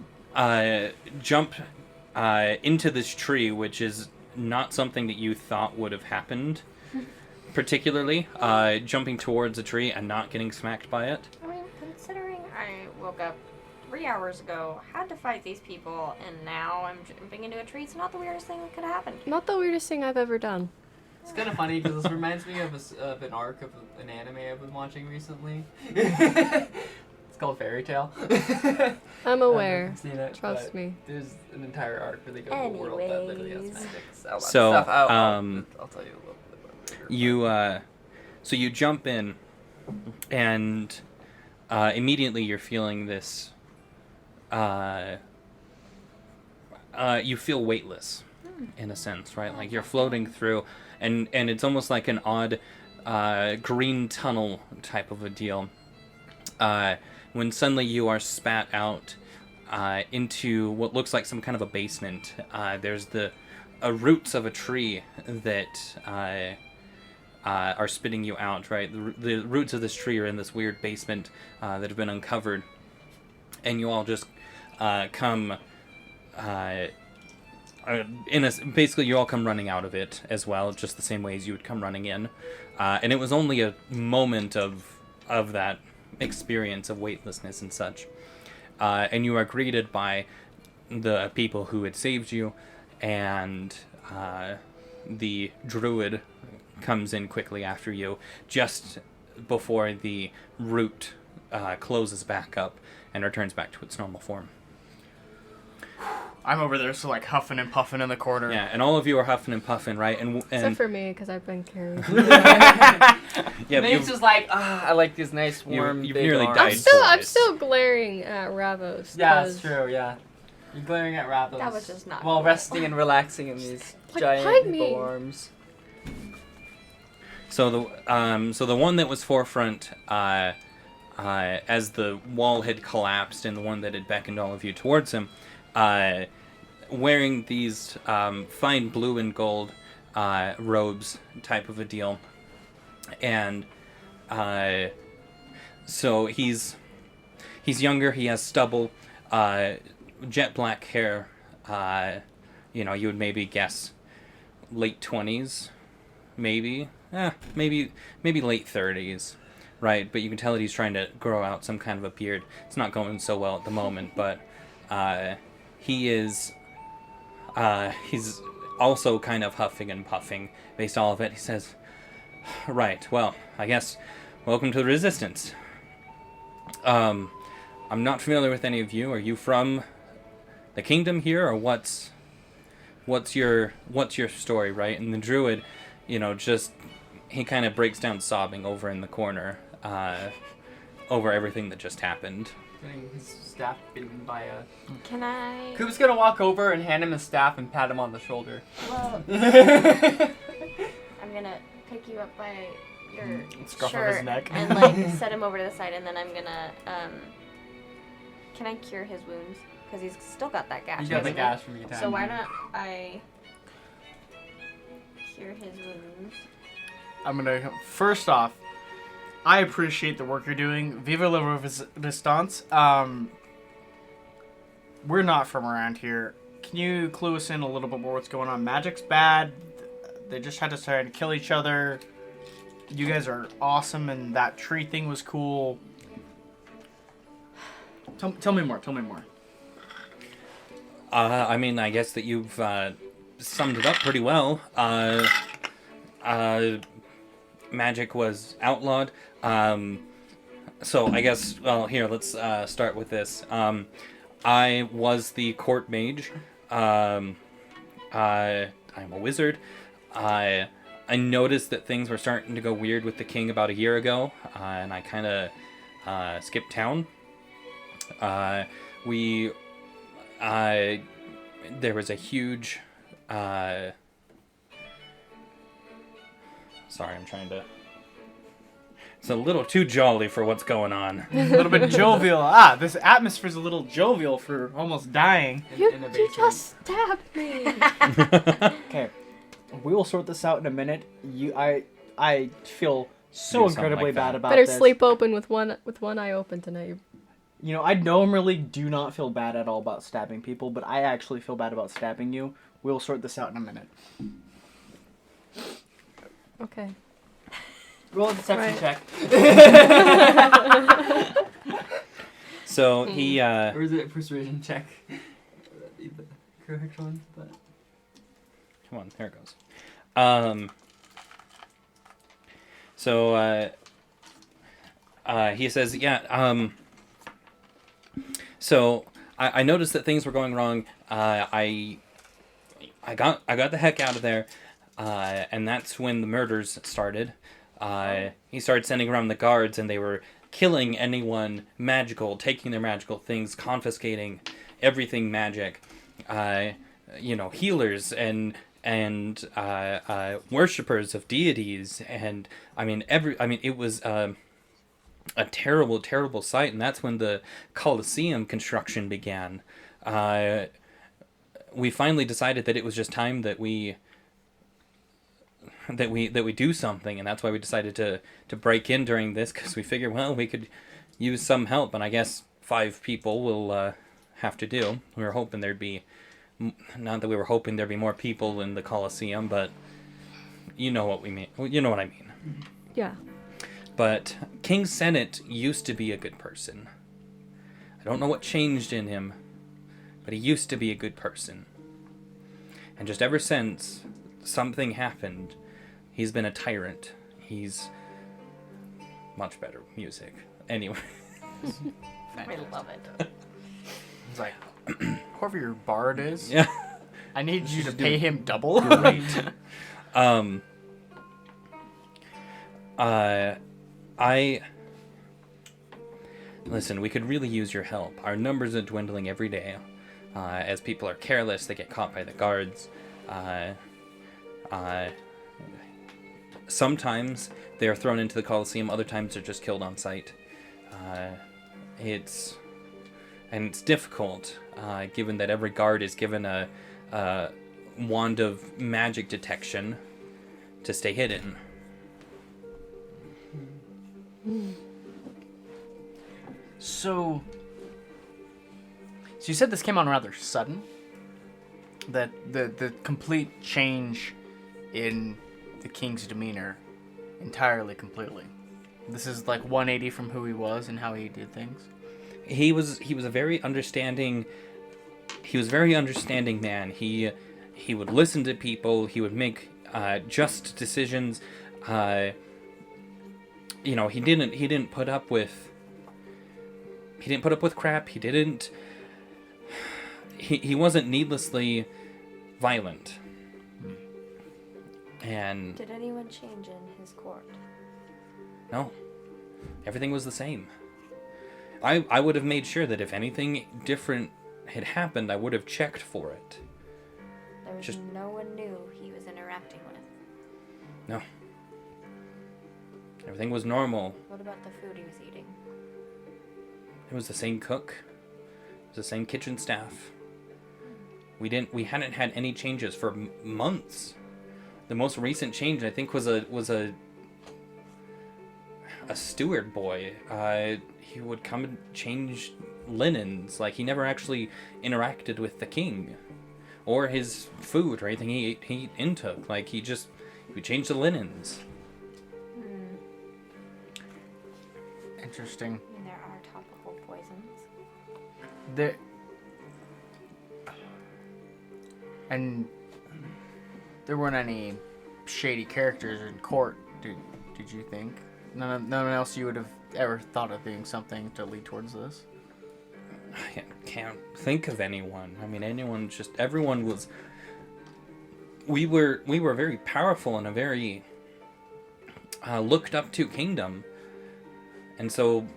jump into this tree, which is not something that you thought would have happened, particularly jumping towards a tree and not getting smacked by it.
I mean, considering I woke up 3 hours ago, had to fight these people, and now I'm jumping into a tree, it's not the weirdest thing that could have happened.
Not the weirdest thing I've ever done.
It's kind of funny because this reminds me of an arc of an anime I've been watching recently. It's called Fairy Tale.
I'm aware.
I've seen it,
Trust
but
me.
There's an entire arc where they go to a world that literally has magic. All that
So,
stuff. I'll tell you a little bit about it later.
So you jump in, and immediately you're feeling this. You feel weightless, in a sense, right? Like you're floating through, and it's almost like an odd green tunnel type of a deal. When suddenly you are spat out into what looks like some kind of a basement. There's the roots of a tree that are spitting you out, right? The roots of this tree are in this weird basement that have been uncovered, and you all just come basically you all come running out of it as well, just the same way as you would come running in, and it was only a moment of that experience of weightlessness and such, and you are greeted by the people who had saved you, and the druid comes in quickly after you, just before the root closes back up and returns back to its normal form.
I'm over there, so like huffing and puffing in the corner.
Yeah, and all of you are huffing and puffing, right? And
Except for me, because I've been carried.
yeah,
Nate's just like, I like these nice warm.
You've
big
nearly
arms.
died.
I'm still glaring at Ravos.
Yeah, it's true, yeah. You're glaring at Ravos.
That was just not
While
cool.
resting and relaxing in these
Like,
giant
hide
big
me.
arms.
So the one that was forefront, as the wall had collapsed, and the one that had beckoned all of you towards him, wearing these fine blue and gold robes type of a deal, and so he's younger. He has stubble, jet black hair. You would maybe guess late 20s, maybe late 30s, right? But you can tell that he's trying to grow out some kind of a beard. It's not going so well at the moment, but he's also kind of huffing and puffing based on all of it. He says, right, well, I guess welcome to the Resistance. I'm not familiar with any of you. Are you from the kingdom here, or what's your story, right? And the druid, he kind of breaks down sobbing over in the corner, over everything that just happened.
Getting his staff bitten by a...
Can I...
Coop's gonna walk over and hand him his staff and pat him on the shoulder.
Well, I'm gonna pick you up by your
Scruff of
shirt
his neck.
and like set him over to the side, and then I'm gonna can I cure his wounds? Because he's still got that gash.
You got the
hasn't he?
gash from your time.
So why not I cure his wounds?
I'm gonna first off, I appreciate the work you're doing. Viva la resistance. We're not from around here. Can you clue us in a little bit more what's going on? Magic's bad. They just had to try to kill each other. You guys are awesome, and that tree thing was cool. Tell me more. Tell me more.
I mean, I guess that you've summed it up pretty well. Magic was outlawed. So I guess, well, here, let's start with this. I was the court mage. I'm a wizard. I noticed that things were starting to go weird with the king about a year ago, and I kind of skipped town. There was a huge... Sorry, I'm trying to... It's a little too jolly for what's going on.
A little bit jovial. This atmosphere's a little jovial for almost dying.
You just stabbed me.
Okay, we will sort this out in a minute. I feel so incredibly
like
bad about
Better
this.
sleep open with one eye open tonight.
You know, I normally do not feel bad at all about stabbing people, but I actually feel bad about stabbing you. We'll sort this out in a minute.
Okay.
Roll a deception
Right.
check.
So he...
Or is it a persuasion check? Would that be the correct one? But...
Come on, there it goes. So he says, yeah, so I noticed that things were going wrong. I got the heck out of there, and that's when the murders started. He started sending around the guards, and they were killing anyone magical, taking their magical things, confiscating everything magic. Healers and worshippers of deities, and it was a terrible, terrible sight, and that's when the Colosseum construction began. We finally decided that it was just time that we do something, and that's why we decided to break in during this, because we figured, well, we could use some help, and I guess 5 people will have to do. We were hoping there'd be, not that we were hoping there'd be more people in the Colosseum, but you know what we mean. You know what I mean.
Yeah.
But King Senate used to be a good person. I don't know what changed in him, but he used to be a good person. And just ever since something happened, he's been a tyrant. He's much better music. Anyway.
I love it.
It's like, whoever your bard is,
Yeah.
I need you to pay him double.
Great. Listen, we could really use your help. Our numbers are dwindling every day. As people are careless, they get caught by the guards. Sometimes they are thrown into the Colosseum, other times they're just killed on sight. It's difficult, given that every guard is given a wand of magic detection to stay hidden.
So you said this came on rather sudden? That the complete change in the king's demeanor entirely, completely. This is like 180 from who he was and how he did things?
He was a very understanding man. He would listen to people, he would make just decisions. He didn't put up with crap. He wasn't needlessly violent. And
Did anyone change in his court?
no, everything was the same. I would have made sure that if anything different had happened, I would have checked for it.
There was no one new he was interacting with.
No. Everything was normal.
What about the food he was eating?
It was the same cook. It was the same kitchen staff. We hadn't had any changes for months. The most recent change, I think, was a steward boy. He would come and change linens. Like, he never actually interacted with the king or his food or anything he intook. Like, he would change the linens.
Interesting.
And there are topical poisons.
And there weren't any shady characters in court, did you think? None else you would have ever thought of doing something to lead towards this?
I can't think of anyone. I mean, everyone was... We were very powerful in a very looked up to kingdom. And so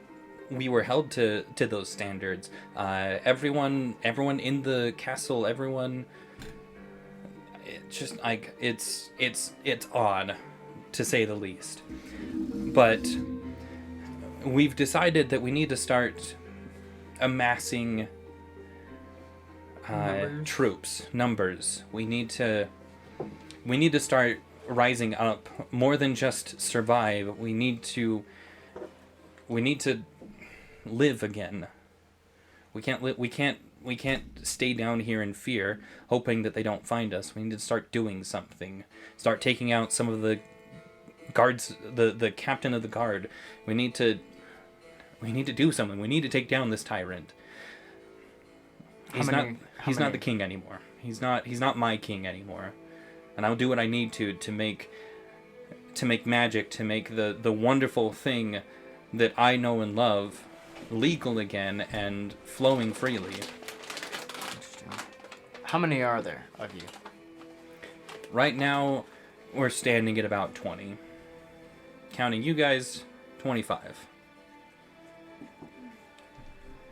we were held to those standards. Everyone in the castle, everyone... Just like it's odd, to say the least. But we've decided that we need to start amassing numbers. We need to start rising up more than just survive. We need to live again. We can't stay down here in fear, hoping that they don't find us. We need to start doing something. Start taking out some of the guards, the captain of the guard. We need to do something. We need to take down this tyrant. He's not the king anymore. He's not my king anymore. And I'll do what I need to make magic, to make the wonderful thing that I know and love legal again and flowing freely.
How many are there of you?
Right now, we're standing at about 20. Counting you guys, 25.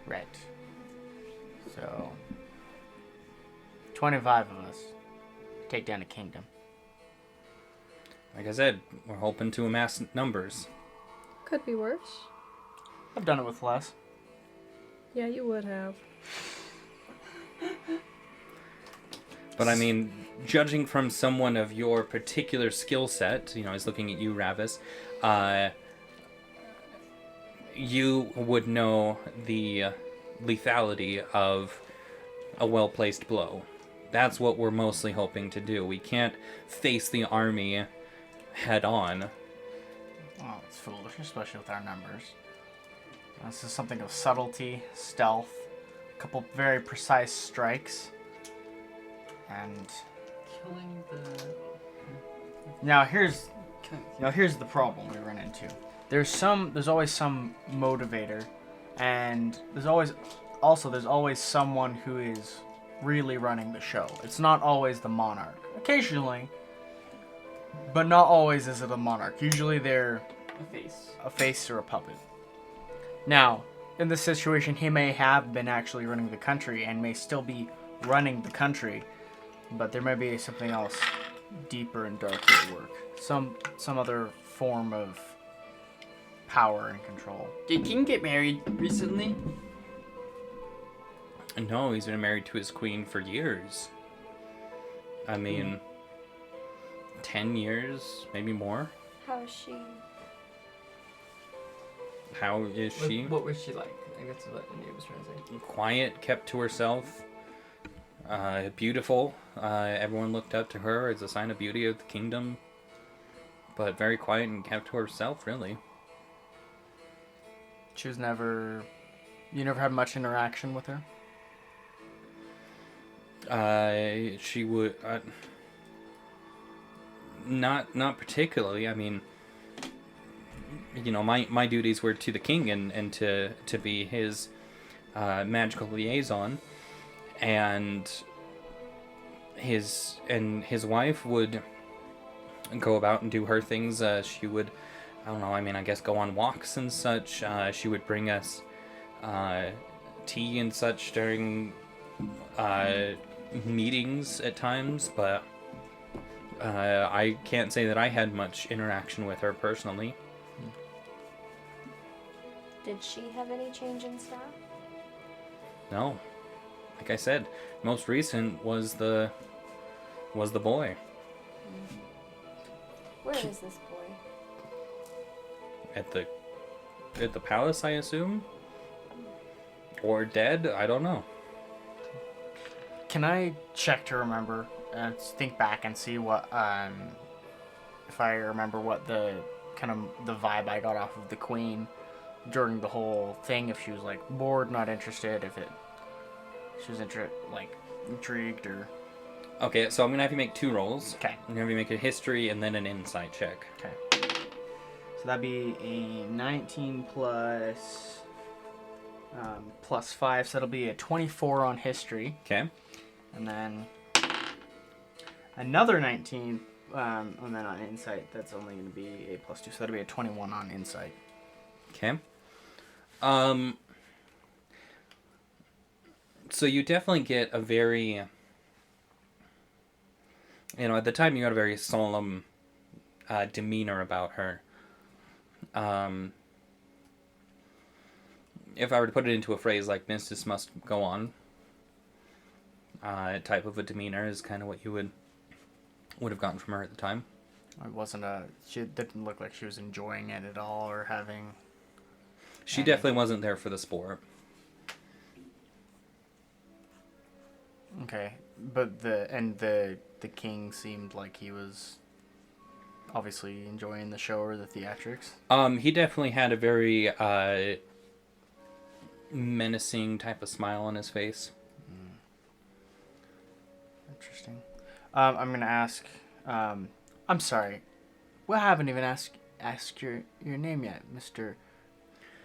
Right. So, 25 of us take down a kingdom.
Like I said, we're hoping to amass numbers.
Could be worse.
I've done it with less.
Yeah, you would have.
But I mean, judging from someone of your particular skill set, I was looking at you, Ravis, you would know the lethality of a well-placed blow. That's what we're mostly hoping to do. We can't face the army head on.
Well, it's foolish, especially with our numbers. This is something of subtlety, stealth, a couple very precise strikes. And
Killing the...
now here's the problem we run into. There's always some motivator, and there's always someone who is really running the show. It's not always the monarch. Occasionally, but not always is it a monarch. Usually they're a face or a puppet. Now, in this situation, he may have been actually running the country and may still be running the country. But there may be something else deeper and darker at work. Some other form of power and control.
Did King get married recently?
No, he's been married to his queen for years. I mean, 10 years, maybe more.
How is she?
How is she?
What was she like? I guess that's what Nate was trying to say.
Quiet, kept to herself. Beautiful. Everyone looked up to her as a sign of beauty of the kingdom. But very quiet and kept to herself, really.
She was never... You never had much interaction with her?
She would... Not particularly. I mean... my duties were to the king and to be his magical liaison. And his wife would go about and do her things. She would, I guess go on walks and such. She would bring us tea and such during meetings at times, but I can't say that I had much interaction with her personally.
Did she have any change in style?
No. Like I said, most recent was the boy.
Where is this boy?
At the palace, I assume? Or dead? I don't know.
Can I check to remember? Think back and see what if I remember what the kind of the vibe I got off of the queen during the whole thing. If she was like bored, not interested, she was intrigued or.
Okay, so I'm gonna have you make 2 rolls.
Okay.
I'm gonna have you make a history and then an insight check.
Okay. So that'd be a 19 plus 5, so that'll be a 24 on history.
Okay.
And then another 19, and then on insight, that's only going to be a plus 2, so that'll be a 21 on insight.
Okay. So you definitely get a very, at the time you had a very solemn demeanor about her. If I were to put it into a phrase like "business must go on," type of a demeanor is kind of what you would have gotten from her at the time.
It wasn't she didn't look like she was enjoying it at all or having.
She definitely wasn't there for the sport.
Okay, but the king seemed like he was obviously enjoying the show or the theatrics.
He definitely had a very menacing type of smile on his face.
Interesting. I'm gonna ask. I'm sorry. We haven't even asked your name yet, Mr.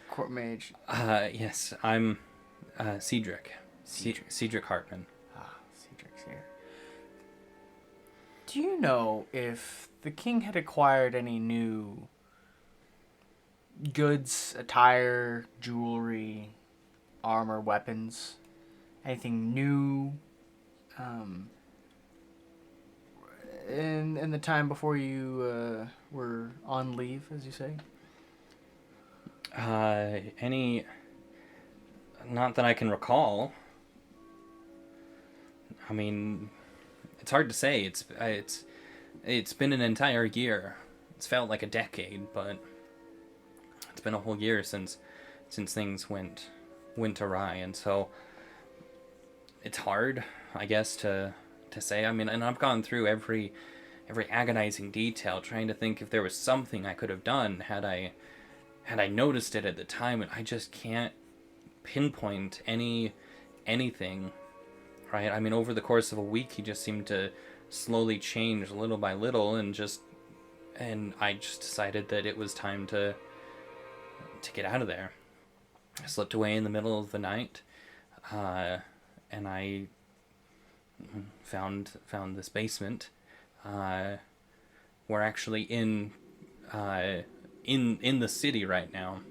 Court Mage.
Yes, I'm Cedric. Cedric Hartman.
Cedric's here. Do you know if the king had acquired any new goods, attire, jewelry, armor, weapons? Anything new? In the time before you were on leave, as you say?
Not that I can recall. I mean, it's hard to say. It's been an entire year. It's felt like a decade, but it's been a whole year since things went awry, and so it's hard, I guess, to say. I mean, and I've gone through every agonizing detail trying to think if there was something I could have done had I noticed it at the time, and I just can't pinpoint anything, right? I mean, over the course of a week, he just seemed to slowly change little by little, and I just decided that it was time to get out of there. I slipped away in the middle of the night, and I found this basement. We're actually in the city right now.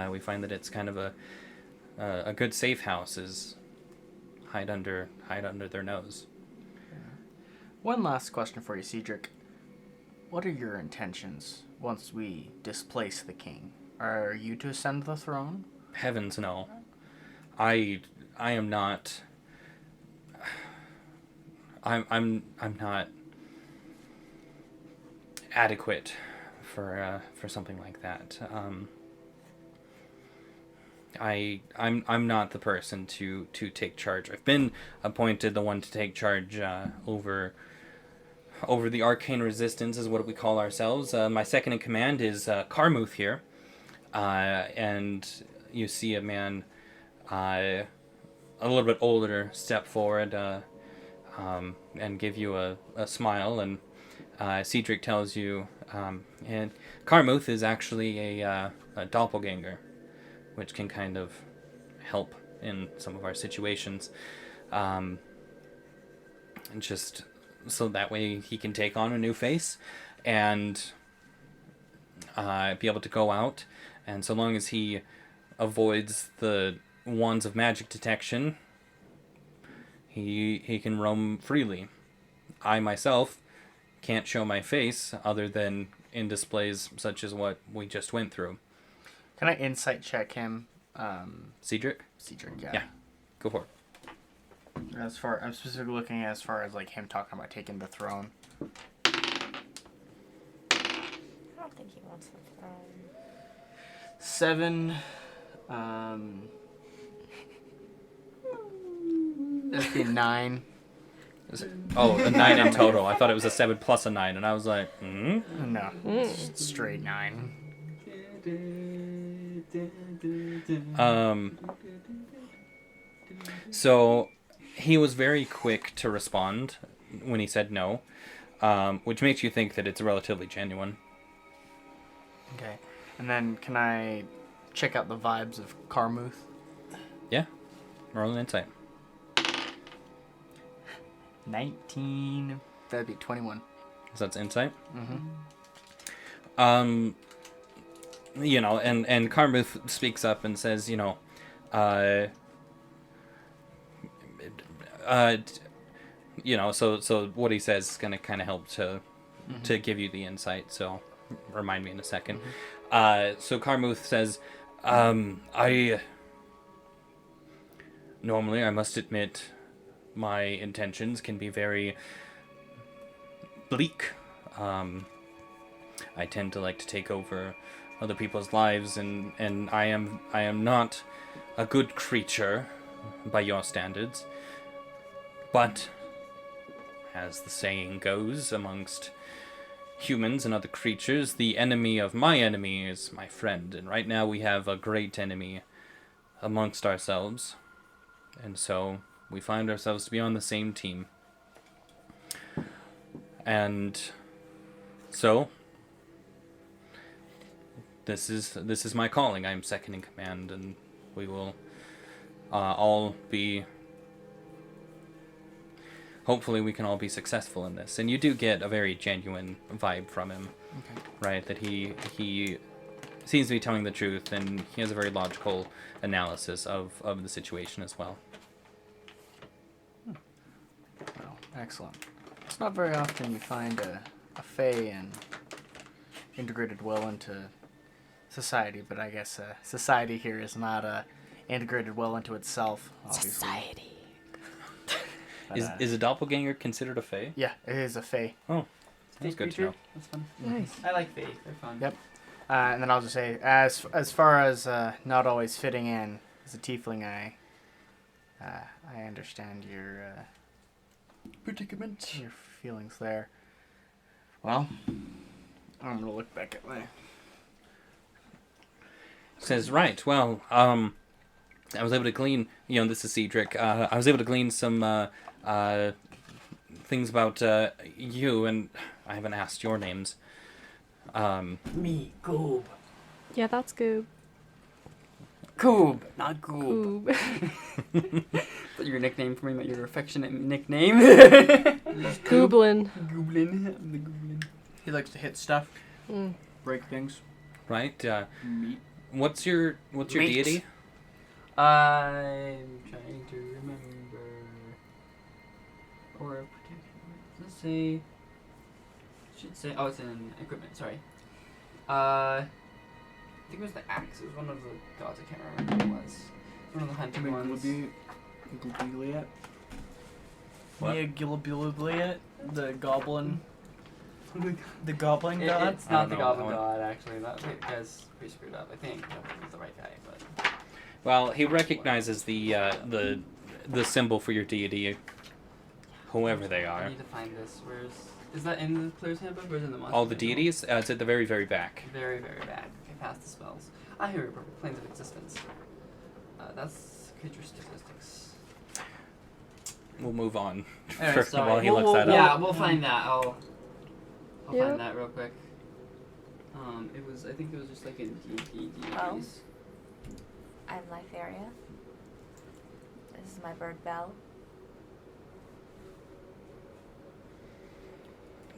We find that it's kind of a good safe house is hide under their nose.
One last question for you, Cedric. What are your intentions once we displace the king? Are you to ascend the throne?
Heavens no. I am not. I'm not adequate for something like that. I'm not the person to take charge. I've been appointed the one to take charge over the arcane resistance is what we call ourselves. My second in command is Carmuth here, and you see a man a little bit older step forward and give you a smile, and Cedric tells you, and Carmuth is actually a doppelganger, which can kind of help in some of our situations. And just so that way he can take on a new face and be able to go out. And so long as he avoids the wands of magic detection, he can roam freely. I myself can't show my face other than in displays such as what we just went through.
Can I insight check him?
Cedric?
Cedric, yeah.
Yeah. Go for it.
I'm specifically looking as far as like him talking about taking the throne.
I don't think he wants the throne.
7. That'd be 9.
Oh, a 9 in total. I thought it was a 7 plus a 9, and I was like,
No, straight 9.
So he was very quick to respond when he said no, which makes you think that it's relatively genuine.
Okay. And then can I check out the vibes of Carmuth?
Yeah. Roll an insight.
19. That'd be 21.
So that's insight.
Mm-hmm.
You know, and Carmuth speaks up and says, you know, you know, so what he says is gonna kind of help to give you the insight. So remind me in a second. So Carmuth says, normally I must admit my intentions can be very bleak. I tend to like to take over other people's lives, and I am not a good creature by your standards. But as the saying goes amongst humans and other creatures, the enemy of my enemy is my friend, and right now we have a great enemy amongst ourselves, and so we find ourselves to be on the same team. And so this is my calling. I am second in command, and we will all be, hopefully we can all be successful in this. And you do get a very genuine vibe from him, right? That he seems to be telling the truth, and he has a very logical analysis of the situation as well.
Well, excellent. It's not very often you find a fae and integrated well into society, but I guess society here is not integrated well into itself, obviously.
Society.
But,
Is a doppelganger considered a fae?
Yeah, it is a fae.
Oh, that's good to know.
That's fun.
Nice.
I like fae. They're fun.
Yep. And then I'll just say, as far as not always fitting in as a tiefling, I understand your predicament, your feelings there. Well, I'm gonna look back at my.
Says, right, well, I was able to glean, you know, this is Cedric, I was able to glean some things about you, and I haven't asked your names.
Me, Goob.
Yeah, that's Goob.
Coob, not Goob.
Goob.
That's your nickname for me, not your affectionate nickname.
Gooblin.
Gooblin. I'm the Gooblin.
He likes to hit stuff,
Mm.
break things.
Right,
Meat.
what's your
Mate.
deity?
I'm trying to remember. Or protection. Let's say. Should say. Oh, it's in equipment. Sorry. I think it was the axe. It was one of the gods. I can't remember what it was. One of the hunting ones.
Gilabiliat.
What?
Yeah, Gilabiliat, the goblin. The goblin god.
It's
I
not
don't
the
know
goblin
that one.
god, actually. That guy's pretty screwed up. I think. I don't think he's the right guy, but.
Well, he recognizes the symbol for your deity, whoever they
I
are.
need to find this. Is that in the player's handbook or is it in the monster?
All the
manual?
deities? It's at the very, very back.
Very, very bad. Okay, past the spells. I hear planes of existence. That's creature statistics.
We'll move on
Alright, sorry.
while he looks that up.
Yeah, we'll find that. I'll
Yep.
find that real quick. I think it was just like in D&D.
Oh. I'm Lytheria. This is my bird Belle.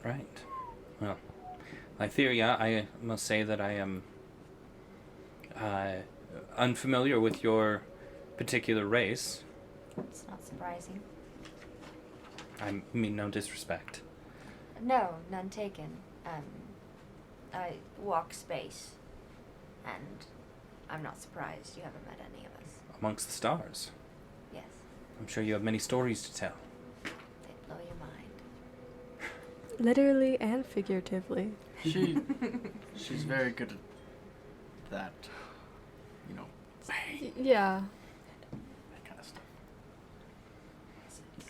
Right. Well, Lytheria, I must say that I am unfamiliar with your particular race.
It's not surprising.
I mean no disrespect.
No, none taken. I walk space, and I'm not surprised you haven't met any of us.
Amongst the stars.
Yes.
I'm sure you have many stories to tell.
They blow your mind.
Literally and figuratively.
She's very good at that. You know,
Yeah.
that kind of stuff.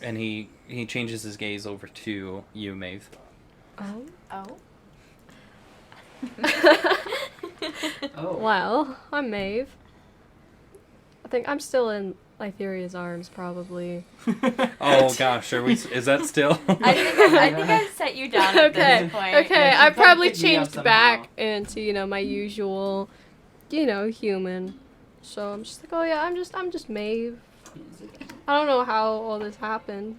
And he changes his gaze over to you, Maeve.
Oh.
Oh?
Oh.
Well, I'm Maeve. I think I'm still in Lytheria's arms, probably.
Oh gosh, is that still?
I think I've set you down at this point.
Okay,
Yeah,
I
she tried to
probably
pick me up
changed
somehow.
back into, my usual, human. So I'm just like, oh yeah, I'm just Maeve. I don't know how all this happened.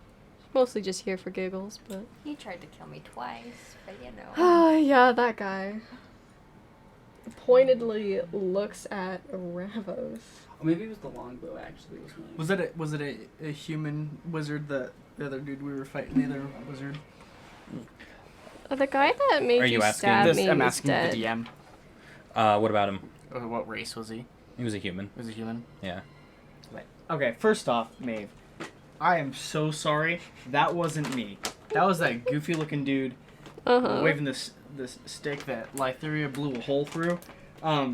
Mostly just here for giggles, but.
He tried to kill me twice, but
Oh yeah, that guy. Pointedly looks at Ravos.
Or maybe it was the longbow, actually.
Was it a human wizard, the other dude we were fighting, the other wizard?
The guy that made
Are you asking
stab
This,
me
I'm
is
asking
dead.
the DM.
What about him?
What race was he?
He was a human.
Was he human?
Yeah.
Okay, first off, Maeve, I am so sorry. That wasn't me. That was that goofy looking dude waving this stick that Lytheria blew a hole through.
I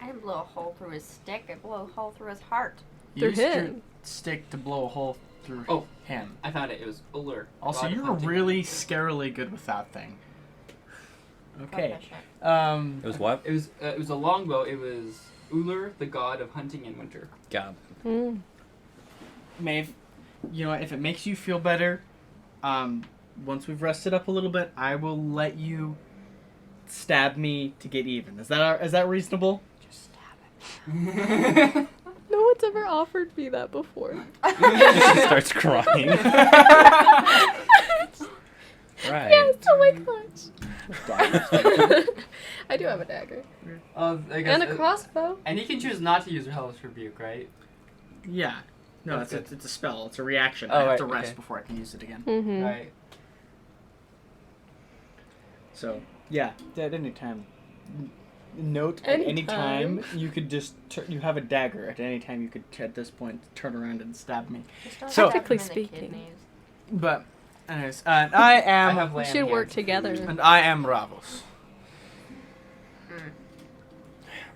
didn't blow a hole through his stick. I blew a hole through his heart.
You
Through
used your
him.
stick to blow a hole through
Oh.
him.
I found it. It was Uller.
Also,
God of
you're
Hunting.
really scarily good with that thing. Okay.
It was what?
It was a longbow. It was Uller, the god of hunting in winter.
God.
Mm.
Maeve, if it makes you feel better, once we've rested up a little bit, I will let you stab me to get even. Is that reasonable?
Just stab it.
No one's ever offered me that before.
She starts crying. Right.
Yes, oh my gosh. I do have a dagger.
I guess,
And a crossbow.
and he can choose not to use Hellish Rebuke, right?
Yeah. No,
That's
it's a spell. It's a reaction.
Oh,
I have
right,
to rest
okay.
before I can use it again.
Mm-hmm.
Right.
So, yeah, at any time. Note, at any time, you could just, you have a dagger. At any time, you could, at this point, turn around and stab me.
Just don't
So-
stab him
Technically
in the
speaking.
kidneys.
But, anyways, and I am,
have
We
lamb
should work
hands.
together.
and I am Ravos.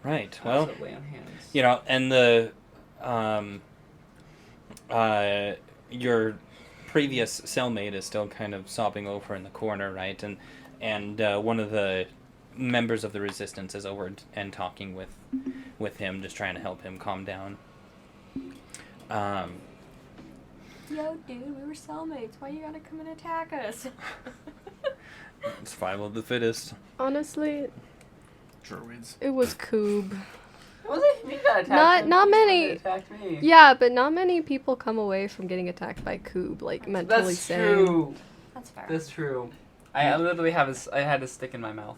Right.
I
Well,
also have lamb hands.
and the your previous cellmate is still kind of sobbing over in the corner, right? And one of the members of the resistance is over and talking with him, just trying to help him calm down.
Yo, dude, we were cellmates. Why you gotta come and attack us?
Survival of the fittest.
Honestly,
Druids.
it was Coob.
Was it? You got attacked.
Not
You
many.
attacked me.
Yeah, but not many people come away from getting attacked by Coob, like mentally
That's
sane.
true.
That's fair.
That's true. I literally I had a stick in my mouth.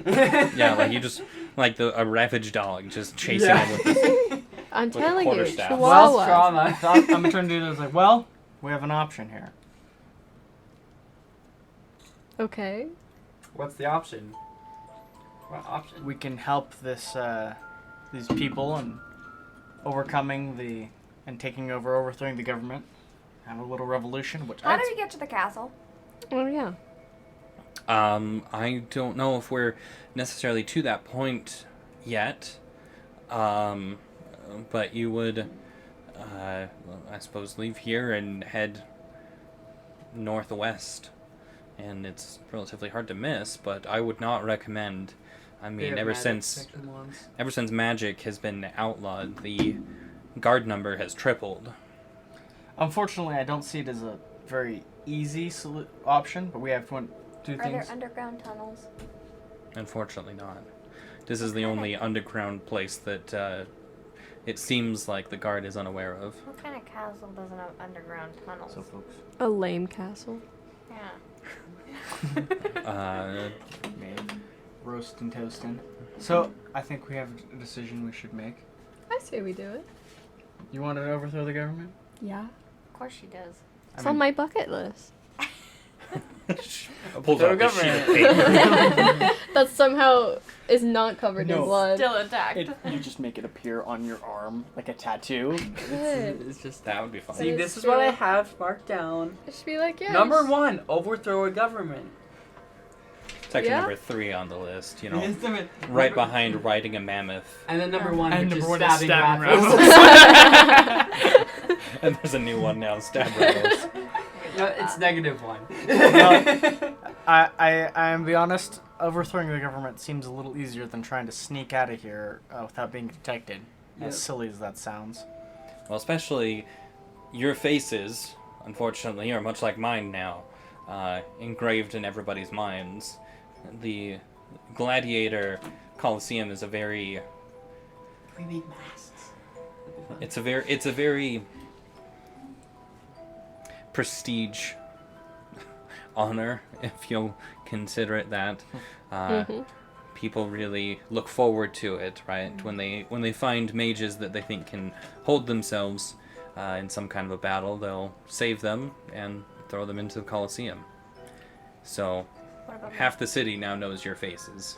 Yeah, like you just a ravaged dog just chasing him with this.
I'm
With a
telling you,
quarterstaff.
Well,
Chihuahua.
trauma.
So I'm gonna turn to you and like, well, we have an option here.
Okay.
What's the option? What option?
We can help these people and overthrowing the government. Have a little revolution, which
How did we get to the castle?
Oh yeah.
I don't know if we're necessarily to that point yet. But you would, I suppose, leave here and head northwest. And it's relatively hard to miss, but I would not recommend. I mean, ever since magic has been outlawed, the guard number has tripled.
Unfortunately, I don't see it as a very easy option, but we have two
Are
things.
there underground tunnels?
Unfortunately not. This is the only underground place that it seems like the guard is unaware of.
What kind of castle doesn't have underground tunnels?
So, folks,
A lame castle.
Yeah.
made roast and toasting. So, I think we have a decision we should make.
I say we do it.
You want to overthrow the government?
Yeah.
Of course she does.
It's on my bucket list.
Pulls
So
out the sheet of
government.
paper.
That's somehow is not covered in
No.
blood.
Still intact.
You just make it appear on your arm like a tattoo.
Good.
It's just
That would be fun.
See,
That
this
is
is what I
true.
have marked down.
Just be like, yeah.
Number
just-
1, overthrow a government.
It's actually
Yeah?
number 3 on the list, you know.
Yes, damn it.
Right
Number-
behind riding a mammoth.
And then number 1,
And
which
number
is
one is
stabbing
stabbing
raffles.
And there's a new one now, stab rattles.
No, it's -1.
I'm be honest. Overthrowing the government seems a little easier than trying to sneak out of here without being detected.
Yep.
As silly as that sounds.
Well, especially your faces, unfortunately, are much like mine now, engraved in everybody's minds. The Gladiator Coliseum is a very...
We make masks.
It's a very prestige honor, if you'll consider it that. People really look forward to it, right? When they find mages that they think can hold themselves in some kind of a battle, they'll save them and throw them into the Colosseum. So
What about
half the city now knows your faces.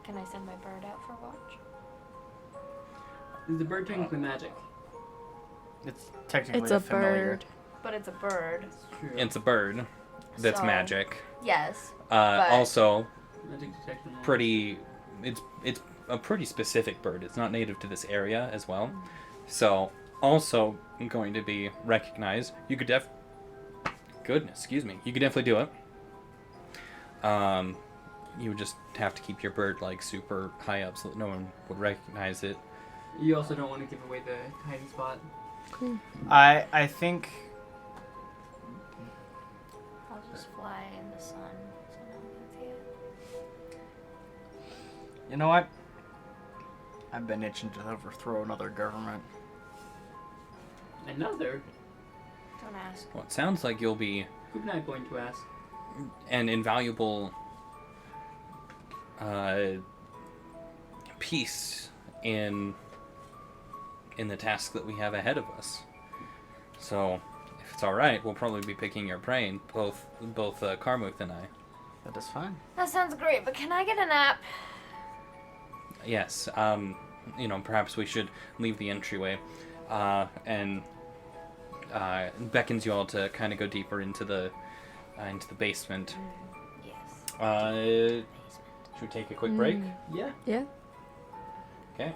Can I send my bird out for watch?
Is the bird technically magic?
It's technically
It's a
familiar.
bird.
But it's a bird.
True.
It's a bird that's
So-
magic.
Yes.
Also,
Magic detection.
pretty. It's a pretty specific bird. It's not native to this area as well, so also going to be recognized. You could you could definitely do it. You would just have to keep your bird like super high up so that no one would recognize it.
You also don't want to give away the hiding spot.
I think
I'll just fly in the sun so no one can see it.
you know what? I've been itching to overthrow another government.
Another?
Don't ask.
Well, it sounds like you'll be
Who's not going to ask?
an invaluable piece in the task that we have ahead of us. So, if it's all right, we'll probably be picking your brain, both Carmuth and I.
That is fine.
That sounds great, but can I get a nap?
Yes. Perhaps we should leave the entryway, and beckons you all to kind of go deeper into the basement.
Yes.
Should we take a quick break?
Yeah.
Yeah.
Okay.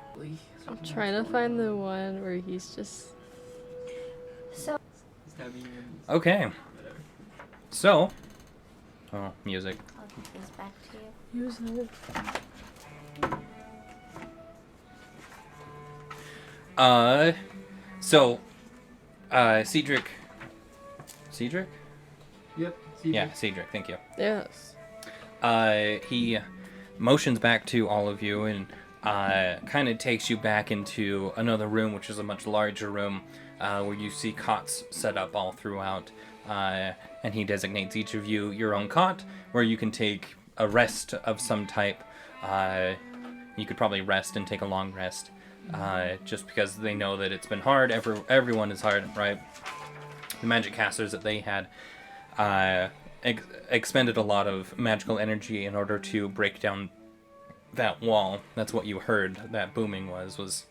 I'm trying to find the one where he's just.
So.
Okay. So. Oh, music.
I'll give this back to you.
Use it.
Cedric. Cedric?
Yep.
Yeah, Cedric, thank you.
Yes.
He motions back to all of you and kind of takes you back into another room, which is a much larger room, where you see cots set up all throughout. And he designates each of you your own cot, where you can take a rest of some type. You could probably rest and take a long rest, just because they know that it's been hard. Everyone is hard, right? The magic casters that they had expended a lot of magical energy in order to break down that wall. That's what you heard. That booming was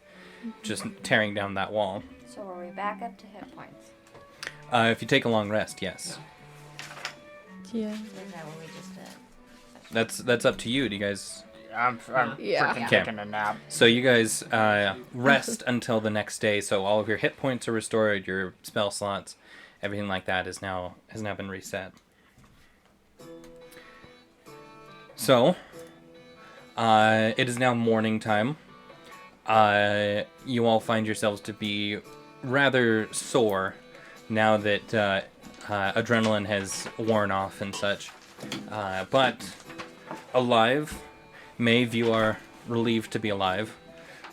just tearing down that wall.
So are we back up to hit points?
If you take a long rest, yes.
Yeah.
Is that what we just did?
That's up to you. Do you guys?
I'm
Yeah.
freaking
Okay.
taking a nap.
So you guys rest until the next day. So all of your hit points are restored. Your spell slots, everything like that has now been reset. So it is now morning time. You all find yourselves to be rather sore now that adrenaline has worn off and such, but alive. Maeve, you are relieved to be alive,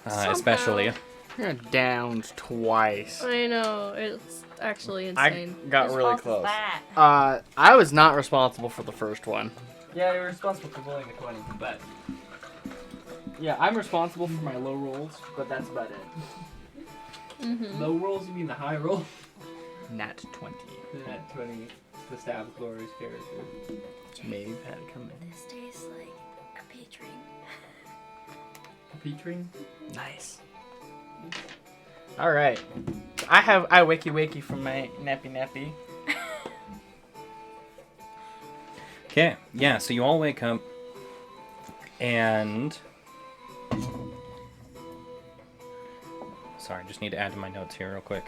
especially.
You're downed twice.
I know. It's actually
I
insane.
got
Whose
really
fault is
close.
that?
I was not responsible for the first one.
Yeah, you're responsible for rolling a 20, but
Yeah, I'm responsible for my low rolls, but that's about it.
low rolls, you mean the high roll?
Nat 20.
That 20, the stab glorious character.
Maeve had it come in.
This tastes like a peach ring.
Featuring.
Nice. All right. I wakey from my nappy.
Okay, yeah, so you all wake up, and... Sorry, just need to add to my notes here real quick.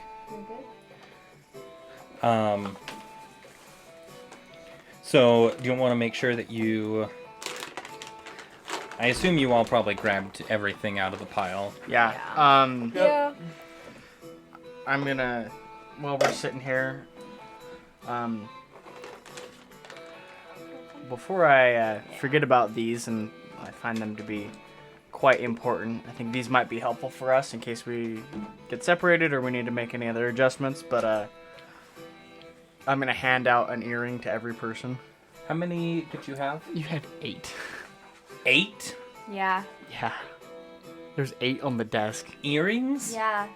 So, do you want to make sure that you... I assume you all probably grabbed everything out of the pile.
Yeah.
Yeah.
I'm gonna, while we're sitting here, before I forget about these, and I find them to be quite important, I think these might be helpful for us in case we get separated or we need to make any other adjustments, but I'm gonna hand out an earring to every person.
How many did you have?
You had 8.
8
Yeah.
Yeah. There's 8 on the desk.
earrings?
Yeah.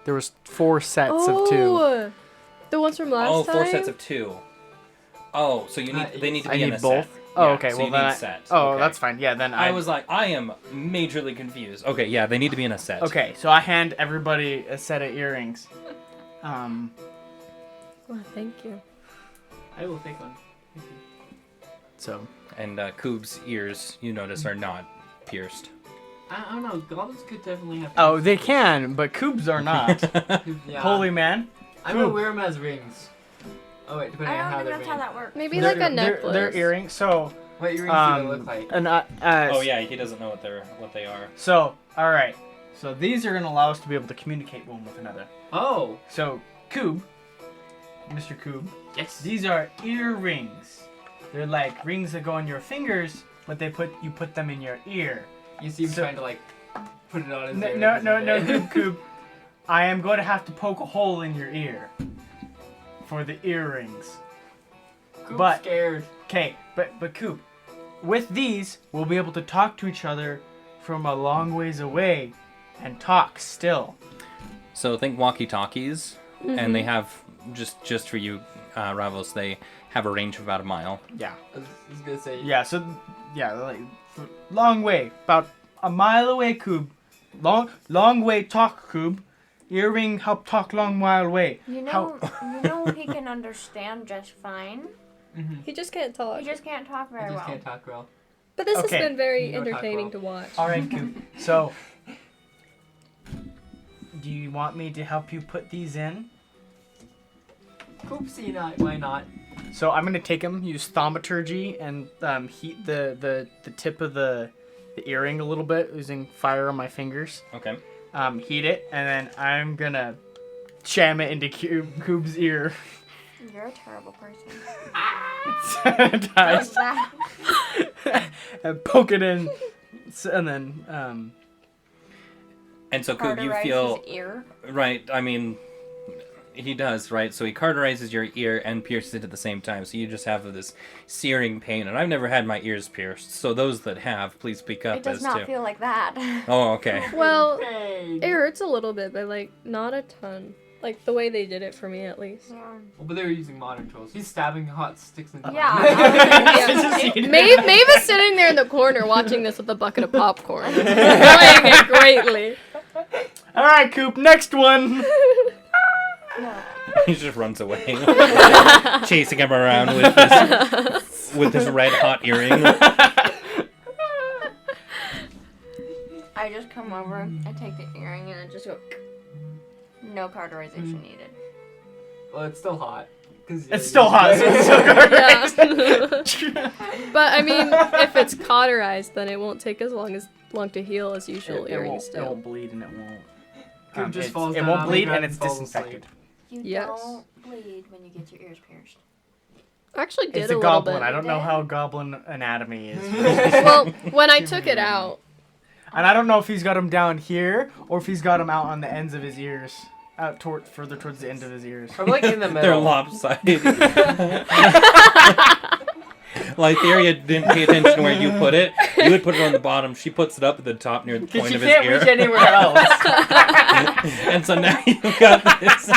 There was 4 sets of 2.
Oh, the ones from last time?
4 sets of 2. Oh, so you need they need to
I
be in
need
a
both?
set.
Oh,
Yeah,
okay.
so
Well,
you
then
need
I,
set.
oh,
Okay.
that's fine. Yeah, then
I was like, I am majorly confused. Okay, yeah, they need to be in a set.
Okay, so I hand everybody a set of earrings.
Oh, thank you.
I will take one.
So
And Koob's ears, you notice, are not pierced.
I don't know. Goblins could definitely have.
oh, they can, but Koobs are not.
Yeah.
Holy man.
I'm gonna wear them as rings. Oh wait, depending on
I
how
don't
they're
think that's
made.
how that works.
Maybe like a necklace.
They're earrings. So
What earrings do they look like?
and
Oh yeah, he doesn't know what they are.
So all right. So these are gonna allow us to be able to communicate one with another.
Oh.
So Koob, Mr. Koob,
Yes.
these are earrings. They're like rings that go on your fingers, but you put them in your ear.
You see him
So-
trying to like put it on his
No,
ear.
no, Koob. I am going to have to poke a hole in your ear for the earrings.
Coop's
but-
scared.
Okay, but Koob, with these, we'll be able to talk to each other from a long ways away and talk still.
So think walkie-talkies, and they have just for you, Ravos. They have a range of about a mile.
Yeah.
I was gonna say.
Yeah, so, yeah, like, long way. About a mile away, Koob. Long way talk, Koob. Earring help talk long while away.
You
How-
know he can understand just fine.
He just can't talk.
He just can't talk
I
very
just
well.
can't talk well.
But this
Okay.
has been very
You don't talk
entertaining
well.
to watch.
Alright, Koob. So, do you want me to help you put these in?
Oopsie, not. Why not?
So I'm gonna take them, use thaumaturgy, and heat the tip of the earring a little bit, using fire on my fingers.
Okay.
Heat it, and then I'm gonna jam it into Koob's ear.
You're a terrible person.
Sanitized.
That-
And poke it in, and then
And so Koob, you
cauterize
feel
his ear.
right. I mean, he does, right? So he cauterizes your ear and pierces it at the same time. So you just have this searing pain. And I've never had my ears pierced. So those that have, please speak up
It does
as
not
to.
feel like that.
Oh, okay.
Well,
Hey.
it hurts a little bit, but like not a ton. Like the way they did it for me, at least.
Well, but they were using modern tools. He's stabbing hot sticks into
Yeah.
Maeve is sitting there in the corner watching this with a bucket of popcorn, enjoying it greatly.
all right, Koop, next one.
No.
He just runs away, chasing him around with this red hot earring.
I just come over, I take the earring, and I just go. No cauterization needed.
Well, it's still hot.
It's still hot. So it's still
Yeah. But I mean, if it's cauterized, then it won't take as long to heal as usual earrings
it
do.
won't bleed, and it won't.
Koop just
It's-
falls
it
down
won't
on the
bleed,
ground
and it's
falls
disinfected.
You
Yes.
don't bleed when you get your ears pierced.
I actually did
It's
a
a
little
goblin.
bit.
I don't know how goblin anatomy is.
Well, when I took it out,
And I don't know if he's got him down here or if he's got him out on the ends of his ears, out further towards the end of his ears.
Probably like in the middle.
They're lopsided. Lytheria didn't pay attention to where you put it. You would put it on the bottom. She puts it up at the top near the
Because
point
you
of his
can't
ear.
reach anywhere else.
And so now you've got this.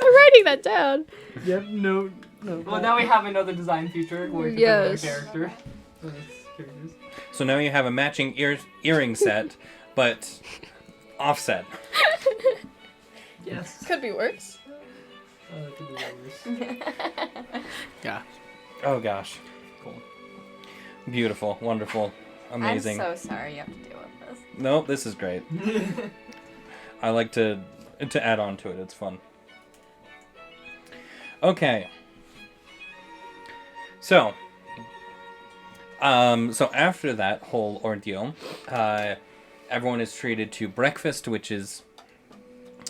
I'm writing that down.
Yep. No.
Well, now we have another design feature where we can
Yes.
put another character. That's curious.
So now you have a matching earring set, but offset.
Yes.
Could be worse.
It could be worse.
Yeah.
Oh gosh.
Cool.
Beautiful, wonderful, amazing.
I'm so sorry you have to deal with this.
Nope, this is great. I like to add on to it. It's fun. Okay. So after that whole ordeal, everyone is treated to breakfast, which is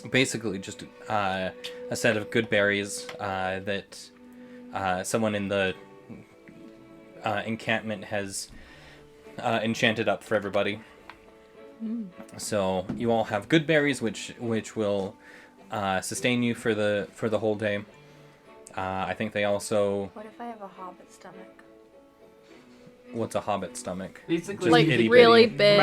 basically just a set of good berries that someone in the encampment has enchanted up for everybody. So you all have good berries, which will sustain you for the whole day. I think they also.
What if I have a hobbit stomach?
What's a hobbit stomach?
Basically,
Just
Like
itty
really
bitty.
big.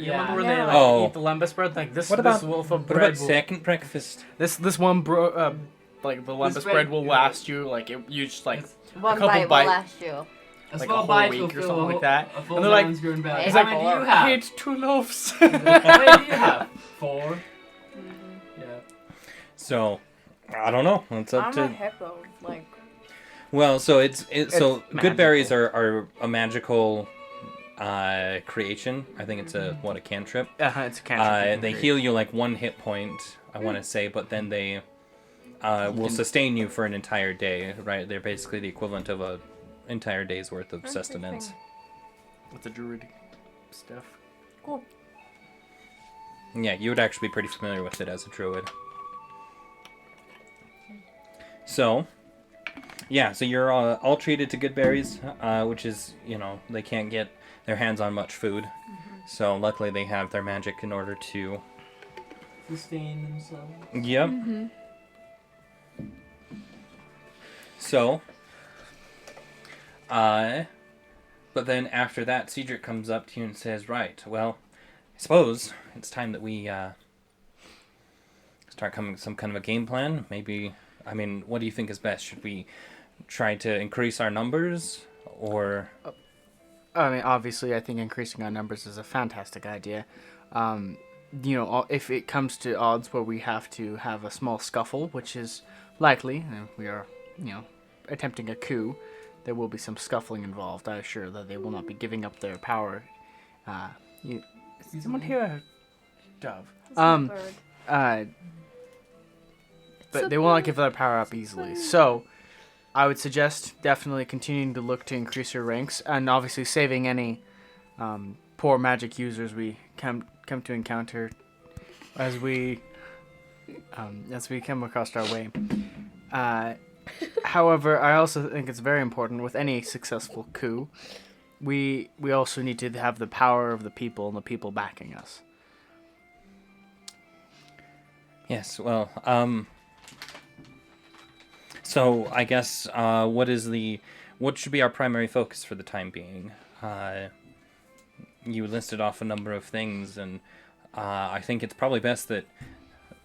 Remember when they like
Oh.
eat the lembas bread? Like this.
What about-
this loaf of
What
bread?
about second breakfast?
This like the lembas bread will last you like you just like
One
couple
bite will
bite-
last you.
a
like a
small
whole
bite
week
will
or
fill
something like that.
A full
And they're like-
man's grown back.
It's
How
like
many do you
I
have?
ate 2 loaves.
How many do you have? 4. Yeah.
So I don't know. It's up
I'm
to.
a hippo. Like,
Well, so it's so
magical.
good berries are a magical creation. I think it's a cantrip.
It's a cantrip.
They heal you like 1 hit point, I want to say, but then they will sustain you for an entire day. Right? They're basically the equivalent of a entire day's worth of sustenance.
With the druid stuff.
cool.
Yeah, you would actually be pretty familiar with it as a druid. So, yeah, so you're all treated to good berries, which is, they can't get their hands on much food. So luckily they have their magic in order to...
Sustain themselves.
Yep. So, but then after that, Cedric comes up to you and says, right, well, I suppose it's time that we start coming with some kind of a game plan. Maybe, I mean, what do you think is best? Should we try to increase our numbers, or...
I mean, obviously, I think increasing our numbers is a fantastic idea. If it comes to odds where we have to have a small scuffle, which is likely, and we are, attempting a coup, there will be some scuffling involved. I assure that they will not be giving up their power. Is someone here a dove?
It's a bird.
But they will not give their power up easily. So, I would suggest definitely continuing to look to increase your ranks, and obviously saving any poor magic users we come to encounter as we come across our way. However, I also think it's very important with any successful coup, we also need to have the power of the people and the people backing us.
Yes, well, so I guess what should be our primary focus for the time being? You listed off a number of things, and I think it's probably best that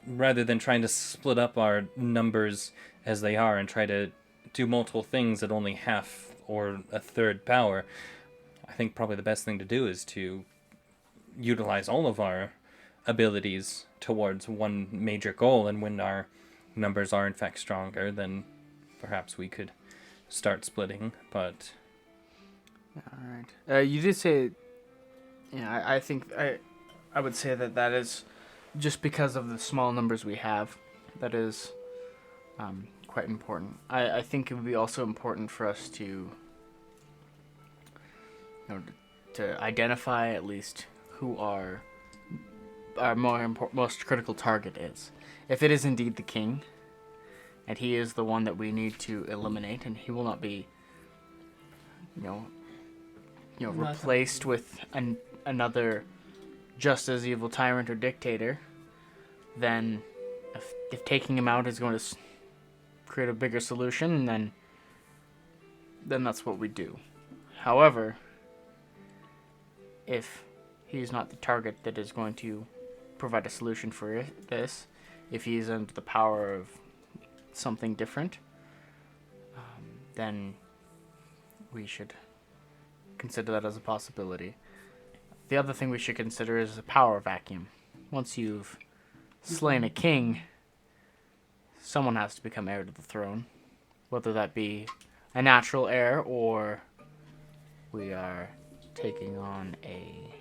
rather than trying to split up our numbers as they are and try to do multiple things at only half or a third power, I think probably the best thing to do is to utilize all of our abilities towards one major goal, and when our numbers are in fact stronger, then perhaps we could start splitting. But
All right. You did say, I think I would say that is just because of the small numbers we have. That is quite important. I think it would be also important for us to to identify at least who our most critical target is. If it is indeed the king, and he is the one that we need to eliminate, and he will not be, replaced with another just as evil tyrant or dictator, then if taking him out is going to create a bigger solution, then that's what we do. However, if he's not the target that is going to provide a solution for this, if he is under the power of something different, then we should consider that as a possibility. The other thing we should consider is a power vacuum. Once you've slain a king, someone has to become heir to the throne. Whether that be a natural heir or we are taking on a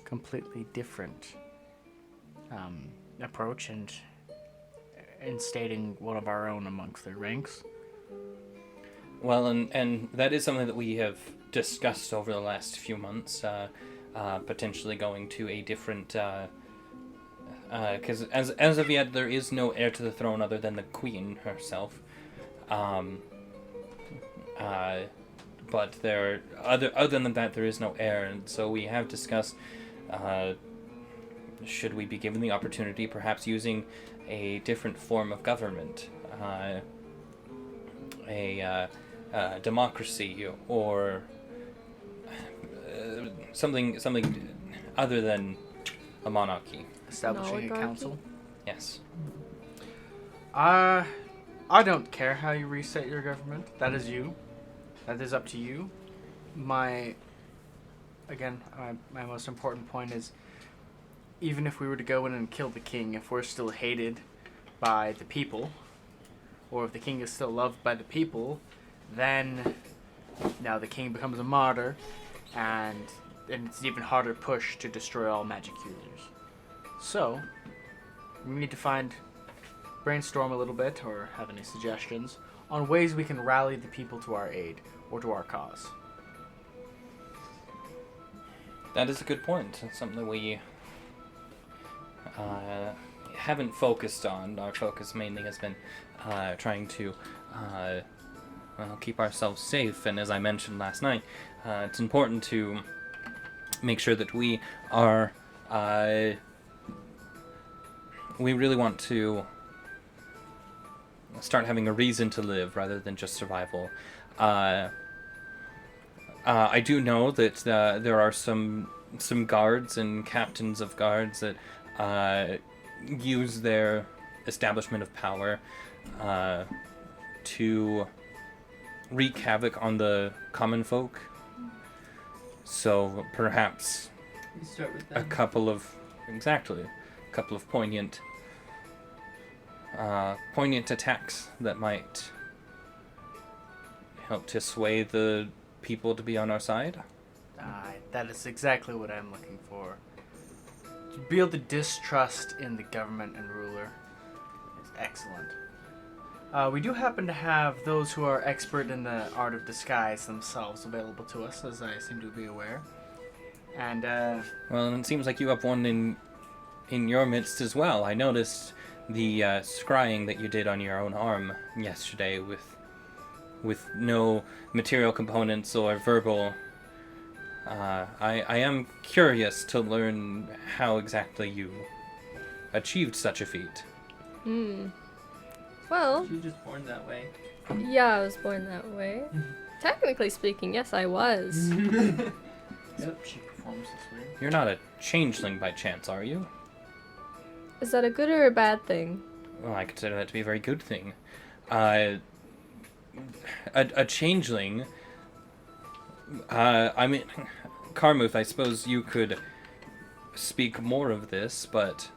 completely different approach and instating one of our own amongst their ranks.
Well, and that is something that we have discussed over the last few months, potentially going to a different, because as of yet there is no heir to the throne other than the queen herself, but there other than that there is no heir, and so we have discussed, should we be given the opportunity, perhaps using a different form of government, a democracy or something other than a monarchy.
Establishing a council?
Yes.
I don't care how you reset your government. That is you. That is up to you. My most important point is, even if we were to go in and kill the king, if we're still hated by the people, or if the king is still loved by the people, then now the king becomes a martyr, and it's an even harder push to destroy all magic users. So, we need to brainstorm a little bit, or have any suggestions, on ways we can rally the people to our aid, or to our cause.
That is a good point. It's something that we haven't focused on. Our focus mainly has been trying to keep ourselves safe, and as I mentioned last night, it's important to make sure that we are we really want to start having a reason to live rather than just survival. I do know that there are some guards and captains of guards that use their establishment of power to wreak havoc on the common folk. So perhaps
You start with them.
a couple of poignant attacks that might help to sway the people to be on our side.
That is exactly what I'm looking for. To build the distrust in the government and ruler is excellent. We do happen to have those who are expert in the art of disguise themselves available to us, as I seem to be aware. And,
Well, it seems like you have one in your midst as well. I noticed the scrying that you did on your own arm yesterday with no material components or verbal. I am curious to learn how exactly you achieved such a feat.
Well,
You were just born that way.
yeah, I was born that way. Technically speaking, yes, I was.
yep, she performs this way.
You're not a changeling by chance, are you?
Is that a good or a bad thing?
Well, I consider that to be a very good thing. A changeling. I mean, Carmuth, I suppose you could speak more of this, but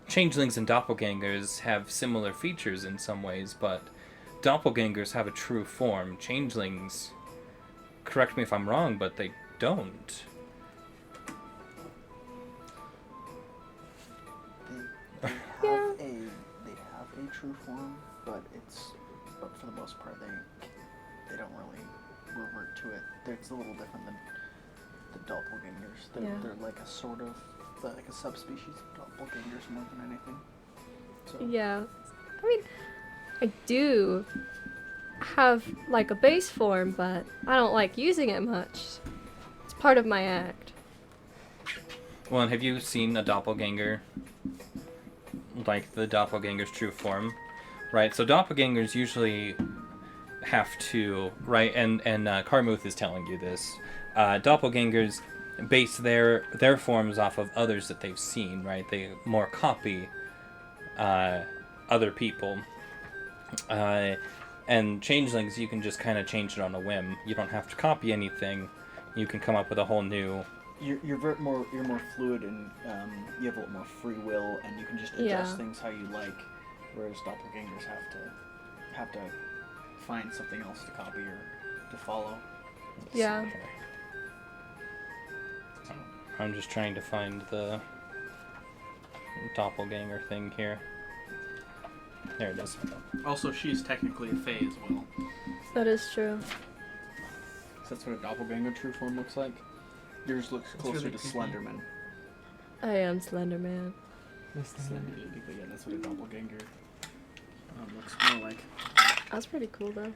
changelings and doppelgangers have similar features in some ways, but doppelgangers have a true form. Changelings, correct me if I'm wrong, but they don't.
They have a true form, but for the most part they don't really revert to it. It's a little different than the doppelgangers. They're like a sort of like a subspecies of doppelgangers more than anything. So.
Yeah. I mean, I do have like a base form, but I don't like using it much. It's part of my act.
Well, and have you seen a doppelganger? Like the doppelganger's true form, right? So doppelgangers usually have to, right? And Carmuth is telling you this. Doppelgangers base their forms off of others that they've seen, right? They more copy other people. And changelings, you can just kind of change it on a whim. You don't have to copy anything. you can come up with a whole new.
You're more fluid and you have a lot more free will and you can just adjust things how you like, whereas doppelgangers have to find something else to copy or to follow.
Yeah.
Okay. I'm just trying to find the doppelganger thing here. There it is.
Also, she's technically a fae as well.
That is true.
So that's what a doppelganger true form looks like. Yours looks closer
really
to
creepy.
Slenderman.
I am Slender Man.
Slender, but yeah, that's what a doppelganger looks more like.
That's pretty cool though.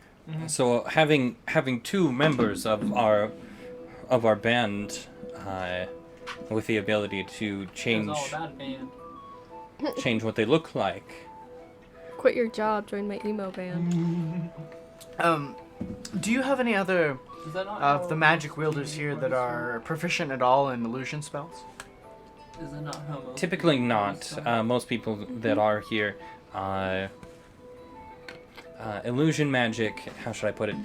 So having two members of our band with the ability to change
It's all about band.
change what they look like.
Quit your job, join my emo band.
Do you have any other
Is that not
of
how-
the magic wielders here that are proficient at all in illusion spells?
Is that not how most
Typically
people
not.
use them?
Most people that are here, illusion magic, how should I put it,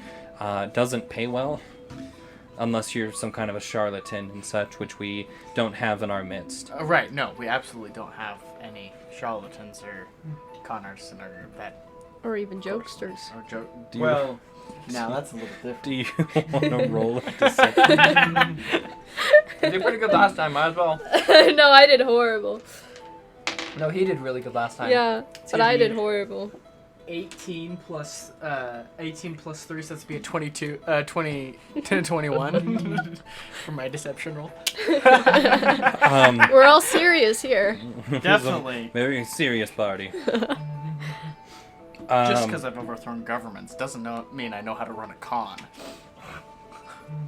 doesn't pay well. Unless you're some kind of a charlatan and such, which we don't have in our midst.
Right, no, we absolutely don't have any charlatans or con artists in our group that
Or even jokesters.
or joke.
Do you-
Well, now that's a little different.
Do you want to roll a deception?
You did pretty good last time, might as well.
No, I did horrible.
No, he did really good last time.
Yeah, but
gonna
I
be-
did horrible.
18 plus 3, so that's be a 22, 20 to 21 for my deception roll.
We're all serious here.
Definitely.
Very serious party.
Just because I've overthrown governments doesn't mean I know how to run a con.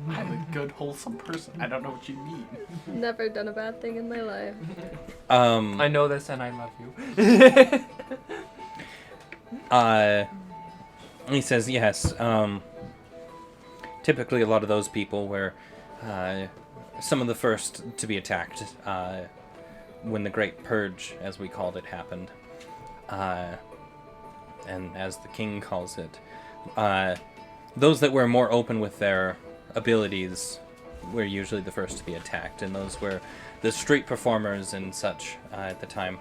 I'm a good, wholesome person. I don't know what you mean.
Never done a bad thing in my life.
I know this and I love you.
He says yes. Typically, a lot of those people were some of the first to be attacked when the Great Purge, as we called it, happened. And as the king calls it, those that were more open with their abilities were usually the first to be attacked, and those were the street performers and such at the time.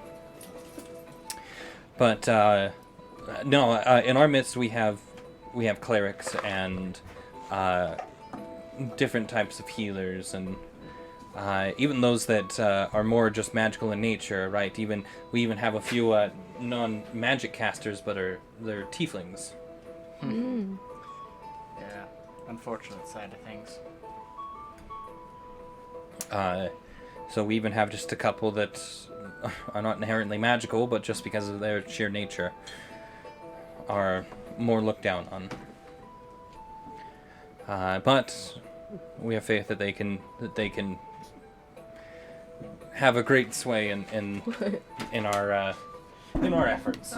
But no, in our midst we have clerics and different types of healers, and even those that are more just magical in nature, right? We even have a few non-magic casters, but they're tieflings.
Mm.
Yeah, unfortunate side of things.
So we even have just a couple that are not inherently magical, but just because of their sheer nature are more looked down on. But we have faith that they can have a great sway in our efforts.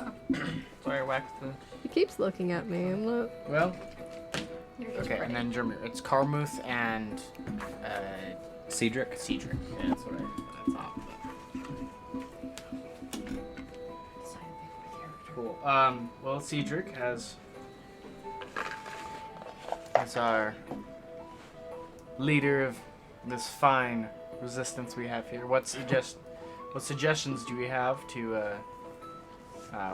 Sorry, I whacked the...
He keeps looking at me. I'm not.
Well,
You're just
okay,
pretty.
and then German. It's Carmuth and
Cedric.
Cedric. Yeah, that's what I thought. Cool. Well, Cedric as our leader of this fine resistance we have here. What suggestions do we have to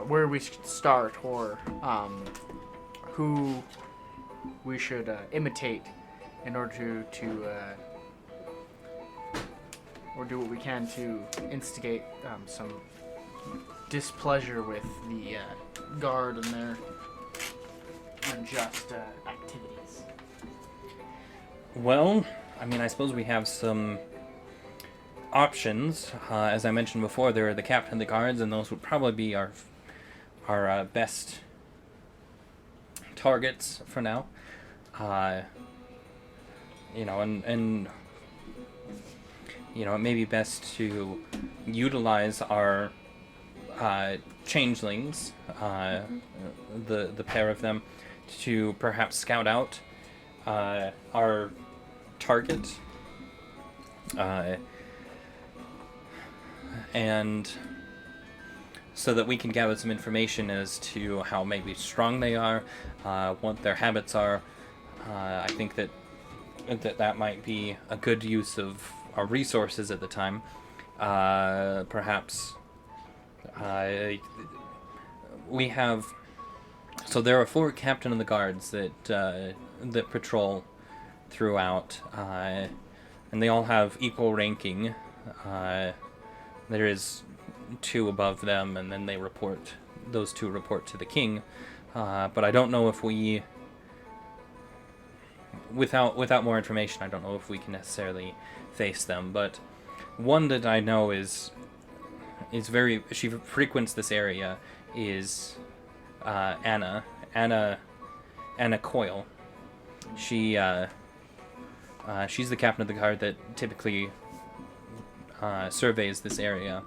where we should start, or who we should imitate in order to or do what we can to instigate some displeasure with the guard and their unjust activities.
Well, I mean, I suppose we have some options. As I mentioned before, there are the captain of the guards, and those would probably be our best targets for now. And it may be best to utilize our changelings, the pair of them, to perhaps scout out our target, and so that we can gather some information as to how maybe strong they are, what their habits are. I think that that might be a good use of our resources at the time. Perhaps we have. So there are 4 captain of the guards that patrol throughout, and they all have equal ranking. There is 2 above them, and then those 2 report to the king. But I don't know if we, without more information, I don't know if we can necessarily face them. But one that I know she frequents this area is Anna Coyle. She's the captain of the guard that typically surveys this area.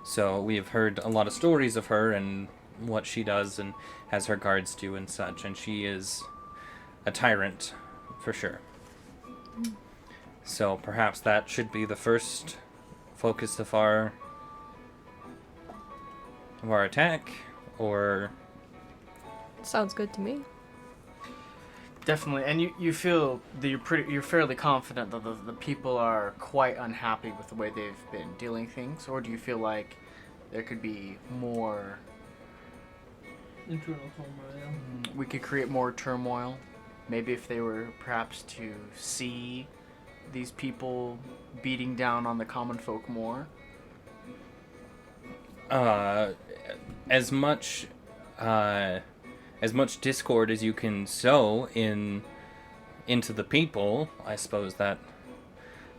So we have heard a lot of stories of her and what she does and has her guards do and such, and she is a tyrant for sure. So perhaps that should be the first focus of our attack, or
Sounds good to me.
Definitely, and you feel that you're fairly confident that the people are quite unhappy with the way they've been dealing things, or do you feel like there could be more?
Internal turmoil.
We could create more turmoil. Maybe if they were perhaps to see these people beating down on the common folk more.
As much discord as you can sow into the people, I suppose that.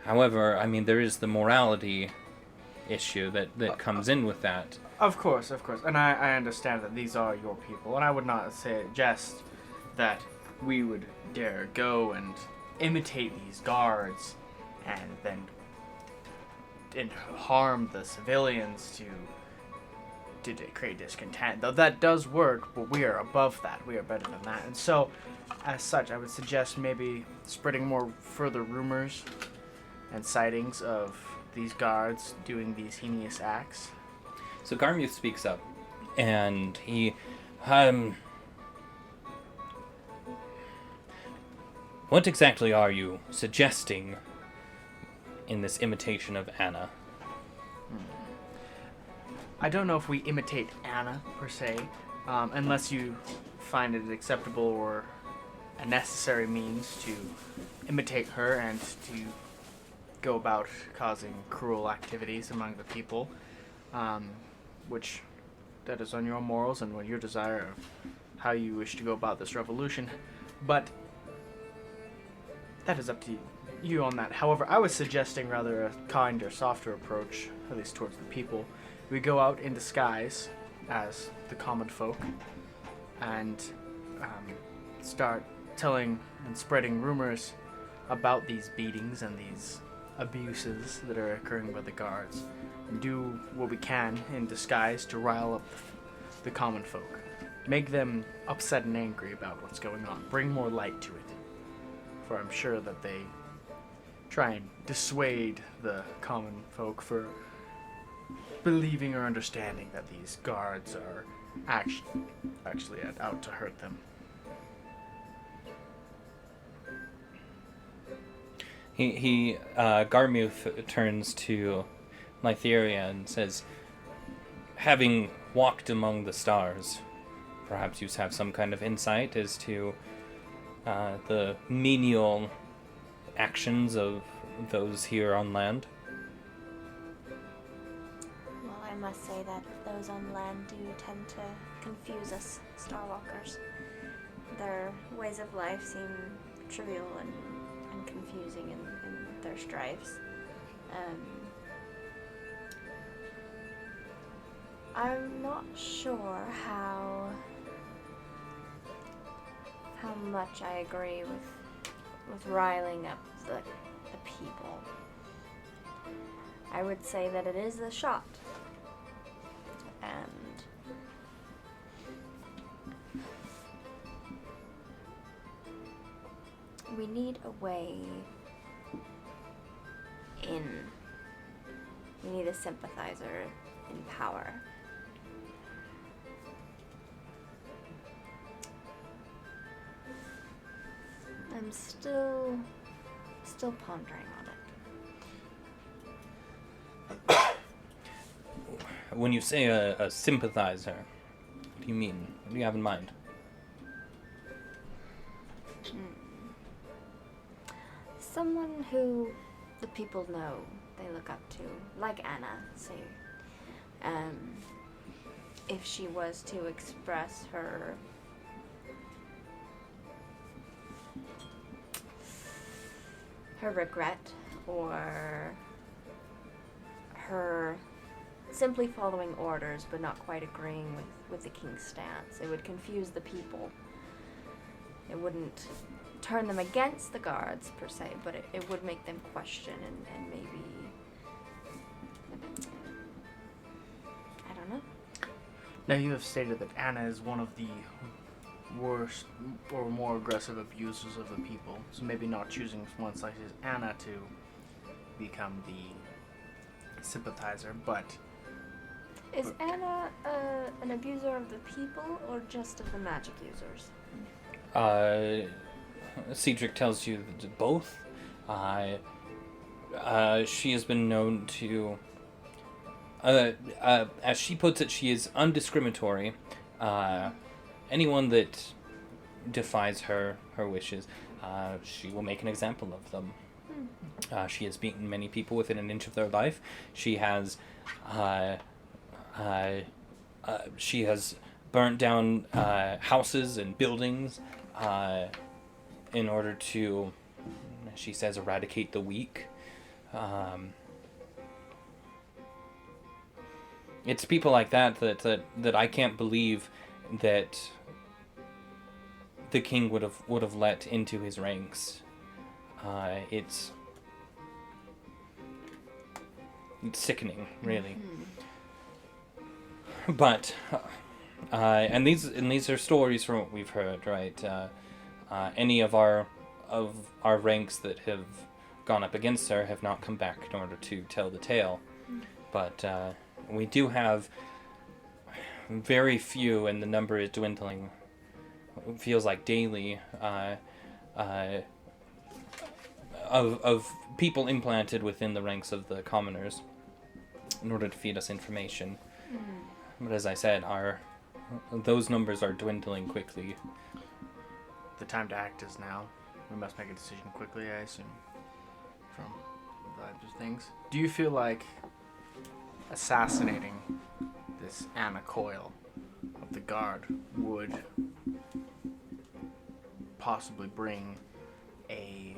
However, I mean, there is the morality issue that comes in with that.
Of course, and I understand that these are your people, and I would not suggest that we would dare go and imitate these guards and then harm the civilians to create discontent. Though that does work, but we are above that. We are better than that. And so, as such, I would suggest maybe spreading more further rumors and sightings of these guards doing these heinous acts.
So Garmuth speaks up, and he, what exactly are you suggesting in this imitation of Anna?
I don't know if we imitate Anna, per se, unless you find it acceptable or a necessary means to imitate her and to go about causing cruel activities among the people, which that is on your morals and what your desire of how you wish to go about this revolution. But that is up to you on that. However, I was suggesting rather a kinder, softer approach, at least towards the people. We go out in disguise as the common folk and start telling and spreading rumors about these beatings and these abuses that are occurring by the guards. And do what we can in disguise to rile up the common folk. Make them upset and angry about what's going on. Bring more light to it. For I'm sure that they try and dissuade the common folk for believing or understanding that these guards are actually out to hurt them.
Garmuth turns to Lytheria and says, having walked among the stars, perhaps you have some kind of insight as to the menial actions of those here on land?
Well, I must say that those on land do tend to confuse us Starwalkers. Their ways of life seem trivial and confusing in their strifes. I'm not sure how much I agree with riling up the people. I would say that it is a shot. And we need a way in. We need a sympathizer in power. I'm still pondering on it.
When you say a sympathizer, what do you mean? What do you have in mind?
Someone who the people know, they look up to, like Anna, say. If she was to express her regret or her simply following orders but not quite agreeing with the king's stance, it would confuse the people. It wouldn't turn them against the guards per se, but it would make them question and maybe, I don't know.
Now you have stated that Anna is one of the worst or more aggressive abusers of the people, so maybe not choosing one such as Anna to become the sympathizer, but...
Is Anna an abuser of the people or just of the magic users?
Cedric tells you that both. She has been known to... as she puts it, she is undiscriminatory. Anyone that defies her wishes, she will make an example of them. She has beaten many people within an inch of their life. She has burnt down houses and buildings in order to, she says, eradicate the weak. It's people like that I can't believe that the king would have let into his ranks. It's sickening, really. But and these are stories from what we've heard, right? Any of our ranks that have gone up against her have not come back in order to tell the tale. But we do have very few, and the number is dwindling. It feels like daily, of people implanted within the ranks of the commoners in order to feed us information. But as I said, those numbers are dwindling quickly.
The time to act is now. We must make a decision quickly, I assume, from the vibes of things. Do you feel like assassinating this Anna Coyle of the guard would possibly bring a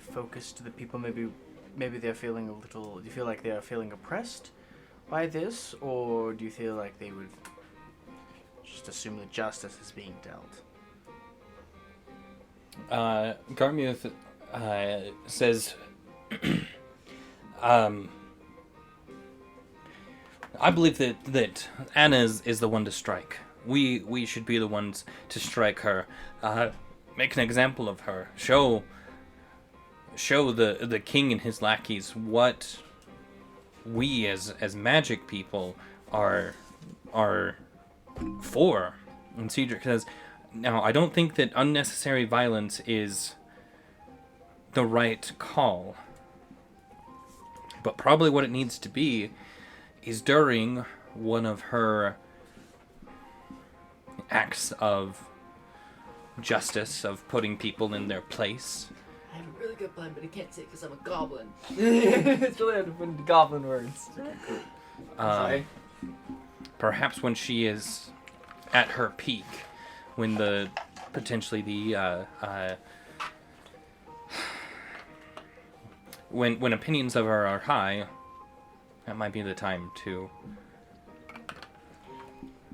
focus to the people? Maybe they're feeling a little... Do you feel like they're feeling oppressed by this, or do you feel like they would just assume that justice is being dealt?
Garmuth says, I believe that Anna is the one to strike. We should be the ones to strike her. Make an example of her. Show the king and his lackeys what we as magic people are for. And Cedric says, now I don't think that unnecessary violence is the right call. But probably what it needs to be is during one of her acts of justice, of putting people in their place.
I have a really good plan, but I can't say it because I'm a goblin. It's really hard to put into goblin words. Sorry.
Perhaps when she is at her peak, when when opinions of her are high, that might be the time to...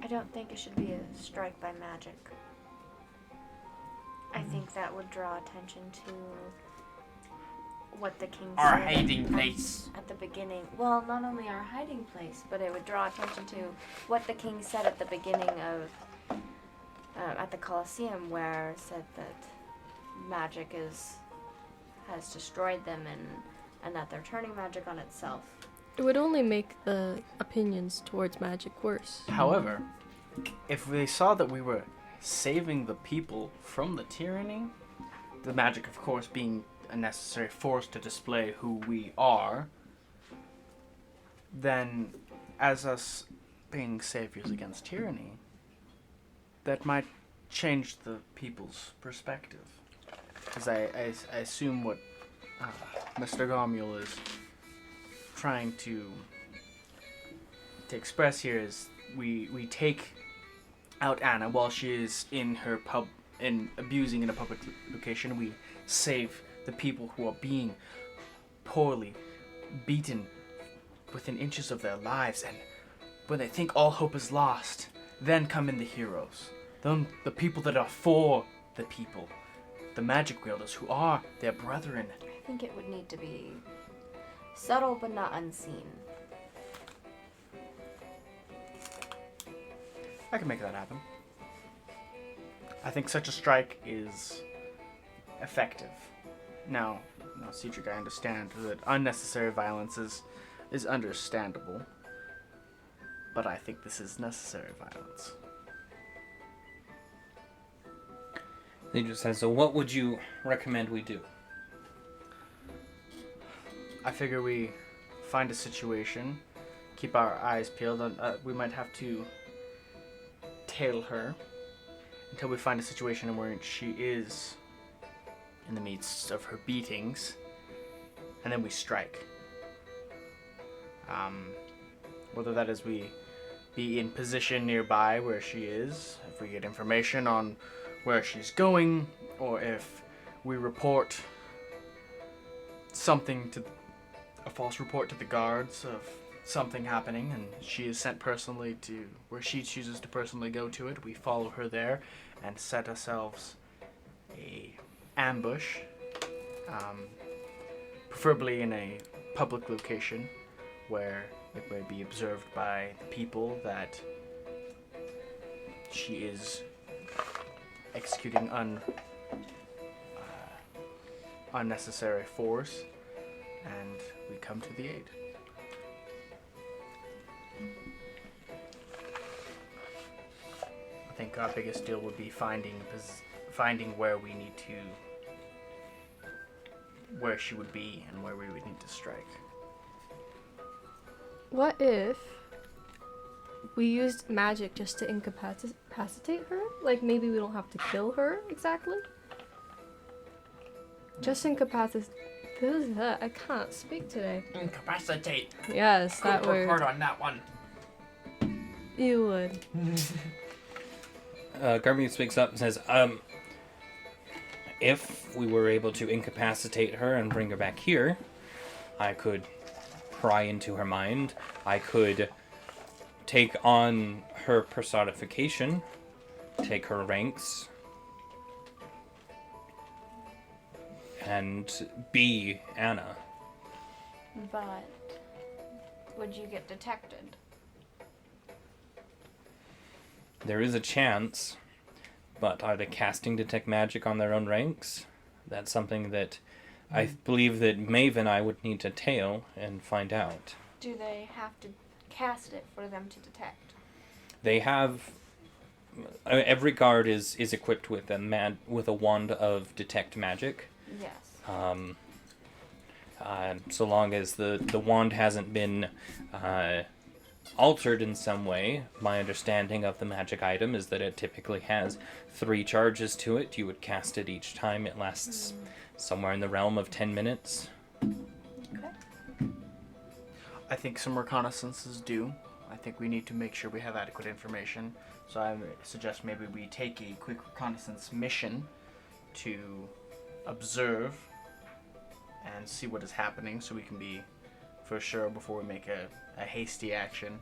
I don't think it should be a strike by magic. I think that would draw attention to what the king said.
Our hiding place.
At the beginning. Well, not only our hiding place, but it would draw attention to what the king said at the beginning of... at the Colosseum, where it said that magic has destroyed them and that they're turning magic on itself.
It would only make the opinions towards magic worse.
However, if they saw that we were saving the people from the tyranny, the magic, of course, being a necessary force to display who we are, then as us being saviors against tyranny, that might change the people's perspective. Because I assume what Mr. Gomul is trying to express here is we take out Anna while she is in her abusing in a public location. We save the people who are being poorly beaten within inches of their lives, and when they think all hope is lost, then come in the heroes. Them, the people that are for the people. The magic wielders who are their brethren.
I think it would need to be subtle but not unseen.
I can make that happen. I think such a strike is effective. Now, Cedric, I understand that unnecessary violence is understandable, but I think this is necessary violence.
He just says, so what would you recommend we do?
I figure we find a situation, keep our eyes peeled. We might have to tail her until we find a situation where she is in the midst of her beatings, and then we strike. Whether that is we be in position nearby where she is, if we get information on where she's going, or if we report a false report to the guards of something happening, and she is sent personally to where she chooses to personally go to it. We follow her there and set ourselves a ambush, preferably in a public location where it may be observed by people that she is executing unnecessary force, and we come to the aid. I think our biggest deal would be finding where we need to, where she would be and where we would need to strike.
What if we used magic just to incapacitate her? Like, maybe we don't have to kill her exactly? Just incapacitate. I can't speak today.
Incapacitate.
Yes,
Could
that
work
word.
hard on that one.
You would.
Garmy speaks up and says, if we were able to incapacitate her and bring her back here, I could pry into her mind. I could take on her personification, take her ranks, and be Anna.
But would you get detected?
There is a chance, but are they casting detect magic on their own ranks? That's something that I believe that Maeve and I would need to tail and find out.
Do they have to cast it for them to detect?
They have... every guard is equipped with a wand of detect magic.
Yes.
So long as the wand hasn't been altered in some way. My understanding of the magic item is that it typically has 3 charges to it. You would cast it each time. It lasts somewhere in the realm of 10 minutes.
Okay.
I think some reconnaissance is due. I think we need to make sure we have adequate information. So I suggest maybe we take a quick reconnaissance mission to observe and see what is happening, so we can be for sure before we make a hasty action,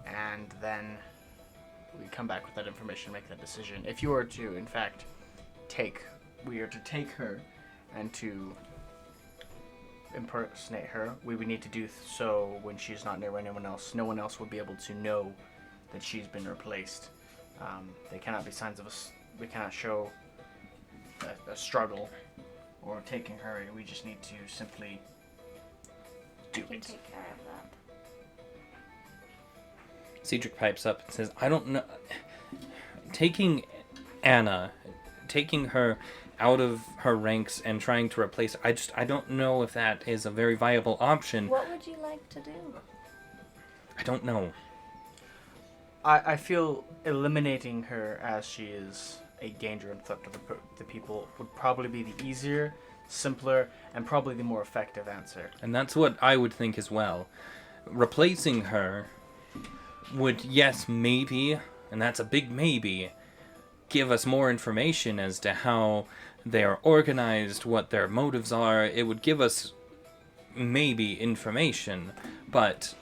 and then we come back with that information, make that decision. If you were to, in fact, take her and to impersonate her, we would need to do so when she's not near anyone else. No one else would be able to know that she's been replaced. They cannot be signs of us. We cannot show a struggle or taking her. We just need to simply do
I can
it.
take care of that.
Cedric pipes up and says, I don't know. Taking Anna, taking her out of her ranks and trying to replace her, I don't know if that is a very viable option.
What would you like to do?
I don't know.
I feel eliminating her as she is a danger and threat to the people would probably be the easier, simpler, and probably the more effective answer.
And that's what I would think as well. Replacing her would, yes, maybe, and that's a big maybe, give us more information as to how they are organized, what their motives are. It would give us maybe information, but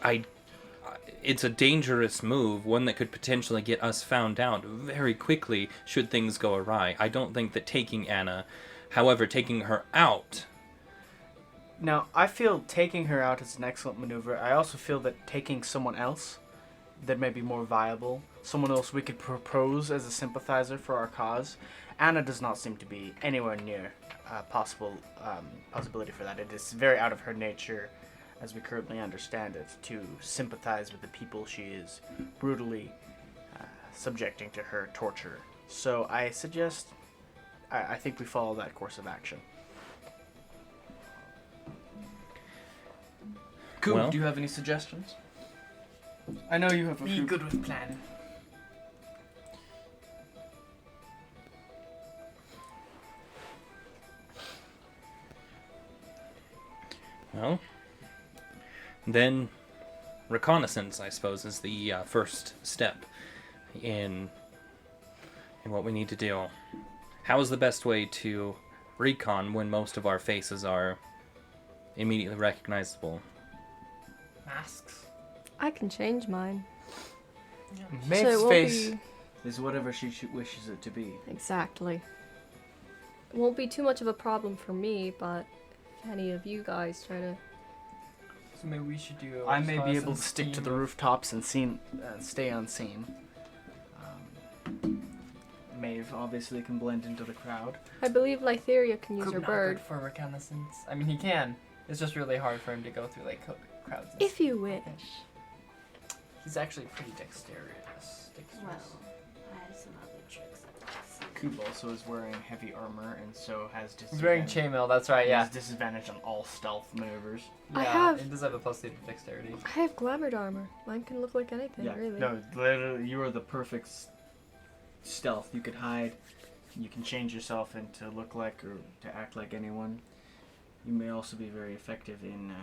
it's a dangerous move, one that could potentially get us found out very quickly should things go awry. I don't think that taking Anna, however, taking her out...
Now, I feel taking her out is an excellent maneuver. I also feel that taking someone else that may be more viable, someone else we could propose as a sympathizer for our cause. Anna does not seem to be anywhere near possibility for that. It is very out of her nature, as we currently understand it, to sympathize with the people she is brutally subjecting to her torture. So I suggest, I think we follow that course of action.
Cool.
Well,
Do you have any suggestions? I know you have a
Be
few.
good with planning.
Well, then reconnaissance, I suppose, is the first step in what we need to do. How is the best way to recon when most of our faces are immediately recognizable?
Masks.
I can change mine.
Maeve's
So it won't
face.
be
Is whatever she wishes it to be.
exactly. It won't be too much of a problem for me, but if any of you guys try to,
So maybe we should do.
I may be able to
reconnaissance
stick to
team
the
of-
rooftops and stay unseen. Maeve obviously can blend into the crowd.
I believe Lytheria can use
Could
her
not
bird.
good for reconnaissance. I mean, he can. It's just really hard for him to go through like crowds. And
If you wish.
He's actually pretty dexterous.
Well, I have some other tricks up my sleeve.
Coop also is wearing heavy armor and so has
He's wearing
disadvantage.
chainmail. That's right.
He
Yeah.
has disadvantage on all stealth maneuvers.
I
Yeah,
have-
It does have a +8 to dexterity.
I have glamored armor. Mine can look like anything, really.
No, literally, you are the perfect stealth. You could hide. You can change yourself into look like or to act like anyone. You may also be very effective in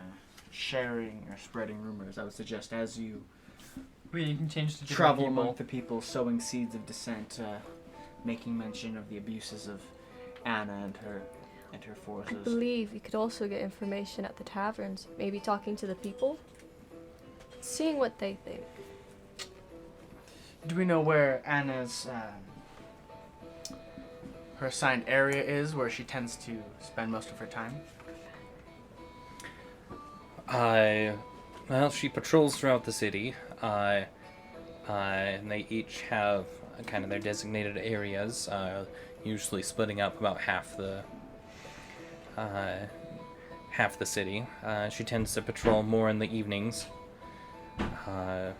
sharing or spreading rumors. I would suggest as you
Wait, you can change to different
travel
people.
among the people, sowing seeds of dissent, making mention of the abuses of Anna and her
I
forces.
believe you could also get information at the taverns. Maybe talking to the people. Seeing what they think.
Do we know where Anna's her assigned area is, where she tends to spend most of her time?
Well, she patrols throughout the city. And they each have kind of their designated areas, usually splitting up about half the city. She tends to patrol more in the evenings. I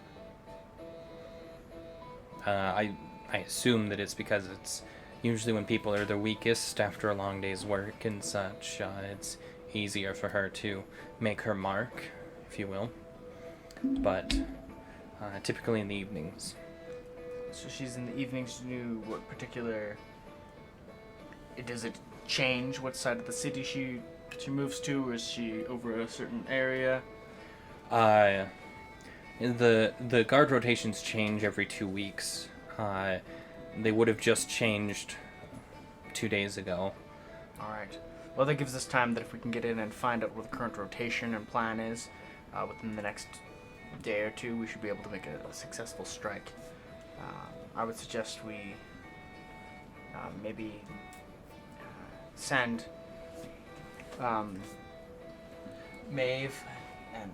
assume that it's because it's usually when people are their weakest after a long day's work and such. It's easier for her to make her mark, if you will. But typically in the evenings.
So she's in the evenings. Do you know what particular? Does it change what side of the city she moves to, or is she over a certain area?
The guard rotations change every 2 weeks. They would have just changed 2 days ago.
All right. Well, that gives us time that if we can get in and find out what the current rotation and plan is, within the next day or two, we should be able to make a successful strike. I would suggest we maybe send Maeve and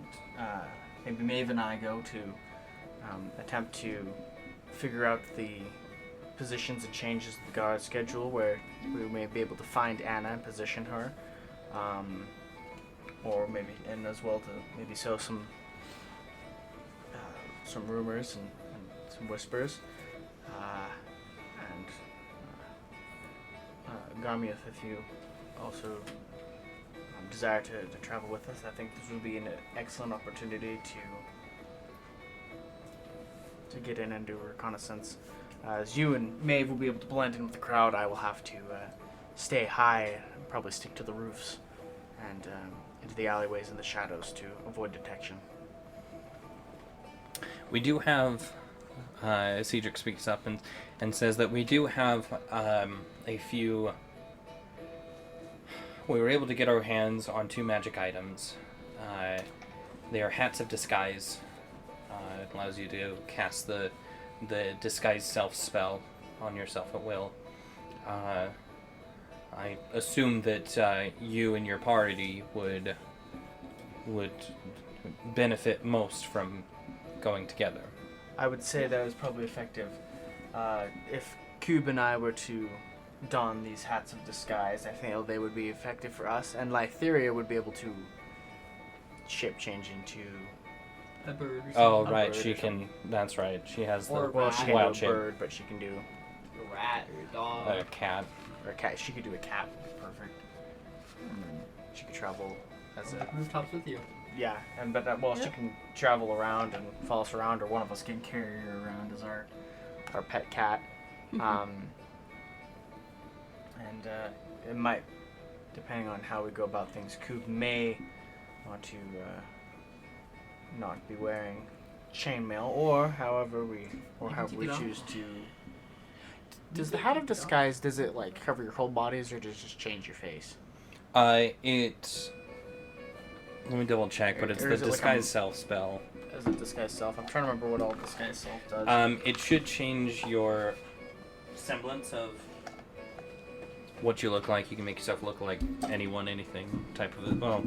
maybe Maeve and I go to attempt to figure out the positions and changes of the guard schedule where we may be able to find Anna and position her, or maybe, and as well to maybe sow some rumors and some whispers, and Garmieth, if you also desire to travel with us, I think this would be an excellent opportunity to get in and do a reconnaissance. As you and Maeve will be able to blend in with the crowd, I will have to stay high and probably stick to the roofs and into the alleyways and the shadows to avoid detection.
We do have, Cedric speaks up and says that we do have a few. We were able to get our hands on 2 magic items. They are hats of disguise. It allows you to cast the disguise self spell on yourself at will. I assume that you and your party would benefit most from going together.
I would say that was probably effective. If Cube and I were to don these hats of disguise, I feel they would be effective for us, and Lytheria would be able to shape change into
A bird or something.
Oh,
A
right,
bird
she
or
can. That's right. She has
Or
the
well, she can
wild
do
shape.
a bird, but she can do
A rat or a dog.
A cat.
or a cat. She could do a cat. Perfect. She could travel as a
rooftops with you.
yeah, and but she can travel around and follow us around, or one of us can carry her around as our pet cat. And it might, depending on how we go about things, Coop may want to not be wearing chainmail, or however we choose to. Does the hat of disguise, does it like cover your whole bodies, or does it just change your face?
It. Let me double check, but it's
Or
the
is it like
disguise
a-
self spell.
As a disguise self? I'm trying to remember what all disguise self does.
It should change your semblance of what you look like. You can make yourself look like anyone, anything type of it. Well,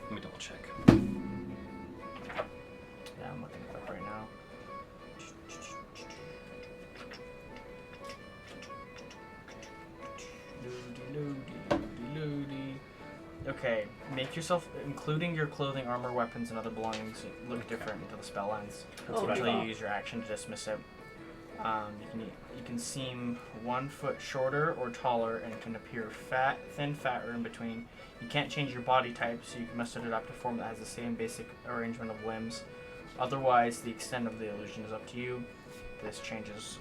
let me double check.
Yeah, I'm looking it up right now. Okay, make yourself, including your clothing, armor, weapons, and other belongings, look different until the spell ends.
Oh,
Until
wow.
you use your action to dismiss it. You can seem 1 foot shorter or taller and can appear fat, thin, fat, or in between. You can't change your body type, so you must adopt a form that has the same basic arrangement of limbs. Otherwise, the extent of the illusion is up to you. This changes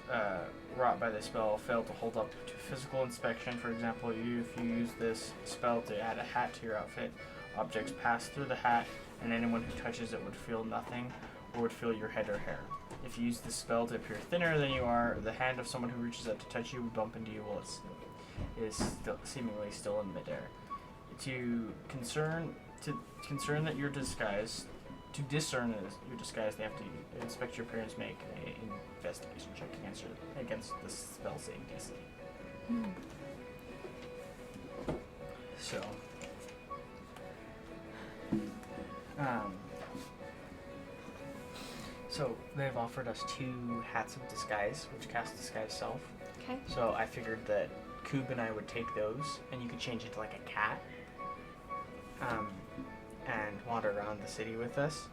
wrought by the spell fail to hold up to physical inspection. For example, if you use this spell to add a hat to your outfit, objects pass through the hat, and anyone who touches it would feel nothing or would feel your head or hair. If you use this spell to appear thinner than you are, the hand of someone who reaches out to touch you would bump into you while it is still, seemingly still in midair. To discern that your disguise, they have to inspect your appearance, make an investigation check against the spell saving DC. So, so they've offered us 2 hats of disguise, which cast disguise self.
Okay.
So I figured that Coob and I would take those, and you could change into like a cat, and wander around the city with us.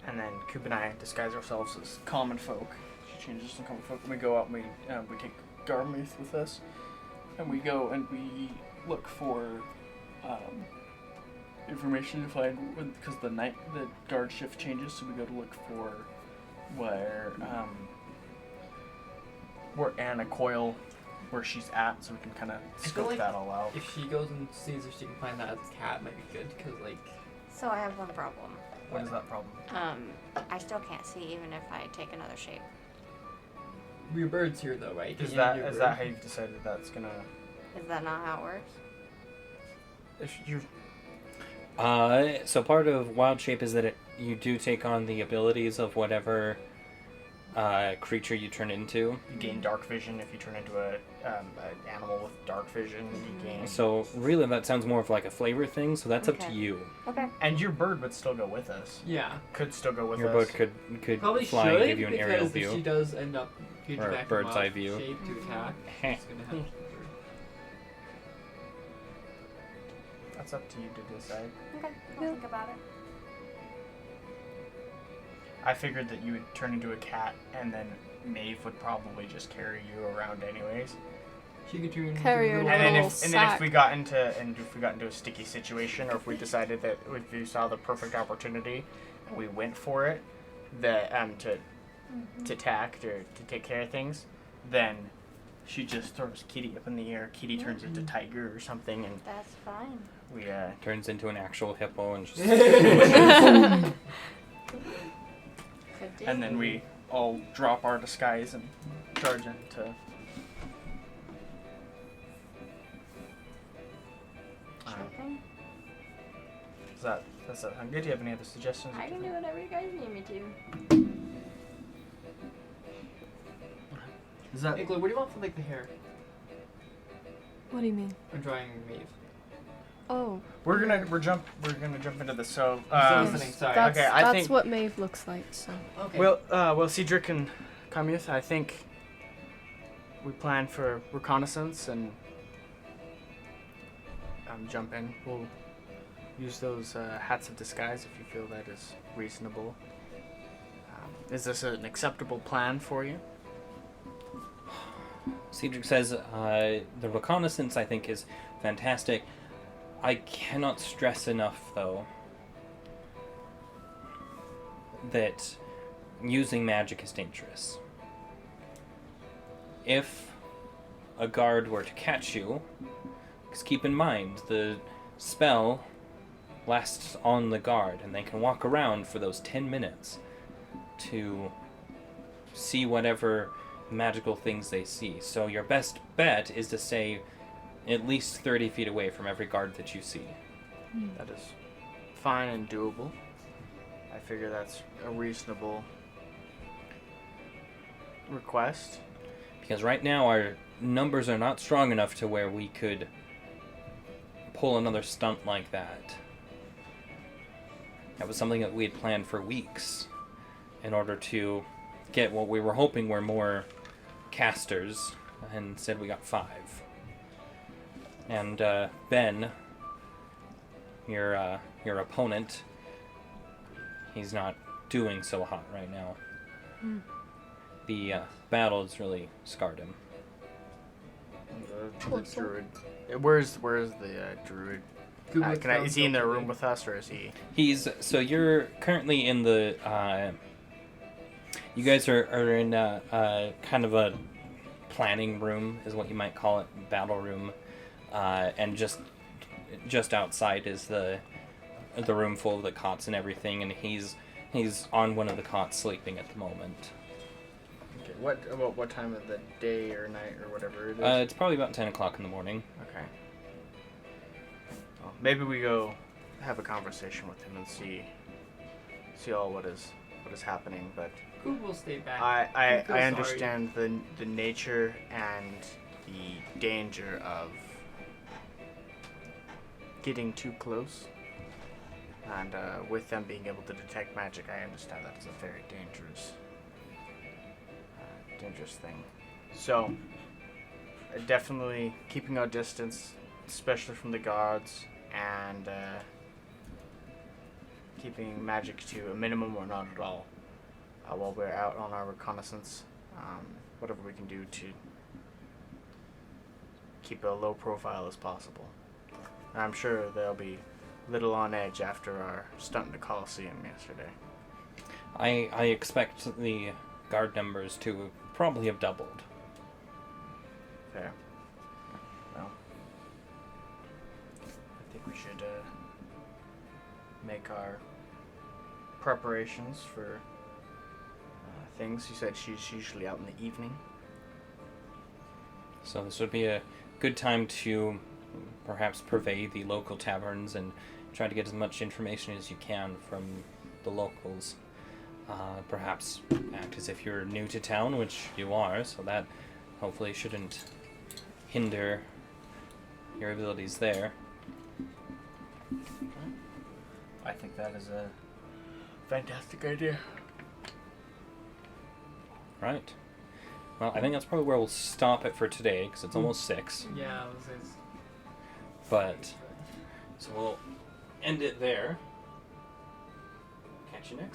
And then Coob and I disguise ourselves as common folk. She changes us to common folk, and we go out and we take Garmouth with us, and we go and we look for information to find, because the guard shift changes, so we go to look for where Anna Coyle, where she's at, so we can kind of scope
like
that all out.
If she goes and sees if she can find that cat, it might be good, because, like...
So I have one problem.
What is that problem?
I still can't see even if I take another shape.
Your bird's here, though, right?
Is
Can you
that
use your
is
bird?
that how you've decided that's gonna?
Is that not how it works?
If you
So part of Wild Shape is that you do take on the abilities of whatever creature you turn into.
You gain dark vision if you turn into an animal with dark vision. You gain.
So really, that sounds more of like a flavor thing. So that's up to
Okay.
you.
Okay.
And your bird would still go with us.
Yeah.
Could still go with
Your
us.
boat could
Probably
fly
should,
and give you an aerial
because if she
view.
does end up getting
Or a
back in
bird's
wild
eye view.
shape to attack, she's gonna have to
That's up to you to decide.
Okay. I'll think about it.
I figured that you would turn into a cat, and then Maeve would probably just carry you around anyways.
She could turn
Carry her
into
in
a
a
little
little
And then if
sack.
we got into a sticky situation, or if we decided that if we saw the perfect opportunity and we went for it, that to attack or to take care of things, then she just throws Kitty up in the air. Kitty turns into Tiger or something, and
That's fine.
we
Turns into an actual hippo and just.
Could do.
and then we all drop our disguise and charge into.
Sure thing.
Does that sound good? Do you have any other suggestions?
I can do whatever you guys need me to.
Is that
Hey, Chloe, what do you want for like the hair?
What do you mean?
I'm drawing Maeve.
Oh.
we're gonna jump into this. So
I'm
yes.
still listening. Sorry.
That's,
Okay, I
that's
think-
what Maeve looks like, so.
Okay.
well, Cedric and Camus, I think we plan for reconnaissance and jump in. We'll use those hats of disguise if you feel that is reasonable. Is this an acceptable plan for you?
Cedric says the reconnaissance, I think, is fantastic. I cannot stress enough, though, that using magic is dangerous. If a guard were to catch you, because keep in mind, the spell lasts on the guard, and they can walk around for those 10 minutes to see whatever magical things they see. So your best bet is to stay at least 30 feet away from every guard that you see.
That is fine and doable. I figure that's a reasonable request.
Because right now our numbers are not strong enough to where we could pull another stunt like that. That was something that we had planned for weeks in order to get what we were hoping were more casters, and instead we got 5. And Ben, your opponent, he's not doing so hot right now. The battle has really scarred him.
The druid. Where's the druid? Is he in the room with us, or is he?
So you're currently in the. You guys are in kind of a planning room, is what you might call it, battle room, and just outside is the room full of the cots and everything, and he's on one of the cots sleeping at the moment.
Okay. What time of the day or night or whatever it is?
It's probably about 10 o'clock in the morning.
Okay. Well, maybe we go have a conversation with him and see all what is happening, but.
Who will stay back?
I
sorry.
understand the nature and the danger of getting too close, and with them being able to detect magic, I understand that is a very dangerous thing. So, definitely keeping our distance, especially from the guards, and keeping magic to a minimum or not at all. While we're out on our reconnaissance, whatever we can do to keep a low profile as possible. And I'm sure they'll be little on edge after our stunt in the Coliseum yesterday.
I expect the guard numbers to probably have doubled.
Fair. Well, I think we should make our preparations for things. You said she's usually out in the evening.
So this would be a good time to perhaps purvey the local taverns and try to get as much information as you can from the locals. Perhaps act as if you're new to town, which you are, so that hopefully shouldn't hinder your abilities there.
I think that is a fantastic idea.
Right. Well, I think that's probably where we'll stop it for today, because it's almost 6.
Yeah,
But, so we'll end it there. Catch you next